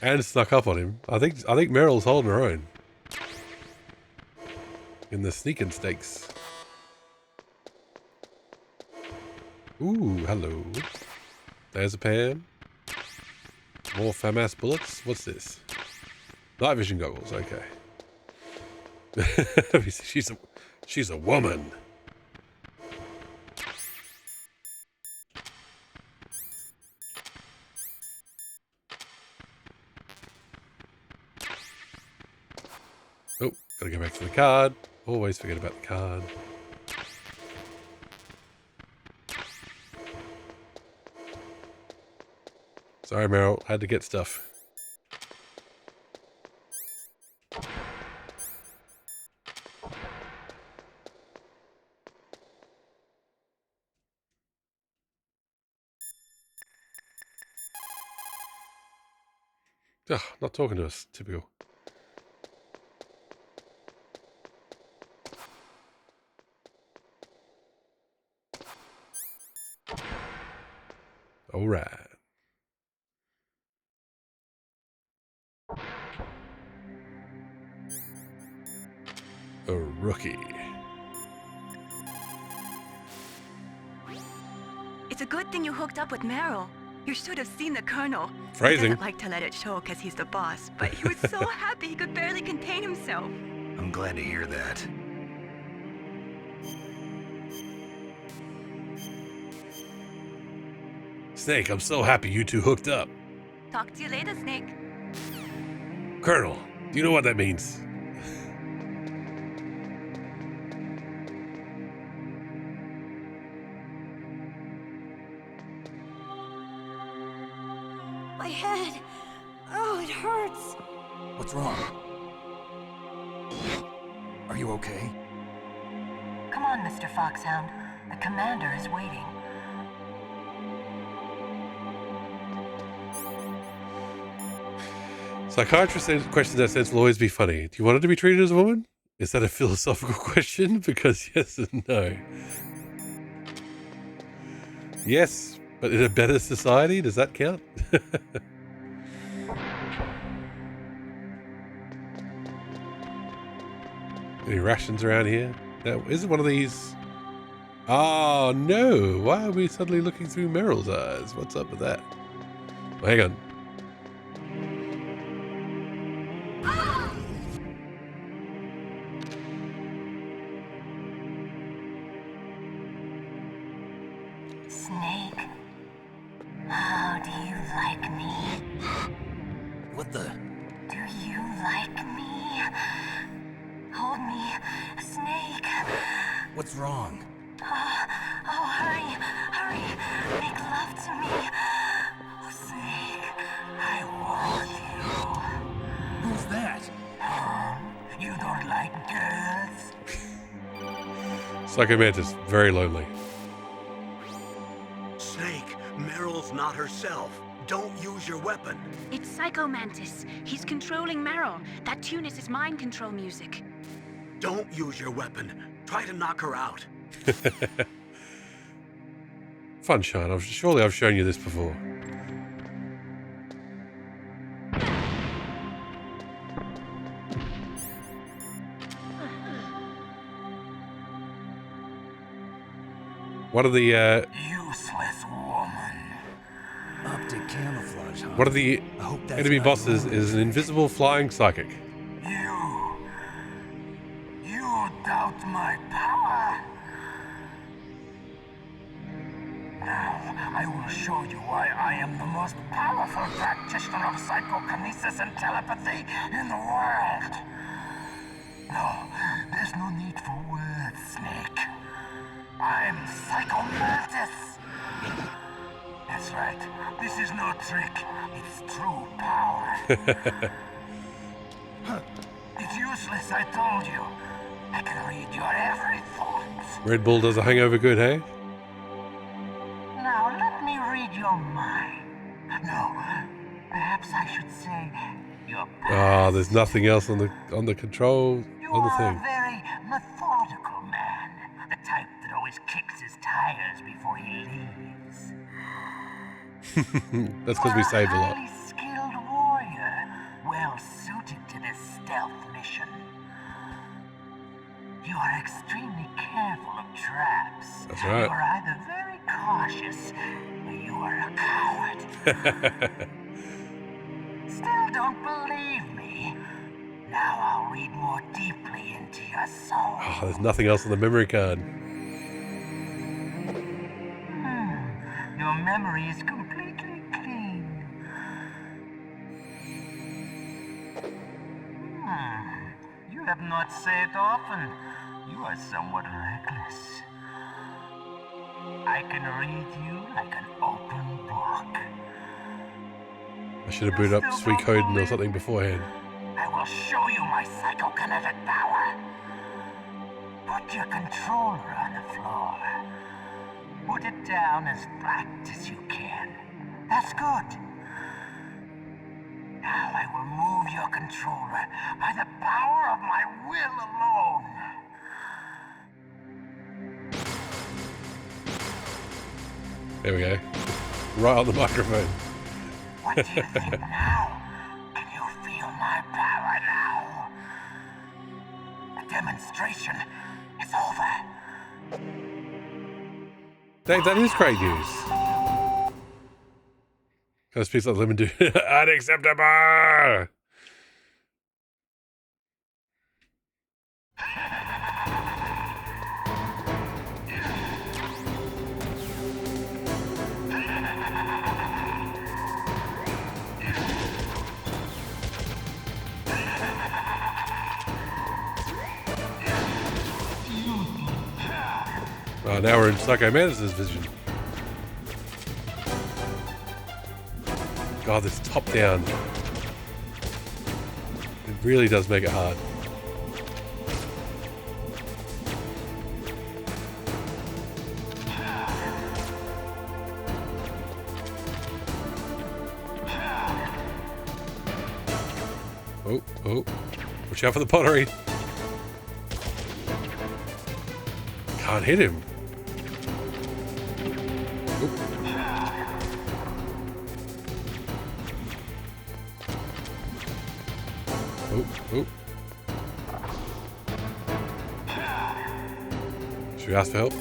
And snuck up on him. I think Meryl's holding her own. In the sneaking stakes. Ooh, hello. There's a Pam. More FAMAS bullets. What's this? Night vision goggles. Okay. she's a woman. Oh, gotta go back to the card. Always forget about the card. Sorry, Meryl. Had to get stuff. Ugh, not talking to us. Typical. All right. A rookie. It's a good thing you hooked up with Meryl. You should have seen the Colonel. Phrasing. He doesn't like to let it show because he's the boss, but he was so happy he could barely contain himself. I'm glad to hear that. Snake, I'm so happy you two hooked up. Talk to you later, Snake. Colonel, do you know what that means? My head. Oh, it hurts. What's wrong? Are you okay? Come on, Mr. Foxhound. The commander is waiting. Psychiatrist questions that sense will always be funny. Do you want it to be treated as a woman? Is that a philosophical question? Because yes and no. Yes, but in a better society, does that count? Any rations around here? Now, is it one of these? Oh no! Why are we suddenly looking through Meryl's eyes? What's up with that? Well, hang on. Snake, how do you like me? What the? Do you like me? Hold me, Snake. What's wrong? Oh, hurry, hurry. Make love to me. Oh, Snake, I want you. Who's that? You don't like girls? Psycho Mantis, very lonely. Snake, Meryl's not herself. Don't use your weapon. It's Psycho Mantis. He's controlling Meryl. That tune is his mind control music. Don't use your weapon. Try to knock her out. Fun, Sean. Surely I've shown you this before. What are the Useless woman. Optic camouflage, huh? what are the I hope that's enemy not bosses? wrong. Is an invisible flying psychic. You doubt my power? Now, I will show you why I am the most powerful practitioner of psychokinesis and telepathy in the world. No, there's no need for words, Snake. I'm Psychomantis. That's right. This is no trick. It's true power. It's useless, I told you. I can read your every thought. Red Bull does a hangover good, hey? Now let me read your mind. No, perhaps I should say your Ah, there's nothing else on the control on the a thing. very methodical man. The type that always kicks his tires before he leaves. That's because we saved a lot. Highly skilled warrior, well suited to this stealth mission. You are extremely careful of traps. That's right. You are either very cautious or you are a coward. Still don't believe me? Now I'll read more deeply into your soul. Oh, there's nothing else on the memory card. Your memory is completely clean. You have not said often. You are somewhat reckless. I can read you like an open book. I should have booted up Suikoden or something beforehand. I will show you my psychokinetic power. Put your controller on the floor. Put it down as flat as you can. That's good. Now I will move your controller by the power of my will alone. There we go. Right on the microphone. What do you think now? Can you feel my power now? The demonstration is over. Dave, that is great news. Kind of speaks like Lemon do. Unacceptable! Oh, now we're in Psycho Mantis' vision. God, this top down. It really does make it hard. Oh, oh. Watch out for the pottery. Can't hit him. Oh, oh. Should we ask for help?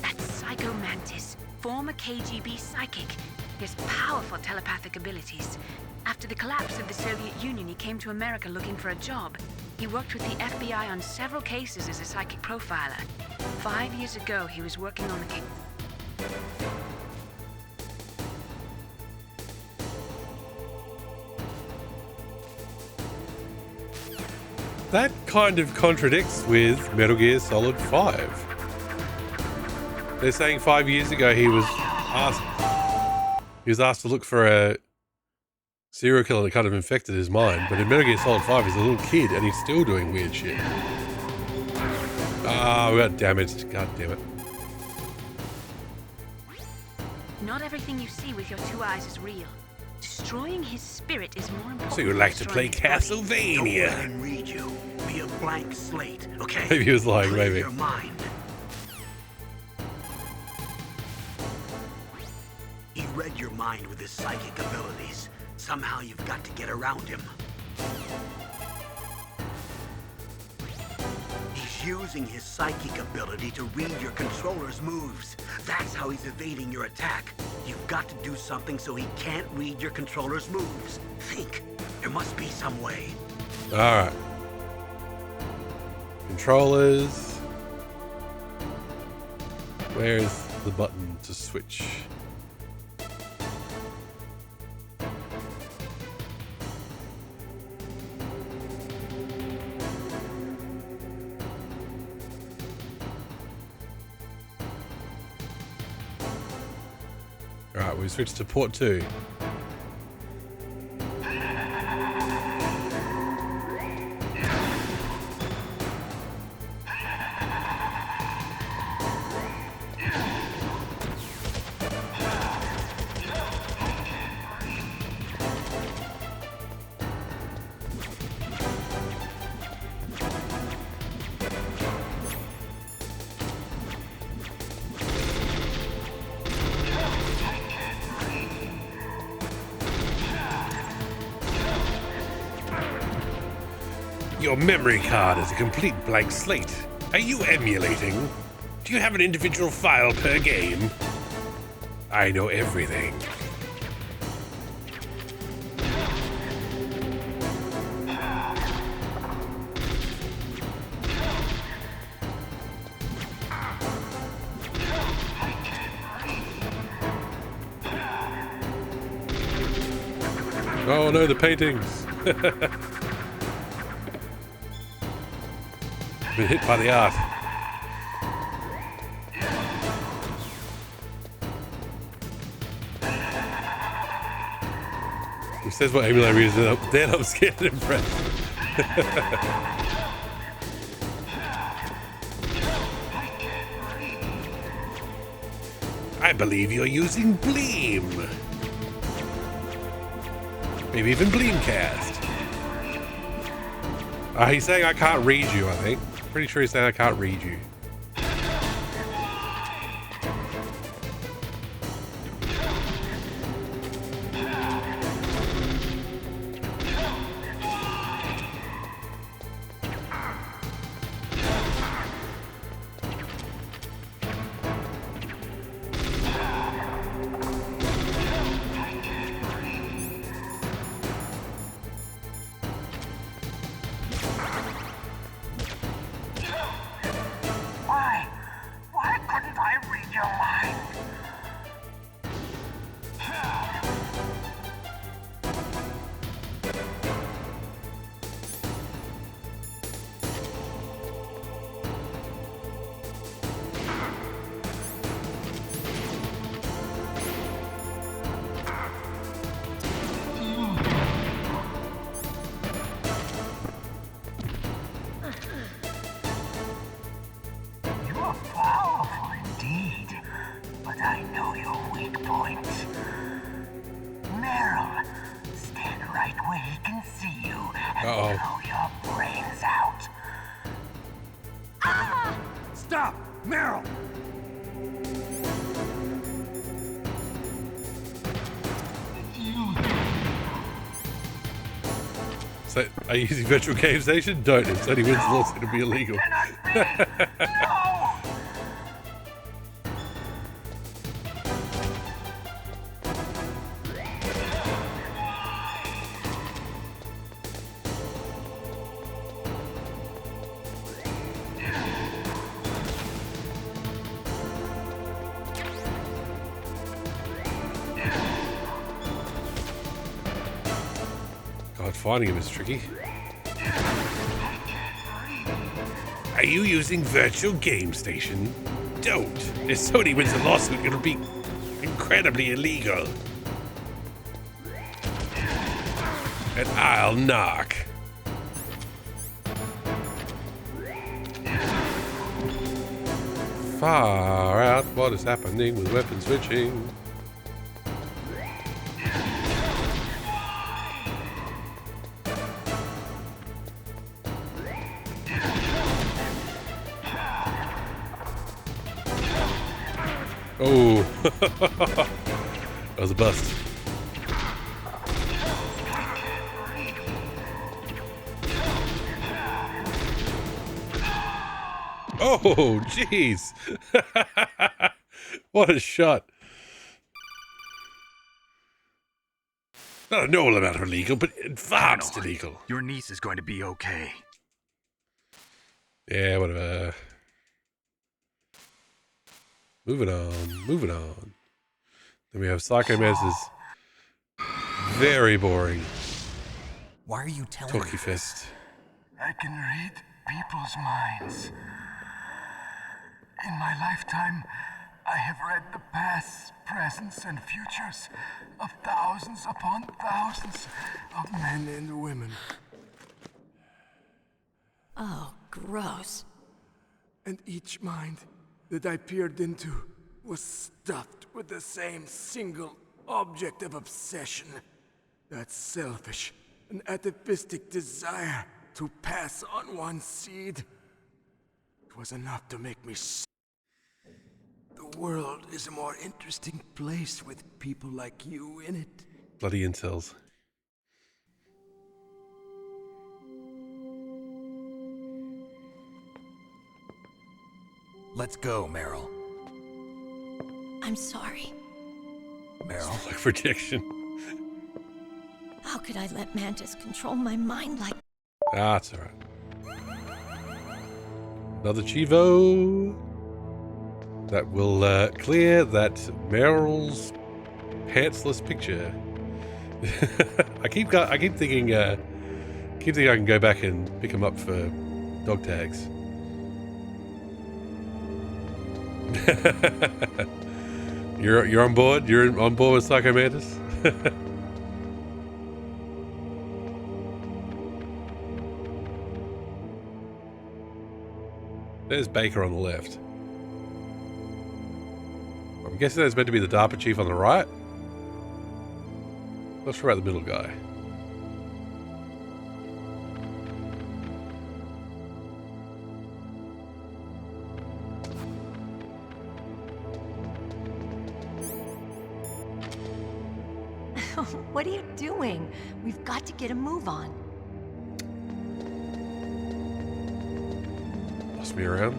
That's Psycho Mantis, former KGB psychic. He has powerful telepathic abilities. After the collapse of the Soviet Union, he came to America looking for a job. He worked with the FBI on several cases as a psychic profiler. 5 years ago, he was working on the case. That kind of contradicts with Metal Gear Solid 5. They're saying 5 years ago he was asked to look for a serial killer that kind of infected his mind, but in Metal Gear Solid 5 he's a little kid and he's still doing weird shit. Ah, we got damaged. God damn it. Not everything you see with your 2 eyes is real. Destroying his spirit is more important. So you like to play Don't let Castlevania? him read you. Be a blank slate, okay? Maybe he was lying, Clear maybe. your mind. He read your mind with his psychic abilities. Somehow you've got to get around him. He's He's using his psychic ability to read your controller's moves. That's how he's evading your attack. You've got to do something so he can't read your controller's moves. Think. There must be some way. Alright. Controllers. Where's the button to switch? Alright, we switched to port 2. Your memory card is a complete blank slate. Are you emulating? Do you have an individual file per game? I know everything. Oh no, the paintings. Been hit by the art. Who says what emulator is? Then I'm scared and impressed. I believe you're using Bleem. Maybe even Bleemcast. He's saying I can't read you, I think. Pretty sure he's saying I can't read you. Why couldn't I read your mind? You're powerful indeed, but I know your weak point. Meryl, stand right where he can see you and blow your brains out. Ah! Stop! Meryl! So, are you using virtual game station? Don't. If Sony wins the lawsuit, it'll be illegal. God, finding him is tricky. Are you using virtual game station? Don't. If Sony wins the lawsuit, it'll be incredibly illegal. And I'll knock. Far out, what is happening with weapon switching? Oh, that was a bust. Oh, jeez. What a shot. Not a no amount of illegal, but advanced illegal. Your niece is going to be okay. Yeah, whatever. Moving on. Then we have Psycho Mantis' very boring. Why are you telling Talkie Fest. I can read people's minds. In my lifetime, I have read the pasts, presents, and futures of thousands upon thousands of men and women. Oh, gross. And each mind that I peered into was stuffed with the same single object of obsession. That selfish and atavistic desire to pass on one seed. It was enough to make me The world is a more interesting place with people like you in it. Bloody incels. Let's go, Meryl. I'm sorry. Meryl. Like rejection. How could I let Mantis control my mind like... Ah, it's alright. Another Chivo. That will clear that Meryl's pantsless picture. I keep thinking I can go back and pick him up for dog tags. You're on board? You're on board with Psycho Mantis? There's Baker on the left. I'm guessing that's meant to be the DARPA chief on the right. Not sure about the middle guy. What are you doing? We've got to get a move on. Lost me around.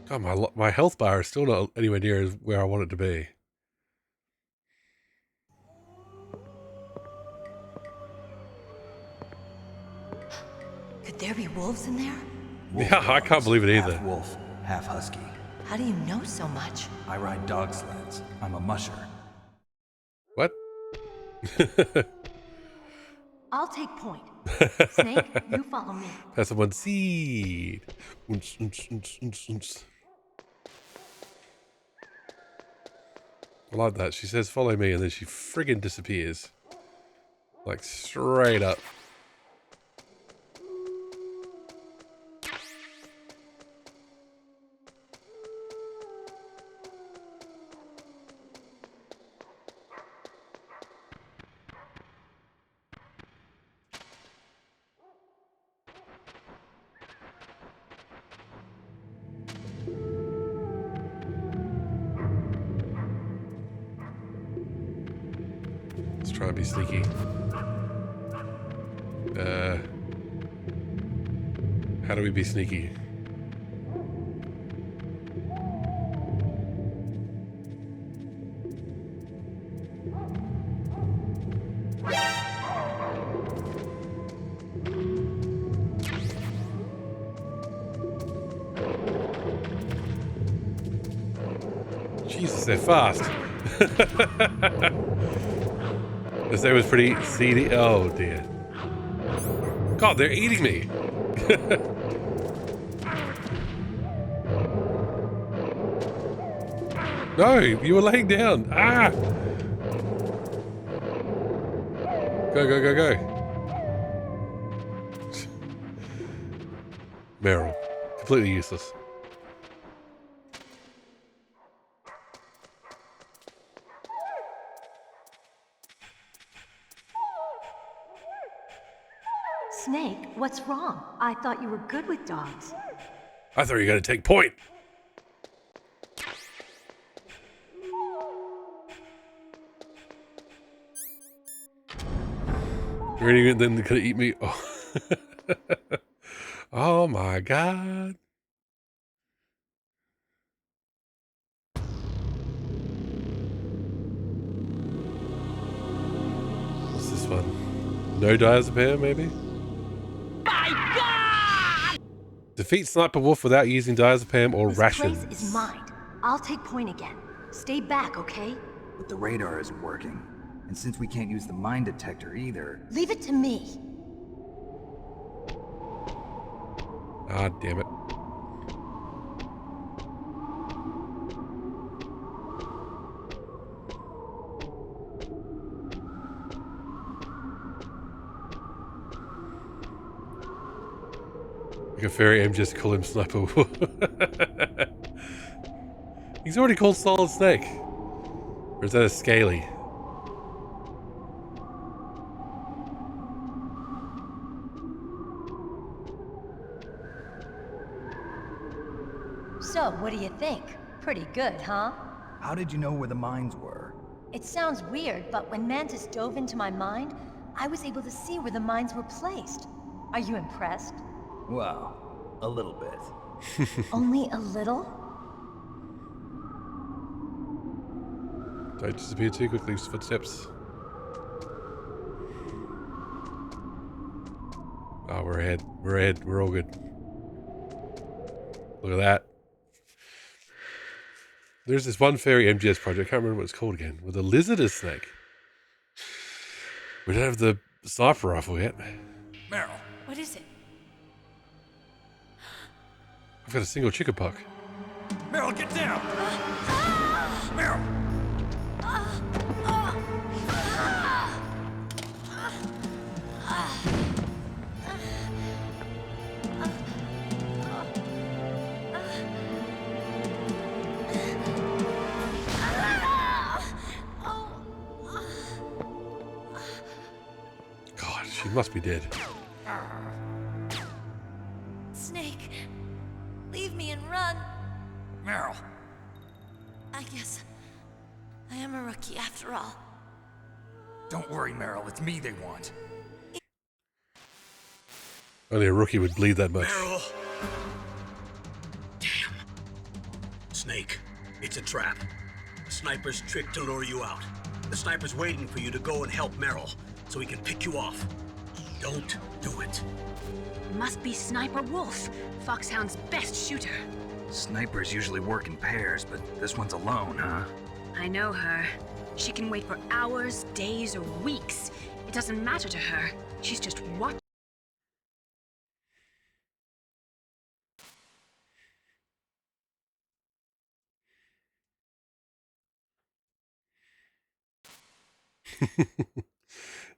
God, my health bar is still not anywhere near where I want it to be. Could there be wolves in there? Yeah, I can't believe it either. Half wolf, half husky. How do you know so much? I ride dog sleds. I'm a musher. What? I'll take point. Snake, you follow me. Pass on one seed. Unz, unz, unz, unz, unz. I like that. She says, follow me, and then she friggin' disappears. Like, straight up. Let's try and be sneaky. How do we be sneaky? Jesus, they're fast. This day was pretty seedy. Oh dear. God, they're eating me. No, you were laying down. Ah! Go, go, go, go. Meryl. Completely useless. Snake, what's wrong? I thought you were good with dogs. I thought you were going to take point. Reading it, then they're gonna eat me. Oh. Oh my god. What's this one? No diazepam, maybe? My God! Defeat Sniper Wolf without using diazepam or This rations. place is mine. I'll take point again. Stay back, okay? But the radar isn't working. And since we can't use the mine detector either... Leave it to me. Ah, damn it. Like a fairy aim just call him Sniper Wolf. He's already called Solid Snake. Or is that a Scaly? So, what do you think? Pretty good, huh? How did you know where the mines were? It sounds weird, but when Mantis dove into my mind, I was able to see where the mines were placed. Are you impressed? Well, a little bit. Only a little? Don't disappear too quickly, footsteps. Oh, we're ahead. We're ahead. We're all good. Look at that. There's this one fairy MGS project, I can't remember what it's called again, with a lizard as snake. We don't have the sniper rifle yet. Meryl. What is it? I've got a single chickenpox. Meryl, get down! Meryl! God, she must be dead. Snake, leave me and run. Meryl. I guess I am a rookie after all. Don't worry, Meryl. It's me they want. Only a rookie would bleed that much. Meryl! Damn. Snake, it's a trap. The sniper's trick to lure you out. The sniper's waiting for you to go and help Meryl, so he can pick you off. Don't do it. Must be Sniper Wolf, Foxhound's best shooter. Snipers usually work in pairs, but this one's alone, huh? I know her. She can wait for hours, days, or weeks. It doesn't matter to her. She's just watching.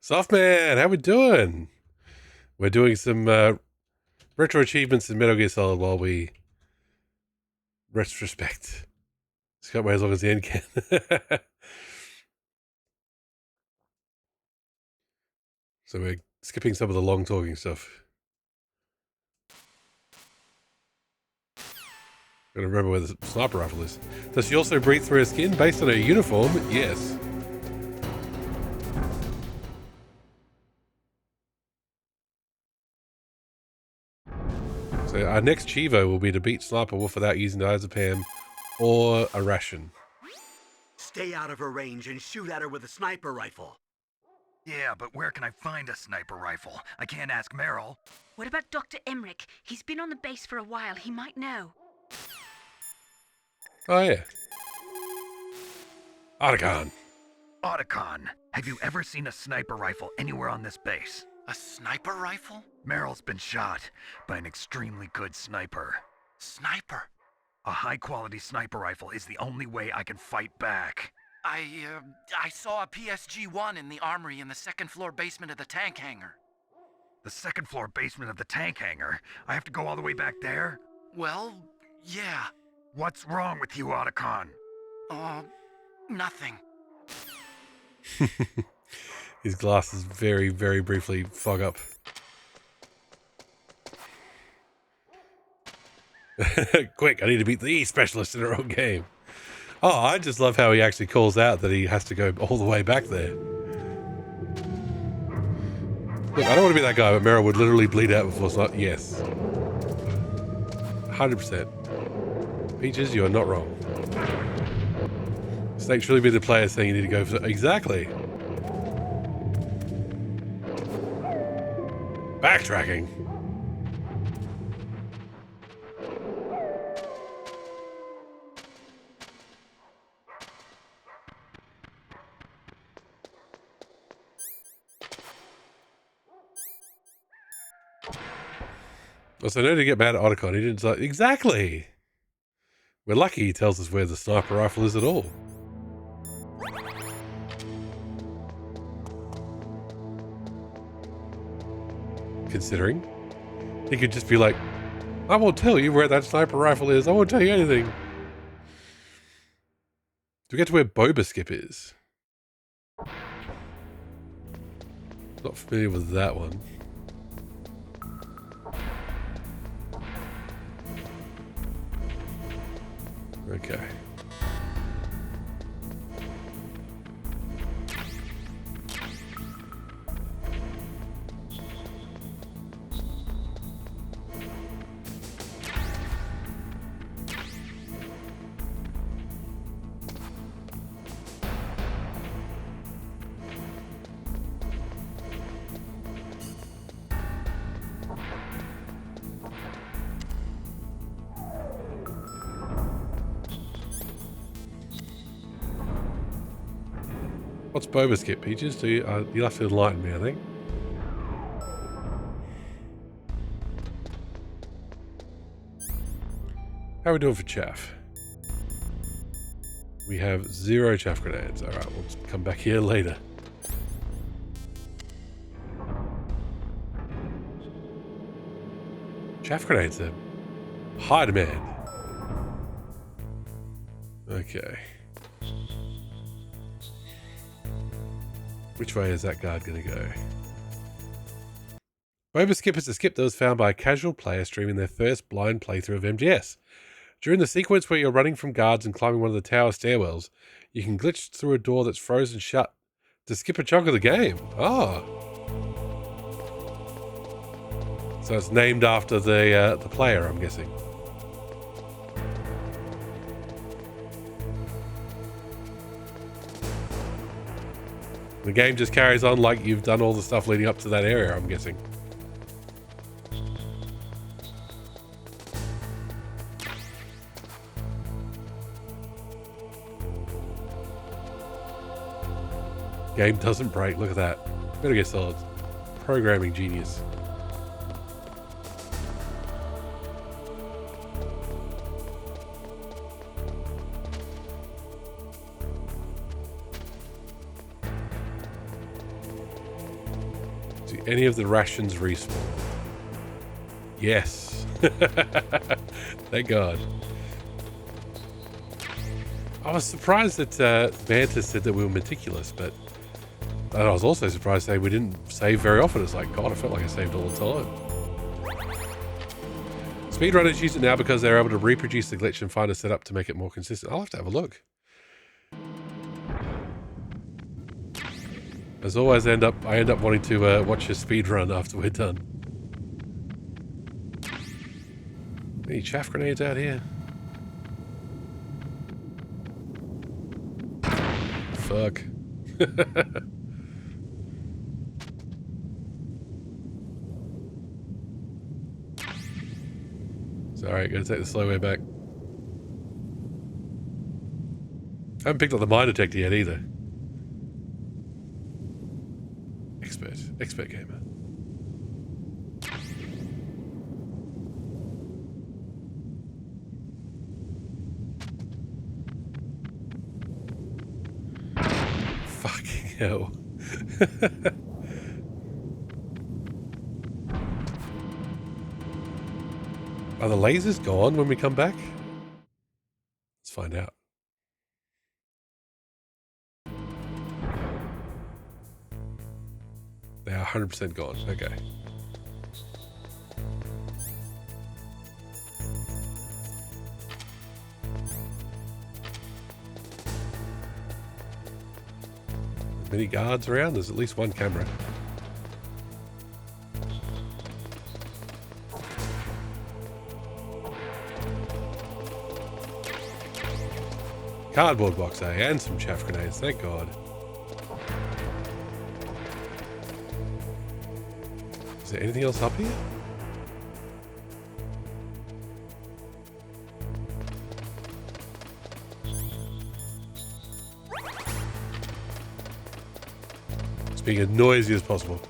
Softman, how we doing? We're doing some retro achievements in Metal Gear Solid while we retrospect. It's got way as long as the end can. So we're skipping some of the long talking stuff. Gotta remember where the sniper rifle is. Does she also breathe through her skin based on her uniform? Yes. So our next Chivo will be to beat Sniper Wolf without using diazepam or a ration. Stay out of her range and shoot at her with a sniper rifle. Yeah, but where can I find a sniper rifle? I can't ask Meryl. What about Dr. Emmerich? He's been on the base for a while. He might know. Oh, yeah. Otacon. Otacon, have you ever seen a sniper rifle anywhere on this base? A sniper rifle? Meryl's been shot by an extremely good sniper. Sniper? A high-quality sniper rifle is the only way I can fight back. I saw a PSG-1 in the armory in the second-floor basement of the tank hangar. The second-floor basement of the tank hangar? I have to go all the way back there? Well, yeah. What's wrong with you, Otacon? Nothing. His glasses very, very briefly fog up. Quick, I need to beat the E-Specialist in our own game. Oh, I just love how he actually calls out that he has to go all the way back there. Look, I don't want to be that guy, but Meryl would literally bleed out before snot. Yes. 100%. Peaches, you are not wrong. Snake's really be the player saying you need to go for... Exactly. Backtracking. So no to get mad at Otacon. He didn't say... Exactly. We're lucky he tells us where the sniper rifle is at all. Considering. He could just be like, I won't tell you where that sniper rifle is. I won't tell you anything. Do we get to where Boba Skip is? Not familiar with that one. Okay. What's Boba Skip, Peaches? You'll have to enlighten me, I think. How are we doing for chaff? We have 0 chaff grenades. Alright, we'll come back here later. Chaff grenades are high demand. Okay. Which way is that guard going to go? Boba Skip is a skip that was found by a casual player streaming their first blind playthrough of MGS. During the sequence where you're running from guards and climbing one of the tower stairwells, you can glitch through a door that's frozen shut to skip a chunk of the game. Oh. So it's named after the player, I'm guessing. The game just carries on like you've done all the stuff leading up to that area, I'm guessing. Game doesn't break, look at that. Metal Gear Solid. Programming genius. Any of the rations respawn? Yes. Thank God. I was surprised that Mantis said that we were meticulous, but I was also surprised that we didn't save very often. It's like, God, I felt like I saved all the time. Speedrunners use it now because they're able to reproduce the glitch and find a setup to make it more consistent. I'll have to have a look. As always, I end up wanting to watch a speed run after we're done. Any chaff grenades out here? Fuck. Sorry, gotta take the slow way back. I haven't picked up the mine detector yet either. Expert gamer. Fucking hell. Are the lasers gone when we come back? Let's find out. They are 100% gone. Okay. Many guards around? There's at least one camera. Cardboard box, eh? And some chaff grenades, thank God. Is there anything else up here? It's being as noisy as possible.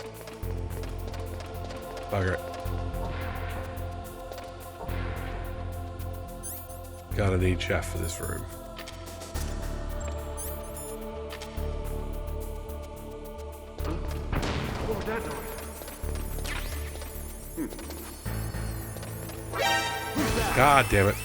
Bugger it. Gonna need chaff for this room. God damn it.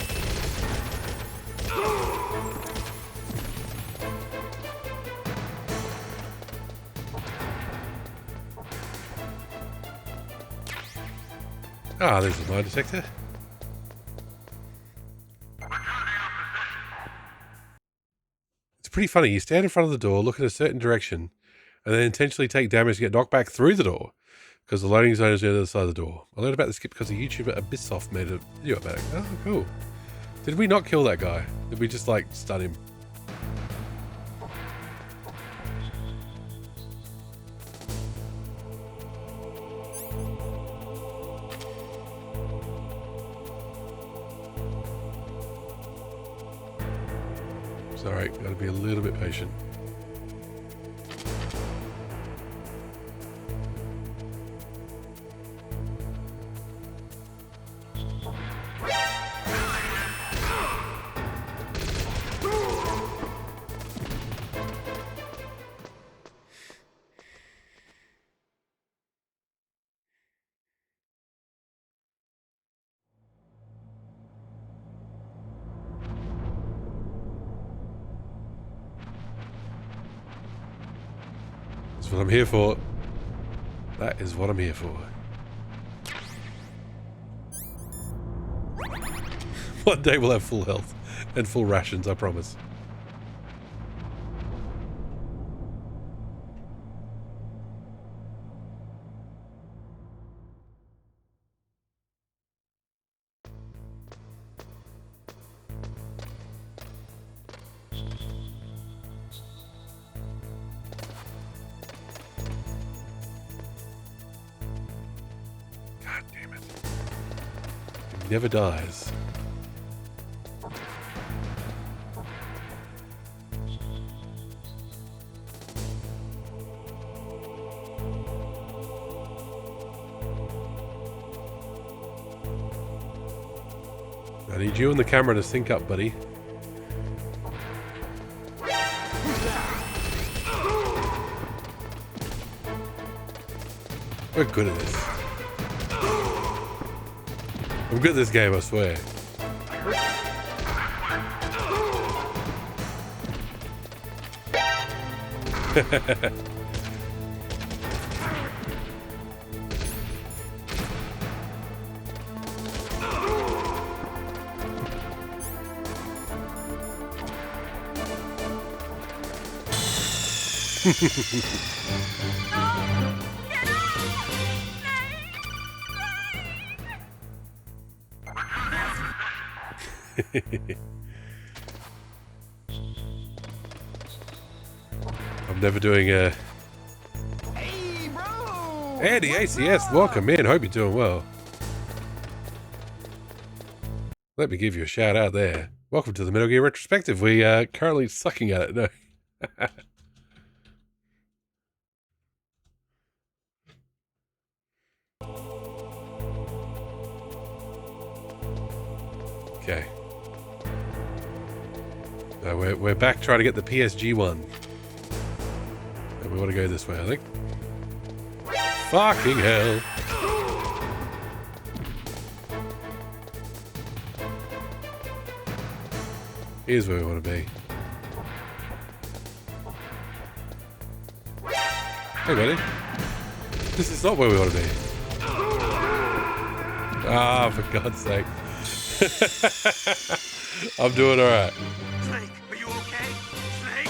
Ah, there's a lie detector. It's pretty funny. You stand in front of the door, look in a certain direction, and then intentionally take damage to get knocked back through the door because the loading zone is on the other side of the door. I learned about this because a YouTuber Abyssoft made a video about it. Oh, cool. Did we not kill that guy? Did we just, like, stun him? Sorry, gotta be a little bit patient. That's what I'm here for. That is what I'm here for. One day we'll have full health and full rations, I promise. God damn it. It never dies. I need you and the camera to sync up, buddy. We're good at this. I'm good at this game, I swear. I'm never doing a... Hey, bro! Andy ACS, welcome in. Hope you're doing well. Let me give you a shout out there. Welcome to the Metal Gear Retrospective. We are currently sucking at it. No. Okay. So we're back trying to get the PSG one. And we want to go this way, I think. Fucking hell. Here's where we want to be. Hey, buddy. This is not where we want to be. Ah, for God's sake. I'm doing alright. Snake, are you okay? Snake?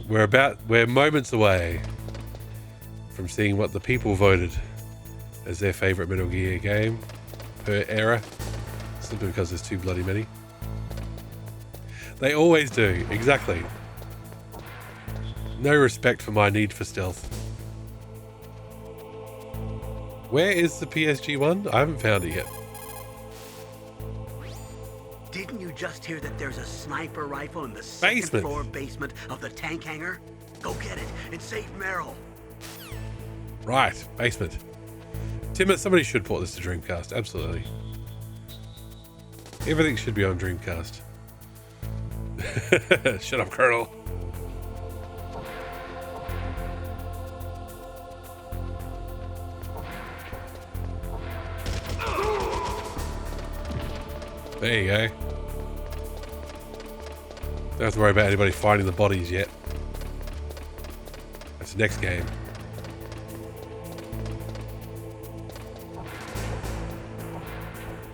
Snake? We're moments away from seeing what the people voted as their favorite Metal Gear game per era, simply because there's too bloody many. They always do, exactly. No respect for my need for stealth. Where is the PSG one? I haven't found it yet. Didn't you just hear that there's a sniper rifle in the second floor basement of the tank hangar? Go get it and save Meryl. Right, basement. Timmer, somebody should port this to Dreamcast, absolutely. Everything should be on Dreamcast. Shut up, Colonel. There you go. Don't have to worry about anybody finding the bodies yet. That's the next game.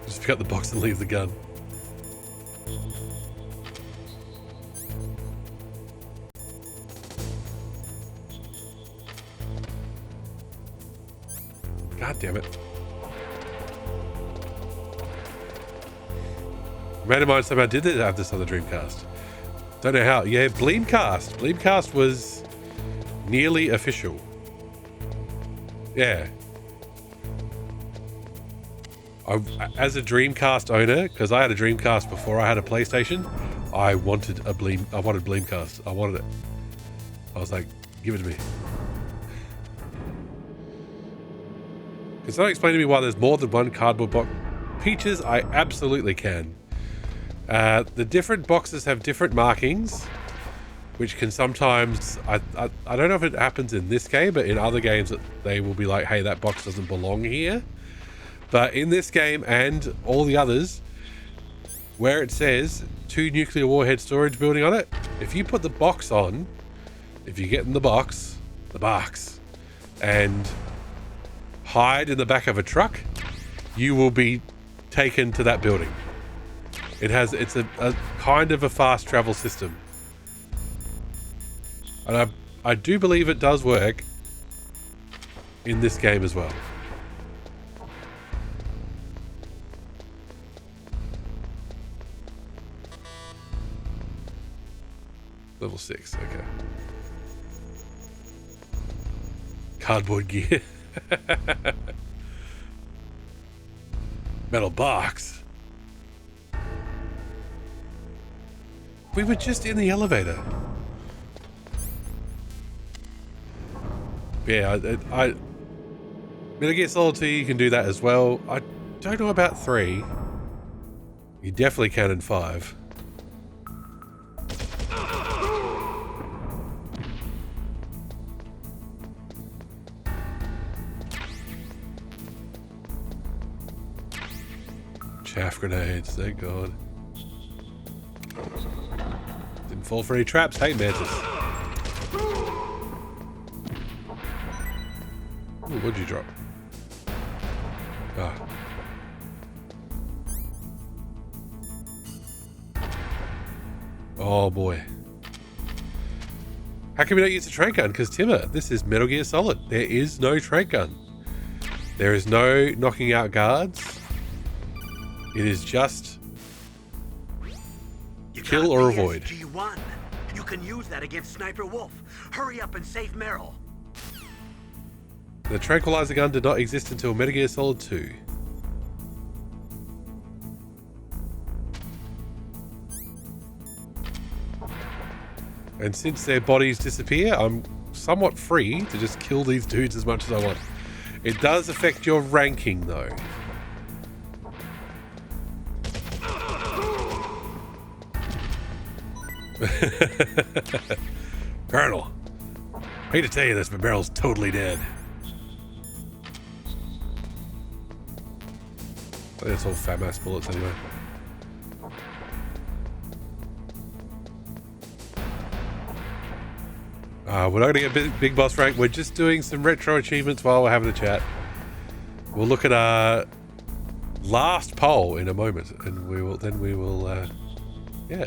Just pick up the box and leave the gun. God damn it. A mate of mine somehow did have this on the Dreamcast. Don't know how. Yeah, Bleemcast. Bleemcast was nearly official. Yeah. As a Dreamcast owner, because I had a Dreamcast before I had a PlayStation, I wanted Bleemcast. I wanted it. I was like, give it to me. Can someone explain to me why there's more than one cardboard box? Peaches, I absolutely can. The different boxes have different markings, which can sometimes, I don't know if it happens in this game, but in other games they will be like, hey, that box doesn't belong here. But in this game and all the others, where it says 2 nuclear warhead storage building on it, if you put the box on, if you get in the box, and hide in the back of a truck, you will be taken to that building. It's a kind of a fast travel system. And I do believe it does work in this game as well. Level 6, okay. Cardboard gear. Metal box. We were just in the elevator. Yeah, I Metal Gear Solid 2, you can do that as well. I don't know about 3. You definitely can in 5. Chaff grenades, thank God. Didn't fall for any traps, hey Mantis. Ooh, what'd you drop? Ah. Oh boy. How can we not use a trank gun? Because Timmer, this is Metal Gear Solid. There is no trank gun. There is no knocking out guards. It is just kill or avoid. G1. You can use that against Sniper Wolf. Hurry up and save Meryl. The tranquilizer gun did not exist until Metal Gear Solid 2. And since their bodies disappear, I'm somewhat free to just kill these dudes as much as I want. It does affect your ranking though. Colonel, I hate to tell you this, but Meryl's totally dead. I think it's all fat-ass bullets anyway. We're not going to get big boss rank. We're just doing some retro achievements while we're having a chat. We'll look at our last poll in a moment, and we will, yeah.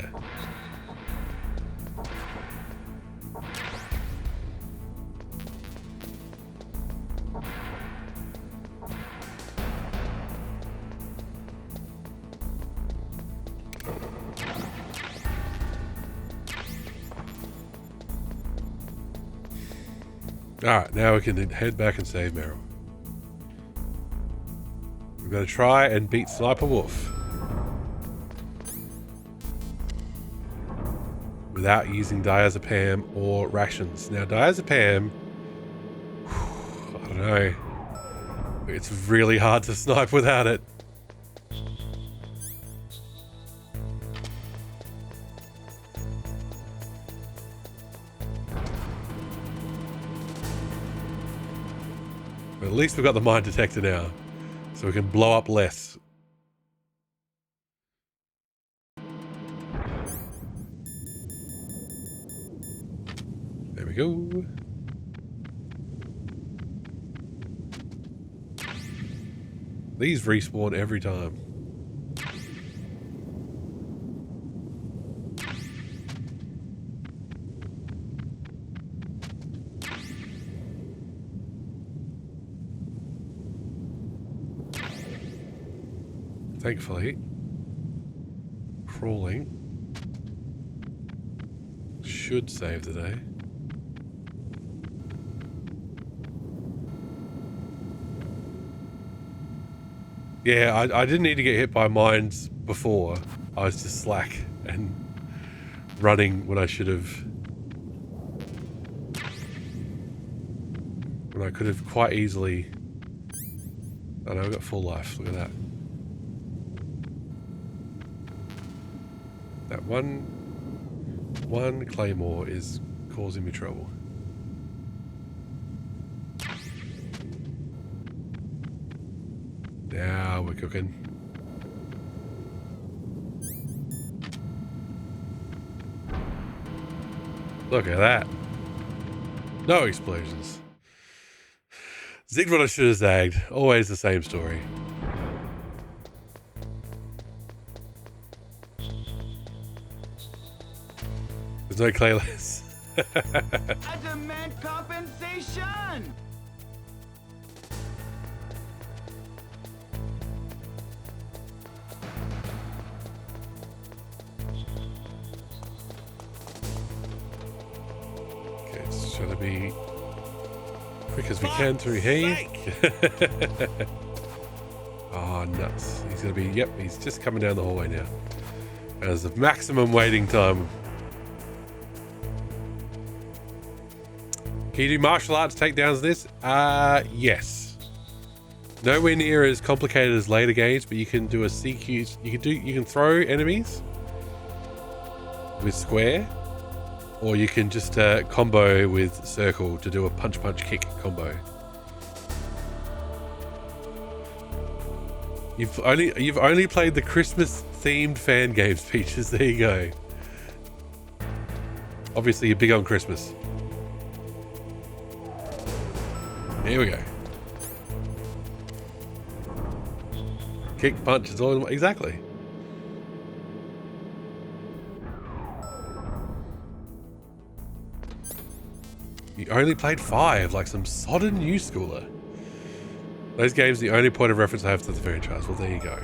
Alright, now we can head back and save Meryl. We're going to try and beat Sniper Wolf without using diazepam or rations. Now, diazepam, I don't know. It's really hard to snipe without it. But at least we've got the mine detector now, so we can blow up less. There we go. These respawn every time. Thankfully, crawling should save the day. Yeah, I didn't need to get hit by mines before. I was just slack and running when I should have. When I could have quite easily. Oh no, I've got full life. Look at that. That one claymore is causing me trouble. Now we're cooking. Look at that. No explosions. Zigged what I should have zagged. Always the same story. There's no clayless. I demand compensation! Okay, it's trying to be quick as we can through here. Oh, nuts. He's going to be, yep, he's just coming down the hallway now. There's the maximum waiting time. Can you do martial arts takedowns this? Yes. Nowhere near as complicated as later games, but you can do a CQ. You can throw enemies with square, or you can just combo with circle to do a punch kick combo. You've only played the Christmas themed fan games, Peaches. There you go. Obviously, you're big on Christmas. Here we go. Kick, punch, it's all in one. Exactly. You only played 5, like some sodden new schooler. Those games, the only point of reference I have to the franchise. Well, there you go.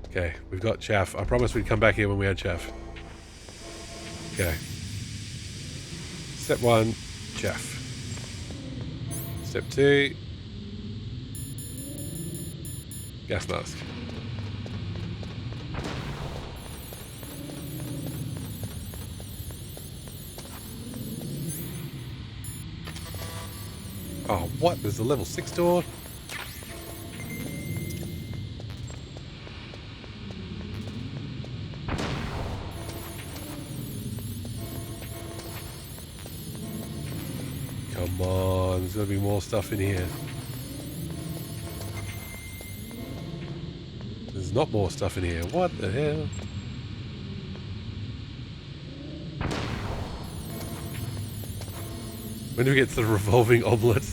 Okay, we've got chaff. I promised we'd come back here when we had chaff. Okay. Step 1, chaff. Step 2, gas mask. Oh, what? There's a level 6 door? Come on, there's gotta be more stuff in here. There's not more stuff in here. What the hell? When do we get to the revolving omelette?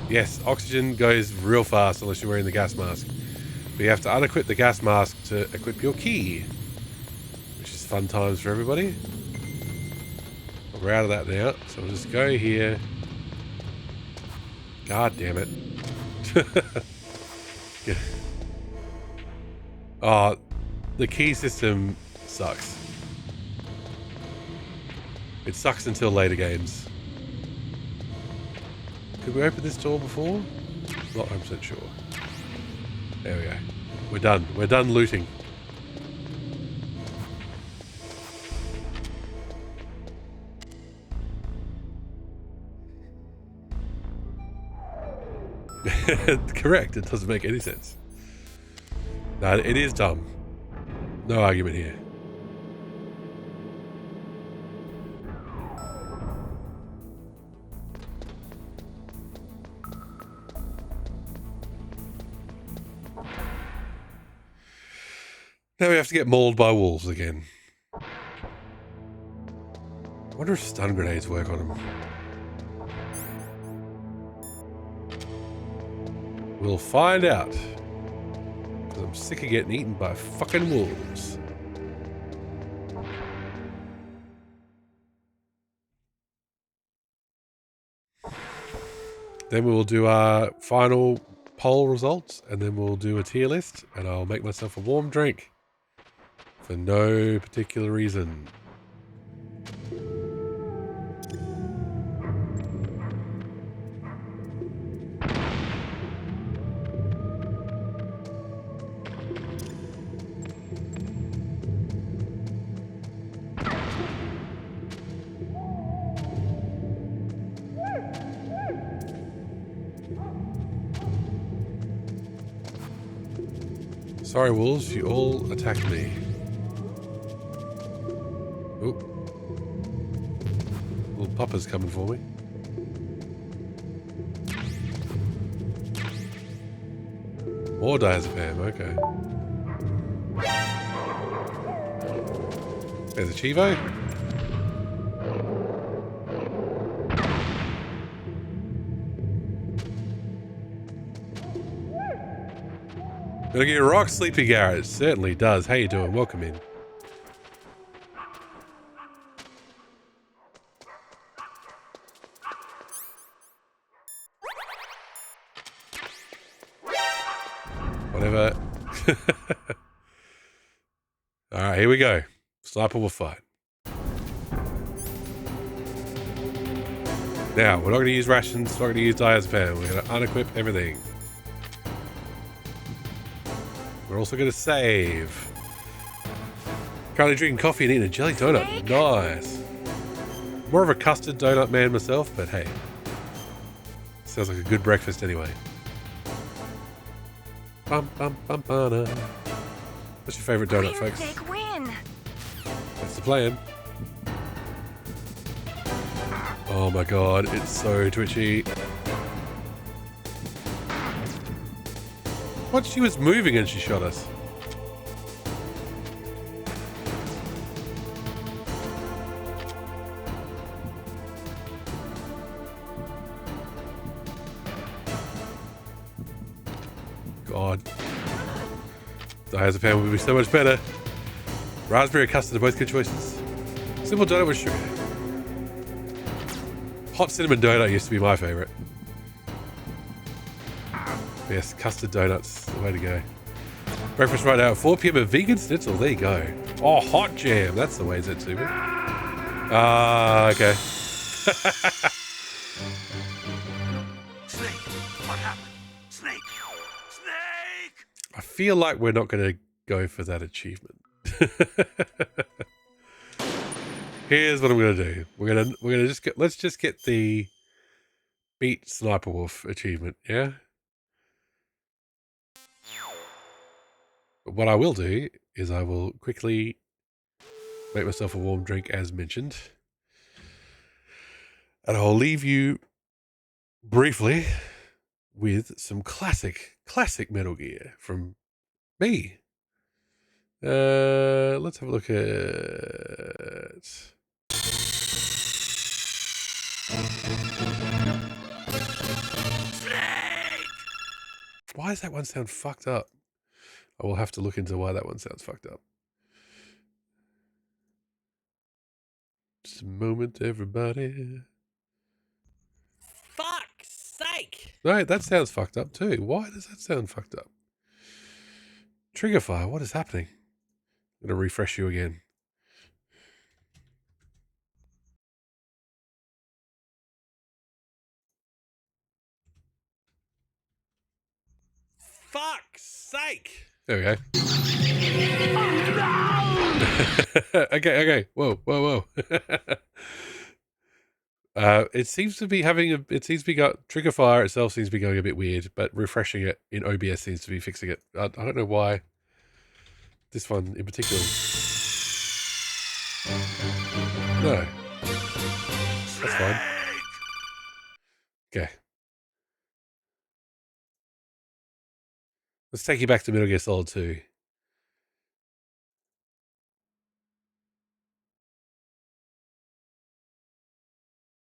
Yes, oxygen goes real fast unless you're wearing the gas mask. But you have to unequip the gas mask to equip your key, which is fun times for everybody. But we're out of that now, so we'll just go here. God damn it. Yeah. Oh, the key system sucks. It sucks until later games. Could we open this door before? Not 100% sure. There we go. We're done. We're done looting. Correct. It doesn't make any sense. No, it is dumb. No argument here. Now we have to get mauled by wolves again. I wonder if stun grenades work on them. We'll find out. Because I'm sick of getting eaten by fucking wolves. Then we will do our final poll results, and then we'll do a tier list, and I'll make myself a warm drink. For no particular reason. Sorry, wolves, you all attacked me. Oh. Little pupper's coming for me. More diazepam, okay. There's a Chivo. Gonna get a rock, Sleepy Garrett. It certainly does. How you doing? Welcome in. Whatever. Alright, here we go. Sniper will fight. Now, we're not going to use rations, we're not going to use diazepam. We're going to unequip everything. We're also going to save. Currently drinking coffee and eating a jelly donut. Nice. More of a custard donut man myself, but hey. Sounds like a good breakfast anyway. Bum, bum, bum, bum. What's your favourite donut, folks? Win. That's the plan. Oh my god, it's so twitchy. What? She was moving and she shot us. God. Diazepam would be so much better. Raspberry or custard are both good choices. Simple donut with sugar. Hot cinnamon donut used to be my favourite. Yes, custard donuts, the way to go. Breakfast right now at 4 PM, a vegan schnitzel, there you go. Oh, hot jam, that's the way is it to me. Ah, okay. Snake, what happened? Snake! Snake! I feel like we're not going to go for that achievement. Here's what I'm going to do. We're gonna just get, let's just get the beat Sniper Wolf achievement, yeah? But what I will do is I will quickly make myself a warm drink as mentioned. And I'll leave you briefly with some classic Metal Gear from me. Let's have a look at... Why does that one sound fucked up? I will have to look into why that one sounds fucked up. Just a moment, everybody. Fuck's sake! sake! No, that sounds fucked up too. Why does that sound fucked up? Trigger fire, what is happening? I'm going to refresh you again. Fuck's sake! There we go. Okay. Whoa. It seems to be trigger fire itself seems to be going a bit weird, but refreshing it in OBS seems to be fixing it. I don't know why this one in particular. No. That's fine. Okay. Let's take you back to Metal Gear Solid 2.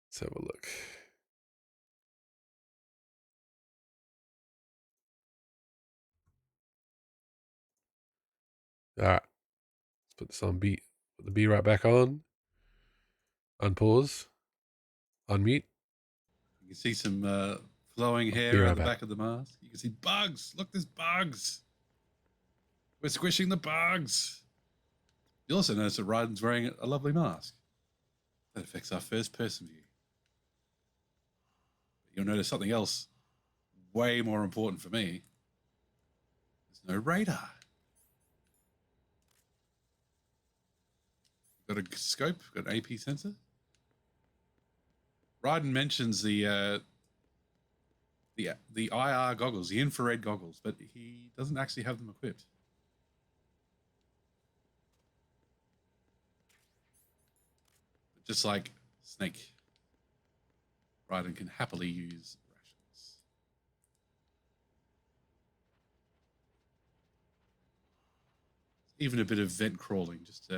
Let's have a look. All right. Let's put this on beat. Put the B right back on. Unpause. Unmute. You can see some flowing hair out the back of the mask. You can see bugs. Look, there's bugs. We're squishing the bugs. You'll also notice that Raiden's wearing a lovely mask. That affects our first-person view. You'll notice something else way more important for me. There's no radar. Got a scope, got an AP sensor. Raiden mentions the IR goggles, the infrared goggles, but he doesn't actually have them equipped. Just like Snake, Raiden can happily use rations. Even a bit of vent crawling, just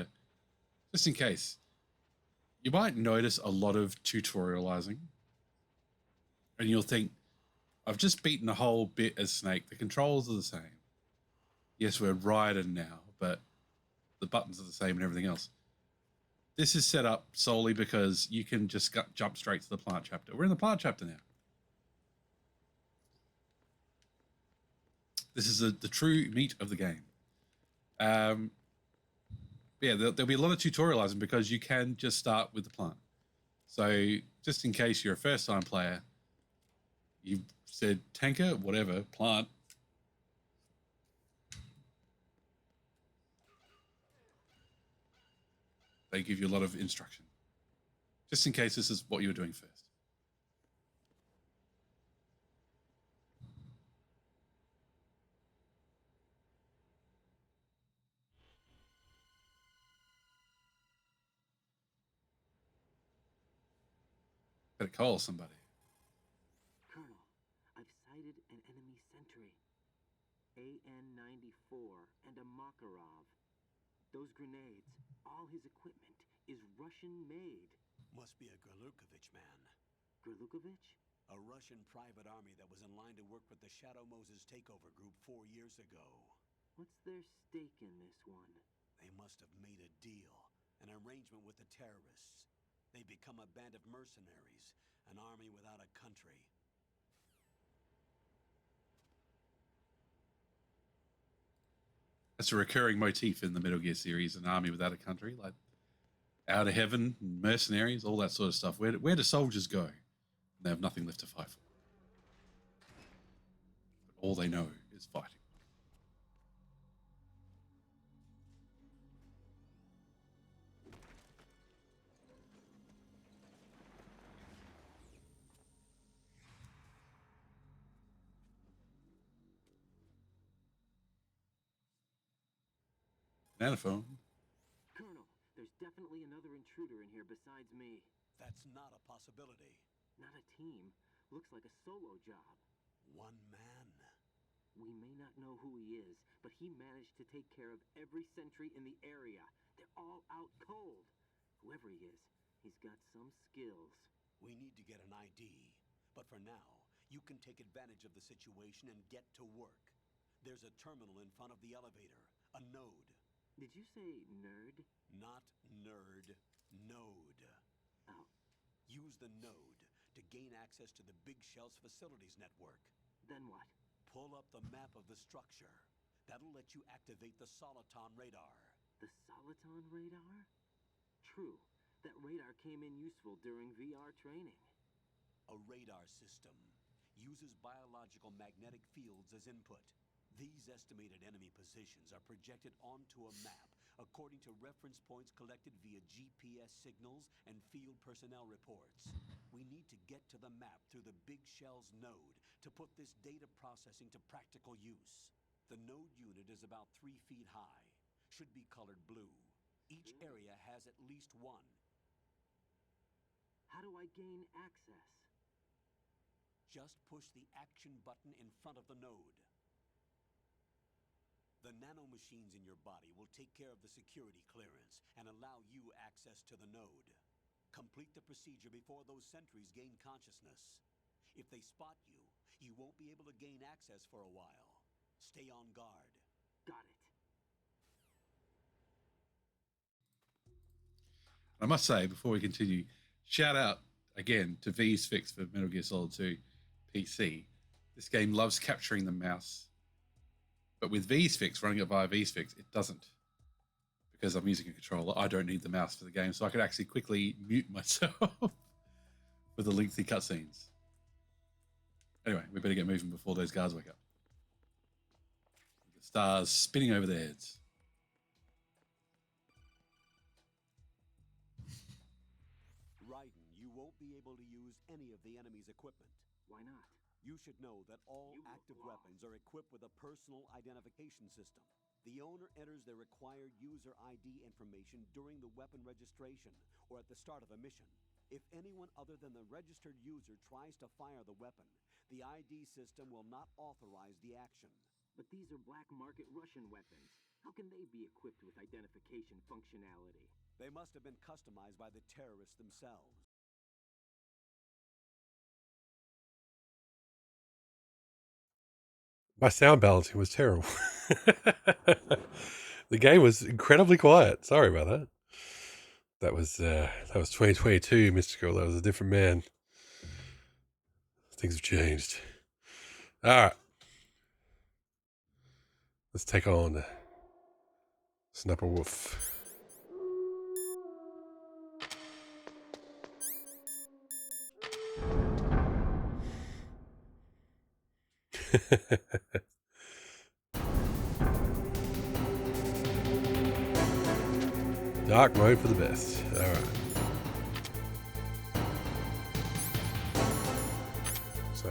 in case. You might notice a lot of tutorializing, and you'll think, I've just beaten a whole bit as Snake. The controls are the same. Yes, we're Raiden now, but the buttons are the same and everything else. This is set up solely because you can just jump straight to the plant chapter. We're in the plant chapter now. This is the true meat of the game. Yeah, there'll be a lot of tutorializing because you can just start with the plant. So just in case you're a first-time player, you said tanker, whatever, plant. They give you a lot of instruction. Just in case this is what you were doing first. Better call somebody. Colonel, I've sighted an enemy sentry. AN-94 and a Makarov. Those grenades, all his equipment, is Russian-made. Must be a Gerlukovich man. Gerlukovich? A Russian private army that was in line to work with the Shadow Moses takeover group 4 years ago. What's their stake in this one? They must have made a deal, an arrangement with the terrorists. They become a band of mercenaries, an army without a country. That's a recurring motif in the Metal Gear series, an army without a country, like Out of Heaven, mercenaries, all that sort of stuff. Where do soldiers go? They have nothing left to fight for. But all they know is fighting. Nanophone. Colonel, there's definitely another intruder in here besides me. That's not a possibility. Not a team. Looks like a solo job. One man. We may not know who he is, but he managed to take care of every sentry in the area. They're all out cold. Whoever he is, he's got some skills. We need to get an ID. But for now, you can take advantage of the situation and get to work. There's a terminal in front of the elevator. A node. Did you say nerd? Not nerd. Node. Oh. Use the node to gain access to the Big Shell's facilities network. Then what? Pull up the map of the structure. That'll let you activate the Soliton radar. The Soliton radar? True. That radar came in useful during VR training. A radar system uses biological magnetic fields as input. These estimated enemy positions are projected onto a map according to reference points collected via GPS signals and field personnel reports. We need to get to the map through the Big Shell's node to put this data processing to practical use. The node unit is about 3 feet high. Should be colored blue. Each area has at least one. How do I gain access? Just push the action button in front of the node. The nanomachines in your body will take care of the security clearance and allow you access to the node. Complete the procedure before those sentries gain consciousness. If they spot you, you won't be able to gain access for a while. Stay on guard. Got it. I must say, before we continue, shout out again to V's Fix for Metal Gear Solid 2 PC. This game loves capturing the mouse. But with V's Fix, running it via V's Fix, it doesn't. Because I'm using a controller, I don't need the mouse for the game, so I could actually quickly mute myself for the lengthy cutscenes. Anyway, we better get moving before those guards wake up. The stars spinning over their heads. Raiden, you won't be able to use any of the enemy's equipment. Why not? You should know that all active weapons are equipped with a personal identification system. The owner enters their required user ID information during the weapon registration or at the start of a mission. If anyone other than the registered user tries to fire the weapon, the ID system will not authorize the action. But these are black market Russian weapons. How can they be equipped with identification functionality? They must have been customized by the terrorists themselves. My sound balancing was terrible. The game was incredibly quiet. Sorry about that. That was 2022, Mystical. That was a different man. Things have changed. All right. Let's take on Sniper Wolf. Dark mode for the best. Alright. So,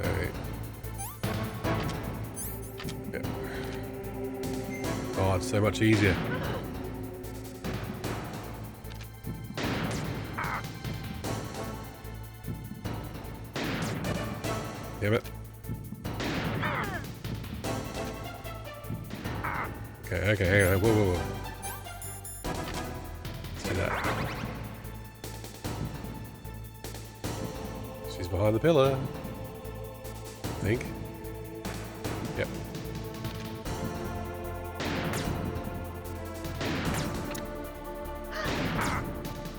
yeah. Oh, it's so much easier. Damn it. Okay, hang on. Whoa. Let's do that. She's behind the pillar. I think. Yep.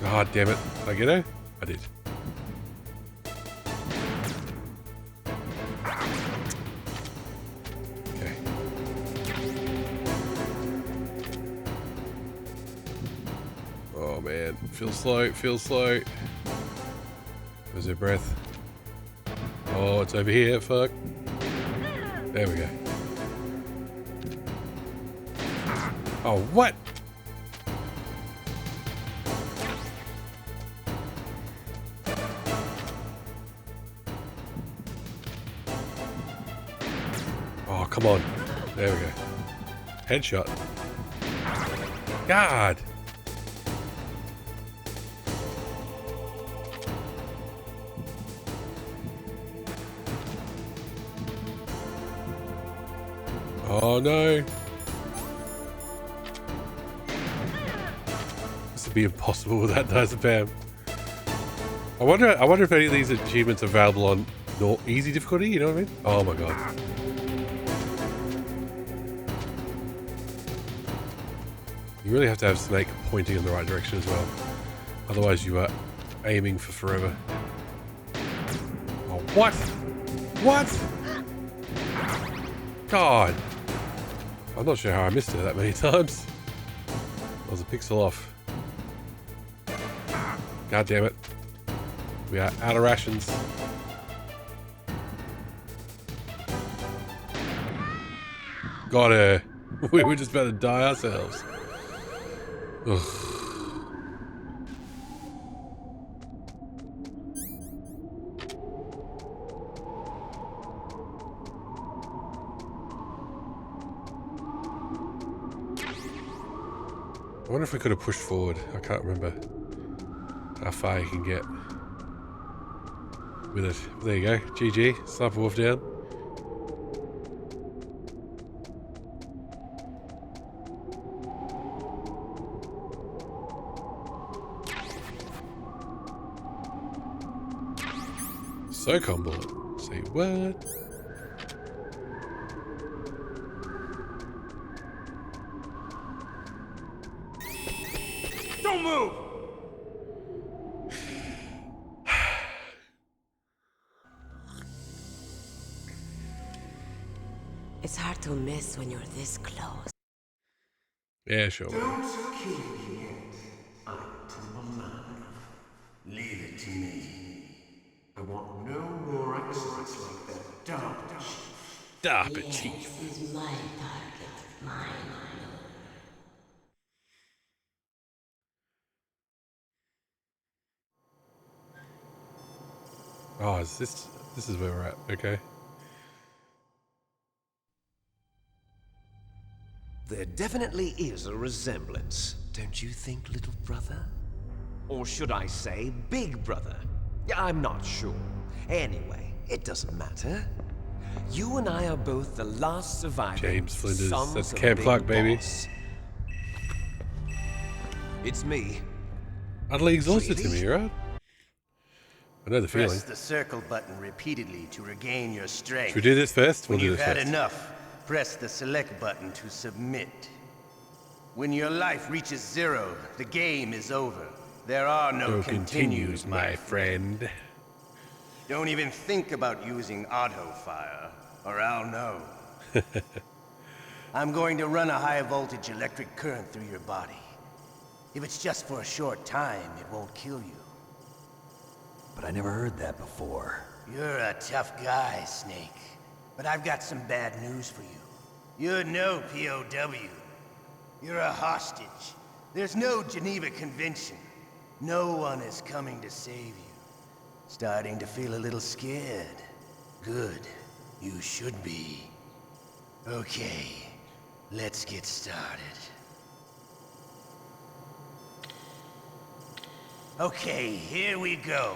God damn it. Did I get her? I did. Oh man, feel slow. Where's her breath? Oh, it's over here, fuck. There we go. Oh, what? Oh, come on. There we go. Headshot. God. Oh no. This would be impossible without diazepam. I wonder if any of these achievements are available on easy difficulty, you know what I mean? Oh my god. You really have to have Snake pointing in the right direction as well. Otherwise you are aiming for forever. What? What? God. I'm not sure how I missed it that many times. I was a pixel off. God damn it. We are out of rations. Got her. We were just about to die ourselves. Ugh. I wonder if we could have pushed forward. I can't remember how far you can get with it. There you go. GG. Sniper Wolf down. SOCOM bullet. Say what? Don't move! It's hard to miss when you're this close. Yeah, sure. Don't kill me yet. I'm too alive. Leave it to me. I want no more accidents like that dumb chief. Stop it, Chief. This is my target, mine. Oh, is this is where we're at. Okay. There definitely is a resemblance, don't you think, little brother? Or should I say, big brother? I'm not sure. Anyway, it doesn't matter. You and I are both the last surviving James Flinders. sons That's of Camp Big Clark, baby. Boss. It's me. Utterly exhausted to me, right? I know the feeling. Press the circle button repeatedly to regain your strength. Should we do this first? We'll When do you've this had first. enough, press the select button to submit. When your life reaches 0, the game is over. There are no continues, my friend. Don't even think about using auto fire, or I'll know. I'm going to run a high voltage electric current through your body. If it's just for a short time, it won't kill you. But I never heard that before. You're a tough guy, Snake. But I've got some bad news for you. You're no POW. You're a hostage. There's no Geneva Convention. No one is coming to save you. Starting to feel a little scared. Good. You should be. Okay, let's get started. Okay, here we go.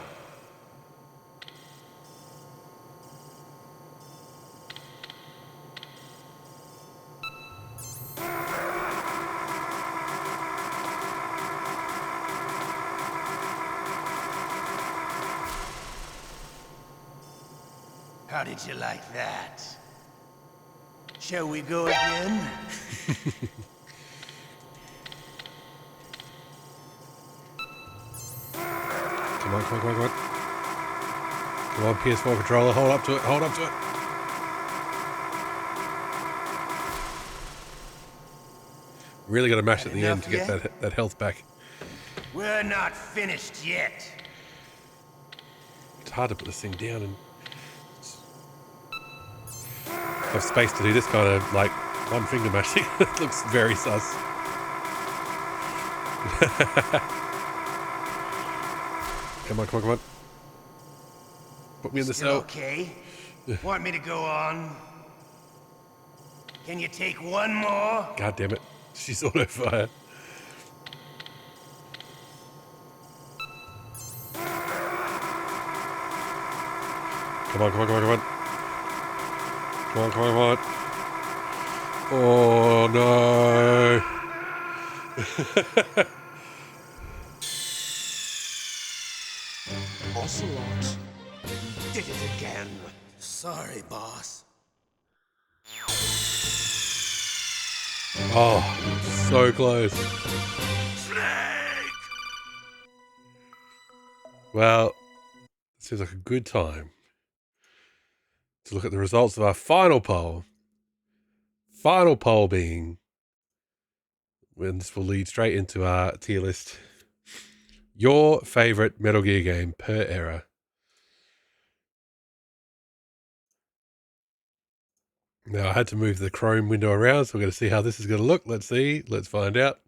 How did you like that? Shall we go again? Come on, come on, come on, come on. Come on, PS4 controller. Hold up to it. Hold up to it. Really got to mash at the end to get that health back. We're not finished yet. It's hard to put this thing down and have space to do this kind of like one finger mashing. It looks very sus. Come on, come on, come on. Put me in the Still cell. okay? Want me to go on? Can you take one more? God damn it. She's auto fire. Come on, come on, come on, come on. Come on, come on, come on. Oh no. Ocelot. Did it again. Sorry, boss. Oh, so close. Well, seems like a good time to look at the results of our final poll. Final poll being, and this will lead straight into our tier list, your favorite Metal Gear game per era. Now, I had to move the Chrome window around, so we're going to see how this is going to look. Let's see. Let's find out.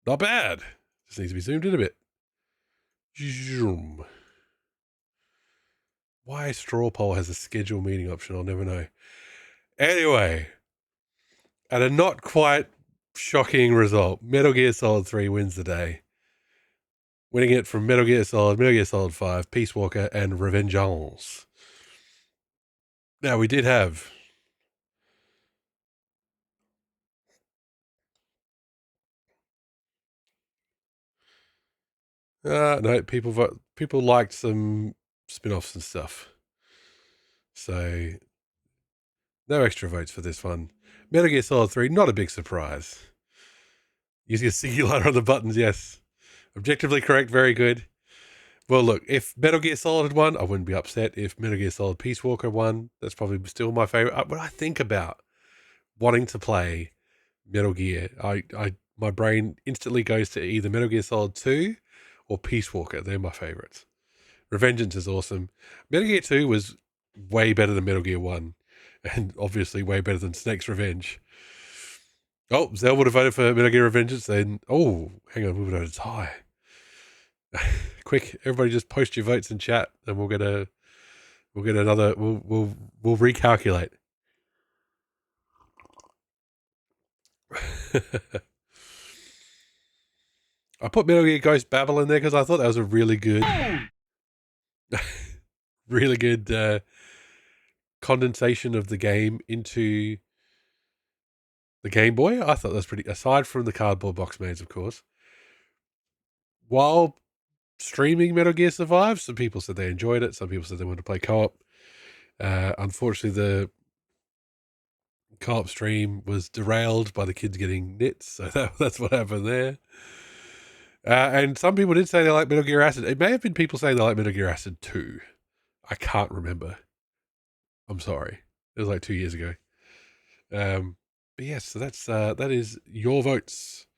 Not bad. Just needs to be zoomed in a bit. Zoom. Why Straw Poll has a schedule meeting option, I'll never know. Anyway, at a not quite shocking result, Metal Gear Solid 3 wins the day. Winning it from Metal Gear Solid 5, Peace Walker, and Revengeance. Now, we did have no, people liked some spin-offs and stuff. So, no extra votes for this one. Metal Gear Solid 3, not a big surprise. Using a singular on the buttons, yes. Objectively correct, very good. Well, look, if Metal Gear Solid had won, I wouldn't be upset. If Metal Gear Solid Peace Walker won, that's probably still my favorite. When I think about wanting to play Metal Gear, my brain instantly goes to either Metal Gear Solid 2 or Peace Walker. They're my favorites. Revengeance is awesome. Metal Gear 2 was way better than Metal Gear 1, and obviously way better than Snake's Revenge. Oh, Zell would have voted for Metal Gear Revengeance, then, oh, hang on, we would have a tie. Quick, everybody just post your votes in chat and we'll get another, we'll recalculate. I put Metal Gear Ghost Babel in there because I thought that was a really good, really good condensation of the game into the Game Boy. I thought that was pretty, aside from the cardboard box maze, of course. While streaming Metal Gear Survive, some people said they enjoyed it. Some people said they wanted to play co-op. Unfortunately, the co-op stream was derailed by the kids getting nits, so that's what happened there. And some people did say they like Metal Gear Acid. It may have been people saying they like Metal Gear Acid 2. I can't remember. I'm sorry. It was like 2 years ago. But yes, so that is your votes.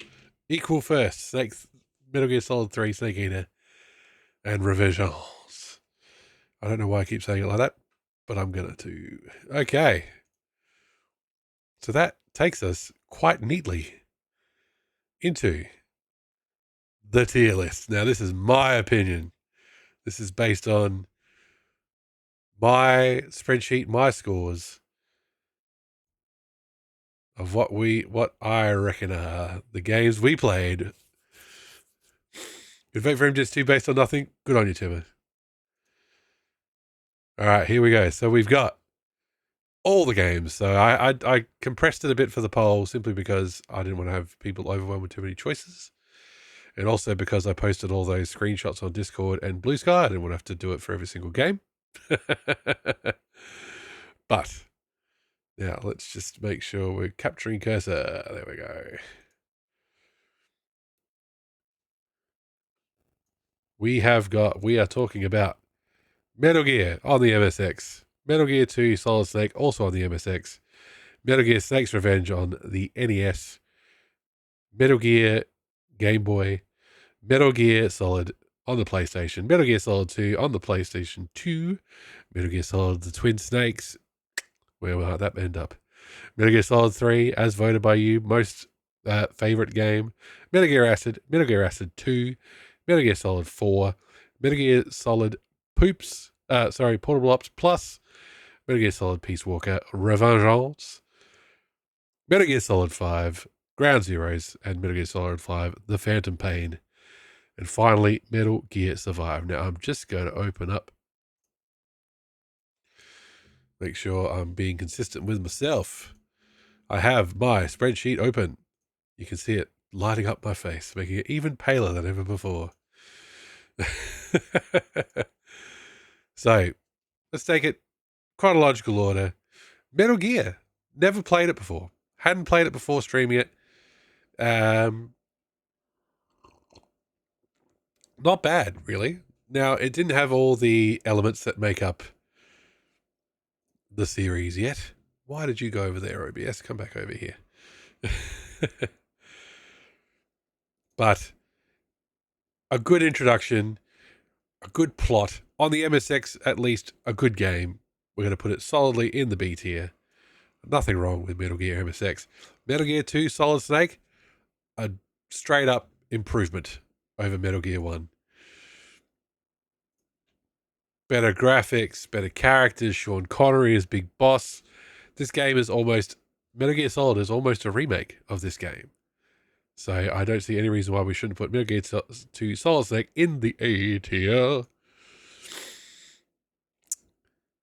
Equal first. Metal Gear Solid 3, Snake Eater, and Revengeance. I don't know why I keep saying it like that, but I'm going to. Okay. So that takes us quite neatly into the tier list. Now, this is my opinion. This is based on my spreadsheet, my scores of what I reckon are the games we played. Good vote for him, just 2 based on nothing. Good on you, Timmer. All right, here we go. So we've got all the games. So I compressed it a bit for the poll simply because I didn't want to have people overwhelmed with too many choices. And also because I posted all those screenshots on Discord and Blue Sky. I didn't want to have to do it for every single game. But now let's just make sure we're capturing cursor. There we go. We are talking about Metal Gear on the MSX. Metal Gear 2 Solid Snake also on the MSX. Metal Gear Snake's Revenge on the NES. Metal Gear Game Boy. Metal Gear Solid on the PlayStation. Metal Gear Solid 2 on the PlayStation 2. Metal Gear Solid The Twin Snakes. Where will that end up? Metal Gear Solid 3, as voted by you, most favorite game. Metal Gear Acid 2, Metal Gear Solid 4, Metal Gear Solid Portable Ops Plus, Metal Gear Solid Peace Walker Revengeance, Metal Gear Solid 5, Ground Zeroes, and Metal Gear Solid 5, The Phantom Pain. And finally, Metal Gear Survive. Now, I'm just going to open up, make sure I'm being consistent with myself. I have my spreadsheet open. You can see it lighting up my face, making it even paler than ever before. So, let's take it chronological order. Metal Gear. Never played it before. Hadn't played it before streaming it. Not bad, really. Now, it didn't have all the elements that make up the series yet. Why did you go over there, OBS? Come back over here. But a good introduction, a good plot. On the MSX, at least, a good game. We're going to put it solidly in the B tier. Nothing wrong with Metal Gear MSX. Metal Gear 2 Solid Snake, a straight up improvement over Metal Gear 1. Better graphics, better characters. Sean Connery is Big Boss. This game is almost, Metal Gear Solid is almost a remake of this game. So I don't see any reason why we shouldn't put Metal Gear 2 Solid Snake in the A tier.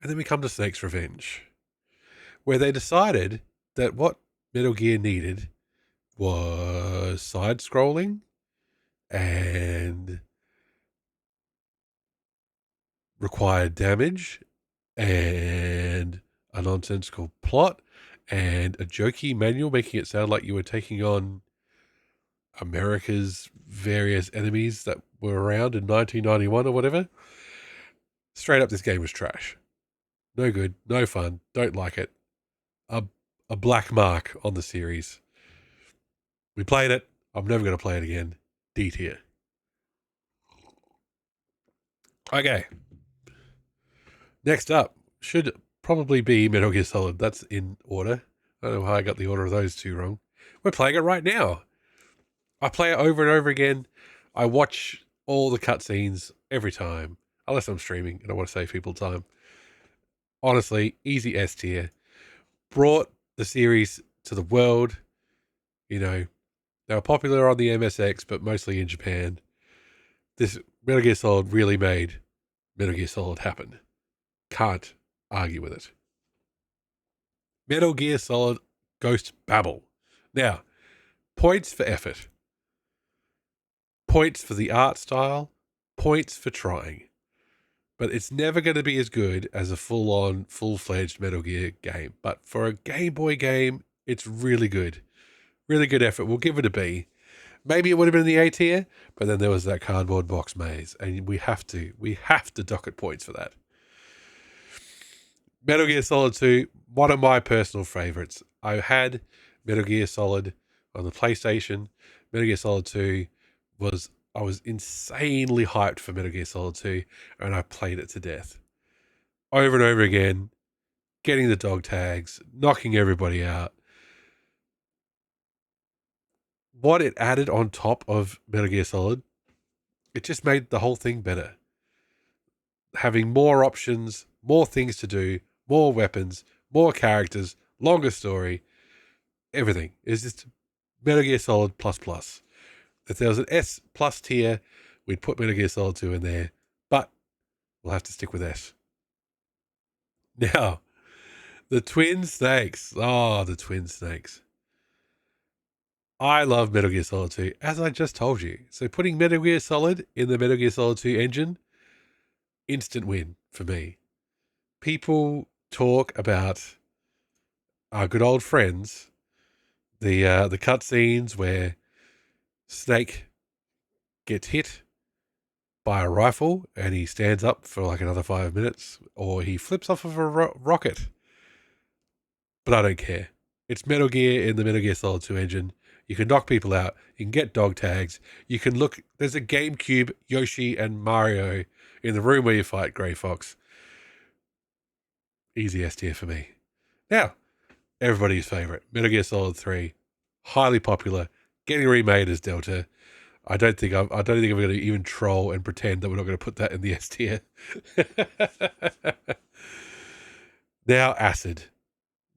And then we come to Snake's Revenge, where they decided that what Metal Gear needed was side-scrolling and required damage and a nonsensical plot and a jokey manual making it sound like you were taking on America's various enemies that were around in 1991 or whatever. Straight up, this game was trash. No good, no fun, don't like it. A black mark on the series. We played it. I'm never going to play it again. D tier. Okay. Next up should probably be Metal Gear Solid. That's in order. I don't know how I got the order of those two wrong. We're playing it right now. I play it over and over again. I watch all the cutscenes every time, unless I'm streaming and I want to save people time. Honestly, easy S tier. Brought the series to the world. You know, they were popular on the MSX, but mostly in Japan. This Metal Gear Solid really made Metal Gear Solid happen. Can't argue with it. Metal Gear Solid Ghost Babel. Now, points for effort. Points for the art style. Points for trying. But it's never going to be as good as a full-on, full-fledged Metal Gear game. But for a Game Boy game, it's really good. Really good effort. We'll give it a B. Maybe it would have been in the A tier, but then there was that cardboard box maze, and we have to dock it points for that. Metal Gear Solid 2, one of my personal favorites. I had Metal Gear Solid on the PlayStation. Metal Gear Solid 2 I was insanely hyped for Metal Gear Solid 2, and I played it to death. Over and over again, getting the dog tags, knocking everybody out. What it added on top of Metal Gear Solid, it just made the whole thing better. Having more options, more things to do, more weapons, more characters, longer story, everything. It's just Metal Gear Solid plus. If there was an S plus tier, we'd put Metal Gear Solid 2 in there, but we'll have to stick with S. Now, the Twin Snakes. Oh, the Twin Snakes. I love Metal Gear Solid 2, as I just told you. So putting Metal Gear Solid in the Metal Gear Solid 2 engine, instant win for me. People talk about our good old friends, the cutscenes where Snake gets hit by a rifle and he stands up for like another 5 minutes, or he flips off of a rocket. But I don't care. It's Metal Gear in the Metal Gear Solid 2 engine. You can knock people out. You can get dog tags. You can look. There's a GameCube Yoshi and Mario in the room where you fight Grey Fox. Easy S tier for me. Now, everybody's favorite, Metal Gear Solid 3, highly popular, getting remade as Delta. I don't think I'm going to even troll and pretend that we're not going to put that in the S tier. Now, Acid.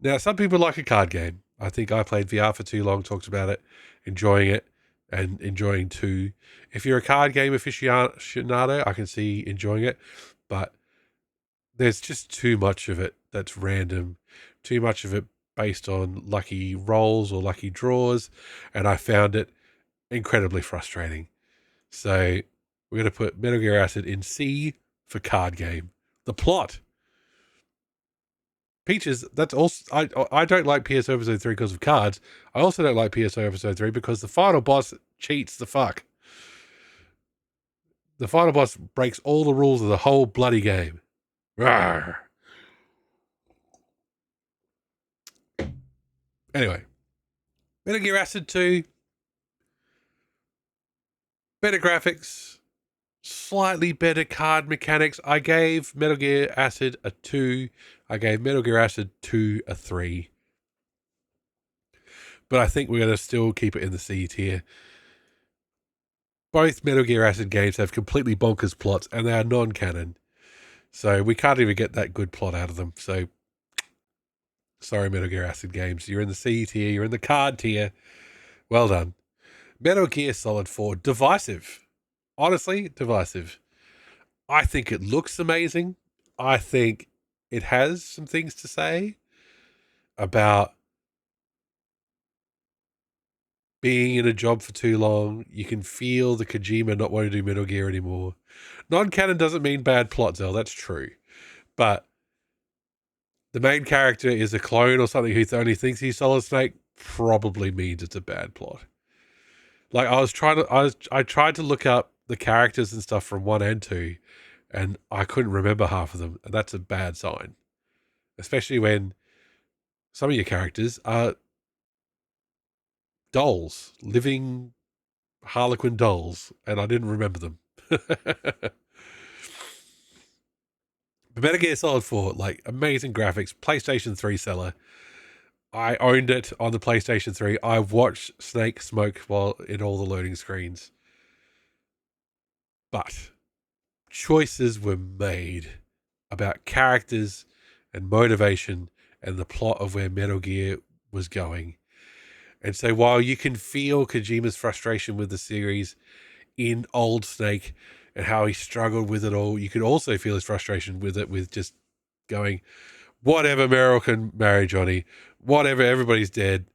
Now, some people like a card game. I think I played VR for too long, talked about it, enjoying it, and enjoying 2. If you're a card game aficionado, I can see enjoying it, but there's just too much of it that's random, too much of it based on lucky rolls or lucky draws, and I found it incredibly frustrating. So we're going to put Metal Gear Acid in C for card game. The plot. Peaches, that's also, I don't like PSO Episode 3 because of cards. I also don't like PSO Episode 3 because the final boss cheats the fuck. The final boss breaks all the rules of the whole bloody game. Rawr. Anyway, Metal Gear Acid 2, better graphics, slightly better card mechanics. I gave Metal Gear Acid a 2. I gave Metal Gear Acid 2 a 3. But I think we're going to still keep it in the C tier. Both Metal Gear Acid games have completely bonkers plots, and they are non-canon. So we can't even get that good plot out of them. So, sorry, Metal Gear Acid games. You're in the C tier. You're in the card tier. Well done. Metal Gear Solid 4, divisive. Honestly, divisive. I think it looks amazing. I think it has some things to say about being in a job for too long. You can feel the Kojima not wanting to do Metal Gear anymore. Non-canon doesn't mean bad plot, Zell. That's true. But the main character is a clone or something who only thinks he's Solid Snake probably means it's a bad plot. Like I tried to look up the characters and stuff from 1 and 2, and I couldn't remember half of them, and that's a bad sign. Especially when some of your characters are dolls, living Harlequin dolls, and I didn't remember them. But Metal Gear Solid 4, like, amazing graphics, PlayStation 3 seller. I owned it on the PlayStation 3. I watched Snake smoke while in all the loading screens. But choices were made about characters and motivation and the plot of where Metal Gear was going. And so while you can feel Kojima's frustration with the series in Old Snake and how he struggled with it all, you can also feel his frustration with it, with just going, whatever, Meryl can marry Johnny, whatever, everybody's dead,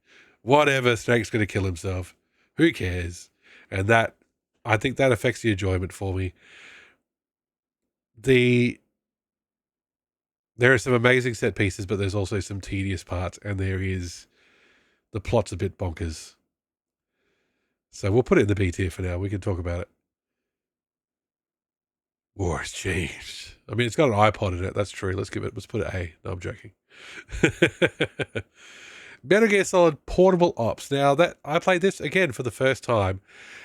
whatever, Snake's going to kill himself, who cares? And that, I think that affects the enjoyment for me. There are some amazing set pieces, but there's also some tedious parts, and the plot's a bit bonkers. So we'll put it in the B tier for now. We can talk about it. War has changed. I mean, it's got an iPod in it. That's true. Let's put it A. No, I'm joking. Metal Gear Solid Portable Ops. Now, that I played this again for the first time,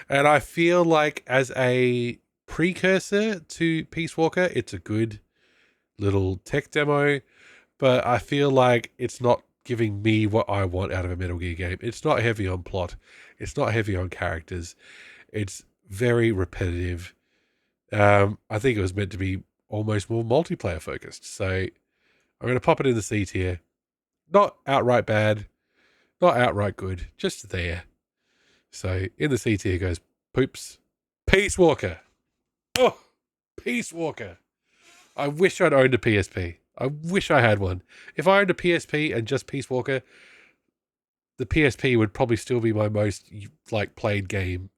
and I feel like as a precursor to Peace Walker, it's a good little tech demo, but I feel like it's not giving me what I want out of a Metal Gear game. It's not heavy on plot. It's not heavy on characters. It's very repetitive. I think it was meant to be almost more multiplayer focused. So I'm going to pop it in the C tier. Not outright bad, not outright good, just there. So in the C tier goes Poops. Peace Walker. Oh, Peace Walker. I wish I'd owned a PSP. I wish I had one. If I owned a PSP and just Peace Walker, the PSP would probably still be my most played game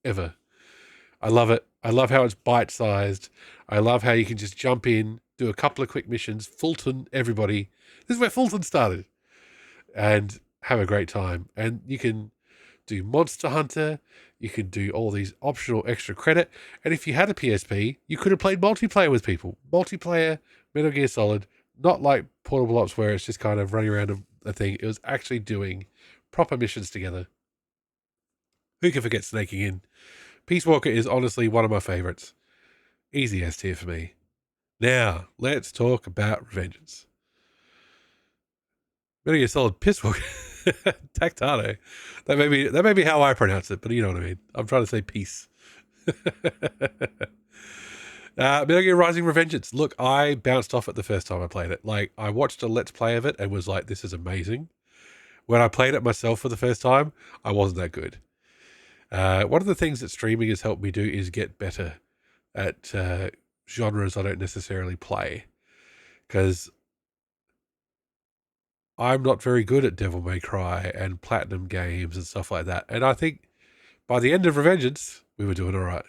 ever. I love it. I love how it's bite-sized. I love how you can just jump in, do a couple of quick missions, Fulton everybody. This is where Fulton started. And have a great time. And you can do Monster Hunter. You can do all these optional extra credit. And if you had a PSP, you could have played multiplayer with people. Multiplayer, Metal Gear Solid, not like Portable Ops where it's just kind of running around a thing. It was actually doing proper missions together. Who can forget snaking in? Peace Walker is honestly one of my favorites. Easy S tier for me. Now, let's talk about Revengeance. Metal Gear Solid Piss Walker. Tactado. That may be how I pronounce it, but you know what I mean. I'm trying to say peace. Metal Gear Rising Revengeance. Look, I bounced off it the first time I played it. Like, I watched a Let's Play of it and was like, this is amazing. When I played it myself for the first time, I wasn't that good. One of the things that streaming has helped me do is get better at genres I don't necessarily play. Because I'm not very good at Devil May Cry and Platinum games and stuff like that. And I think by the end of Revengeance, we were doing all right.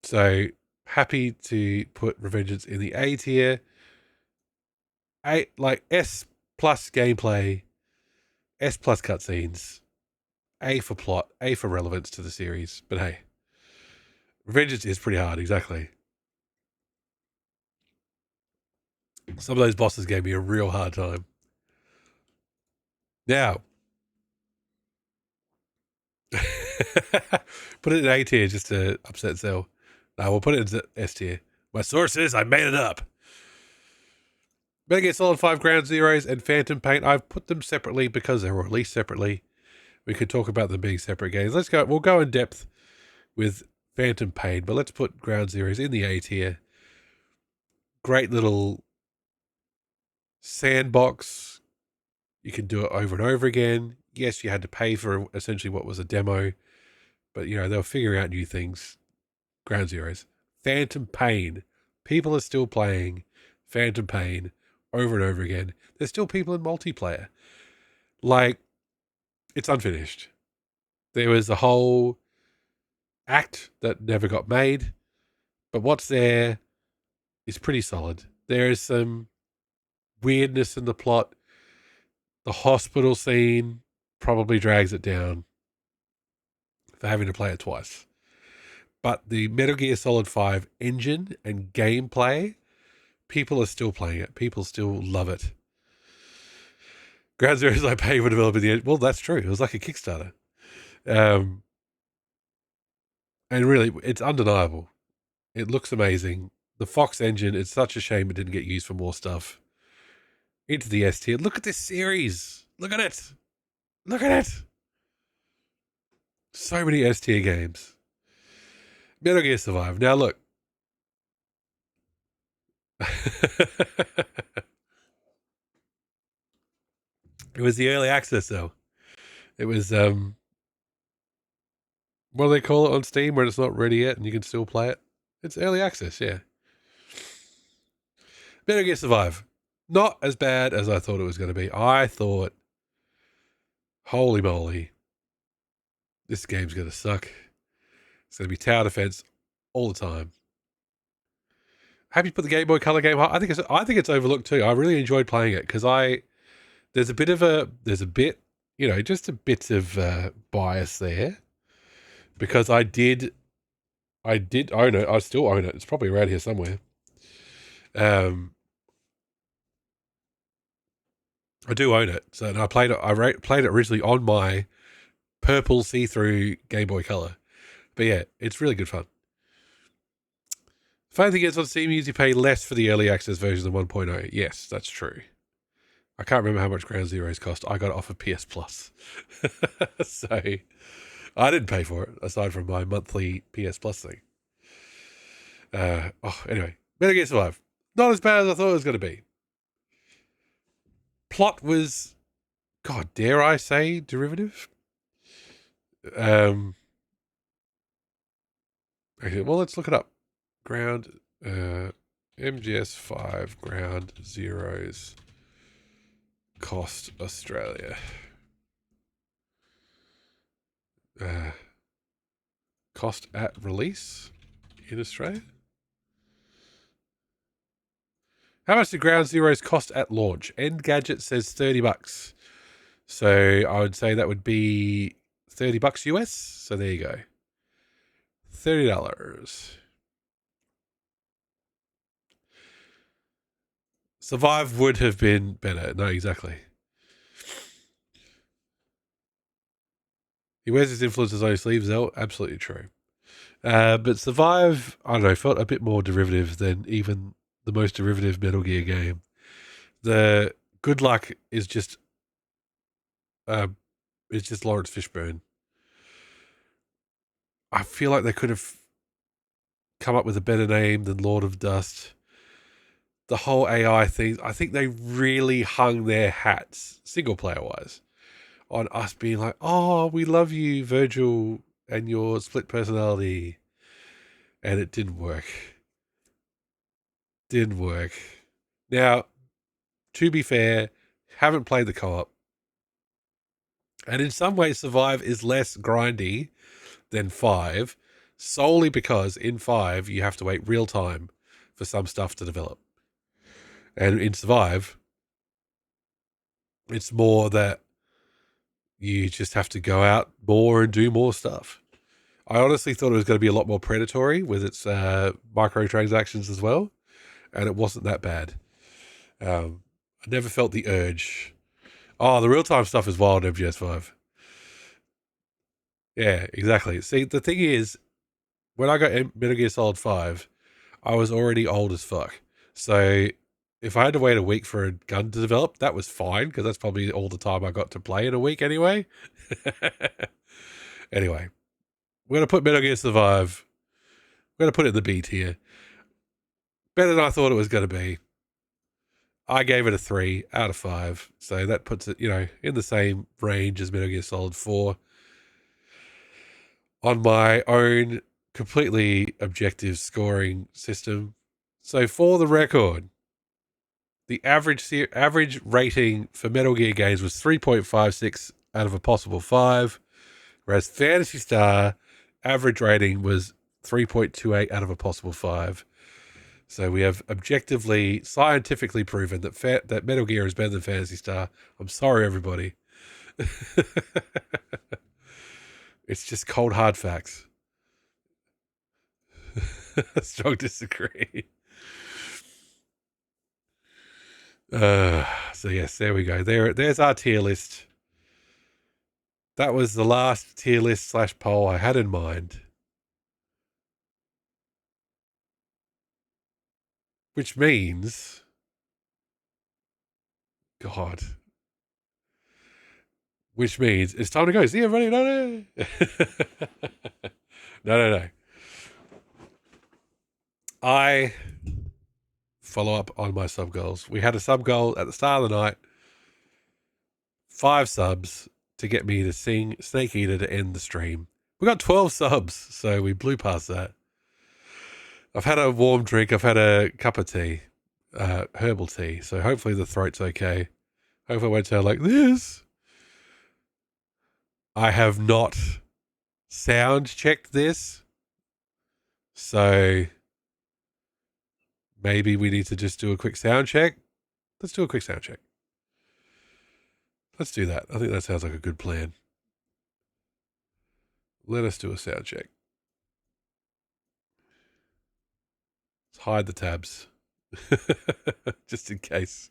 So happy to put Revengeance in the A tier. S plus gameplay, S plus cutscenes, A for plot, A for relevance to the series. But hey, Revengeance is pretty hard, exactly. Some of those bosses gave me a real hard time. Now, put it in A tier just to upset Zell. No, we'll put it in S tier. My source is I made it up. Metal Gear Solid 5 Ground Zeroes and Phantom Pain. I've put them separately because they were released separately. We could talk about them being separate games. We'll go in depth with Phantom Pain, but let's put Ground Zeroes in the A tier. Great little sandbox. You can do it over and over again. Yes, you had to pay for essentially what was a demo, but they were figuring out new things. Ground Zeroes. Phantom Pain. People are still playing Phantom Pain over and over again. There's still people in multiplayer. Like, it's unfinished. There was a whole act that never got made, but what's there is pretty solid. There is some weirdness in the plot. The hospital scene probably drags it down for having to play it twice. But the Metal Gear Solid 5 engine and gameplay, people are still playing it. People still love it. Ground Zeroes I pay for developing the engine. Well, that's true. It was like a Kickstarter. And really, it's undeniable. It looks amazing. The Fox engine, it's such a shame it didn't get used for more stuff. Into the S tier. Look at this series. Look at it. Look at it. So many S tier games. Metal Gear Survive. Now look. It was the early access though. It was what do they call it on Steam when it's not ready yet and you can still play it? It's early access, yeah. Metal Gear Survive. Not as bad as I thought it was going to be. I thought, holy moly, this game's going to suck. It's going to be tower defense all the time. Happy to put the Game Boy Color game high. I think it's overlooked too. I really enjoyed playing it because there's a bit, just a bit of bias there because I did own it. I still own it. It's probably around here somewhere. I do own it. So, and I played it originally on my purple see-through Game Boy Color. But yeah, it's really good fun. The funny thing is, on Steam, you usually pay less for the early access version than 1.0. Yes, that's true. I can't remember how much Ground Zeroes cost. I got it off of PS Plus. So I didn't pay for it, aside from my monthly PS Plus thing. Anyway, Metal Gear Survive. Not as bad as I thought it was going to be. Plot was, God, dare I say, derivative? Okay, well, let's look it up. Ground, MGS5 Ground Zeroes cost Australia. Cost at release in Australia? How much did Ground Zeroes cost at launch? Engadget says $30. So I would say that would be $30 US. So there you go. $30. Survive would have been better. No, exactly. He wears his influences on his sleeves, though. Absolutely true. But Survive, I don't know, felt a bit more derivative than even the most derivative Metal Gear game. The good luck is just Lawrence Fishburne. I feel like they could have come up with a better name than Lord of Dust. The whole AI thing, I think they really hung their hats, single player wise, on us being like, oh, we love you, Virgil, and your split personality. And it didn't work. Didn't work. Now, to be fair, haven't played the co-op. And in some ways, Survive is less grindy than 5, solely because in 5, you have to wait real time for some stuff to develop. And in Survive, it's more that you just have to go out more and do more stuff. I honestly thought it was going to be a lot more predatory with its microtransactions as well, and it wasn't that bad. I never felt the urge. Oh, the real-time stuff is wild in MGS5. Yeah, exactly. See, the thing is, when I got Metal Gear Solid 5, I was already old as fuck. So if I had to wait a week for a gun to develop, that was fine, because that's probably all the time I got to play in a week anyway. Anyway, we're going to put Metal Gear Survive. We're going to put it in the B tier. Better than I thought it was going to be. I gave it a 3 out of 5. So that puts it, in the same range as Metal Gear Solid 4. On my own completely objective scoring system. So for the record, the average rating for Metal Gear games was 3.56 out of a possible 5, whereas Phantasy Star average rating was 3.28 out of a possible 5. So we have objectively, scientifically proven that Metal Gear is better than Phantasy Star. I'm sorry, everybody. It's just cold, hard facts. Strong disagree. So yes, there we go. There's our tier list. That was the last tier list / poll I had in mind. Which means, God. Which means it's time to go. See everybody? No. No. I follow up on my sub goals. We had a sub goal at the start of the night. 5 subs to get me to sing Snake Eater to end the stream. We got 12 subs, so we blew past that. I've had a warm drink. I've had a cup of tea, herbal tea. So hopefully the throat's okay. Hopefully it won't sound like this. I have not sound checked this. So maybe we need to just do a quick sound check. Let's do a quick sound check. Let's do that. I think that sounds like a good plan. Let us do a sound check. Let's hide the tabs. Just in case.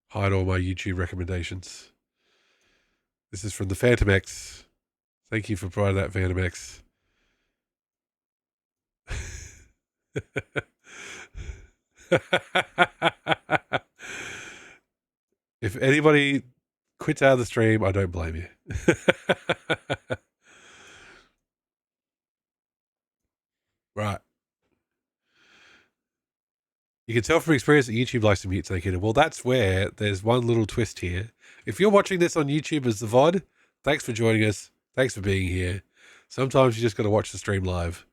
Hide all my YouTube recommendations. This is from the Phantom X. Thank you for providing that, Phantom X. If anybody quits out of the stream, I don't blame you. Right. You can tell from experience that YouTube likes to mute Snake Eater. Well, that's where there's one little twist here. If you're watching this on YouTube as the VOD, thanks for joining us. Thanks for being here. Sometimes you just got to watch the stream live.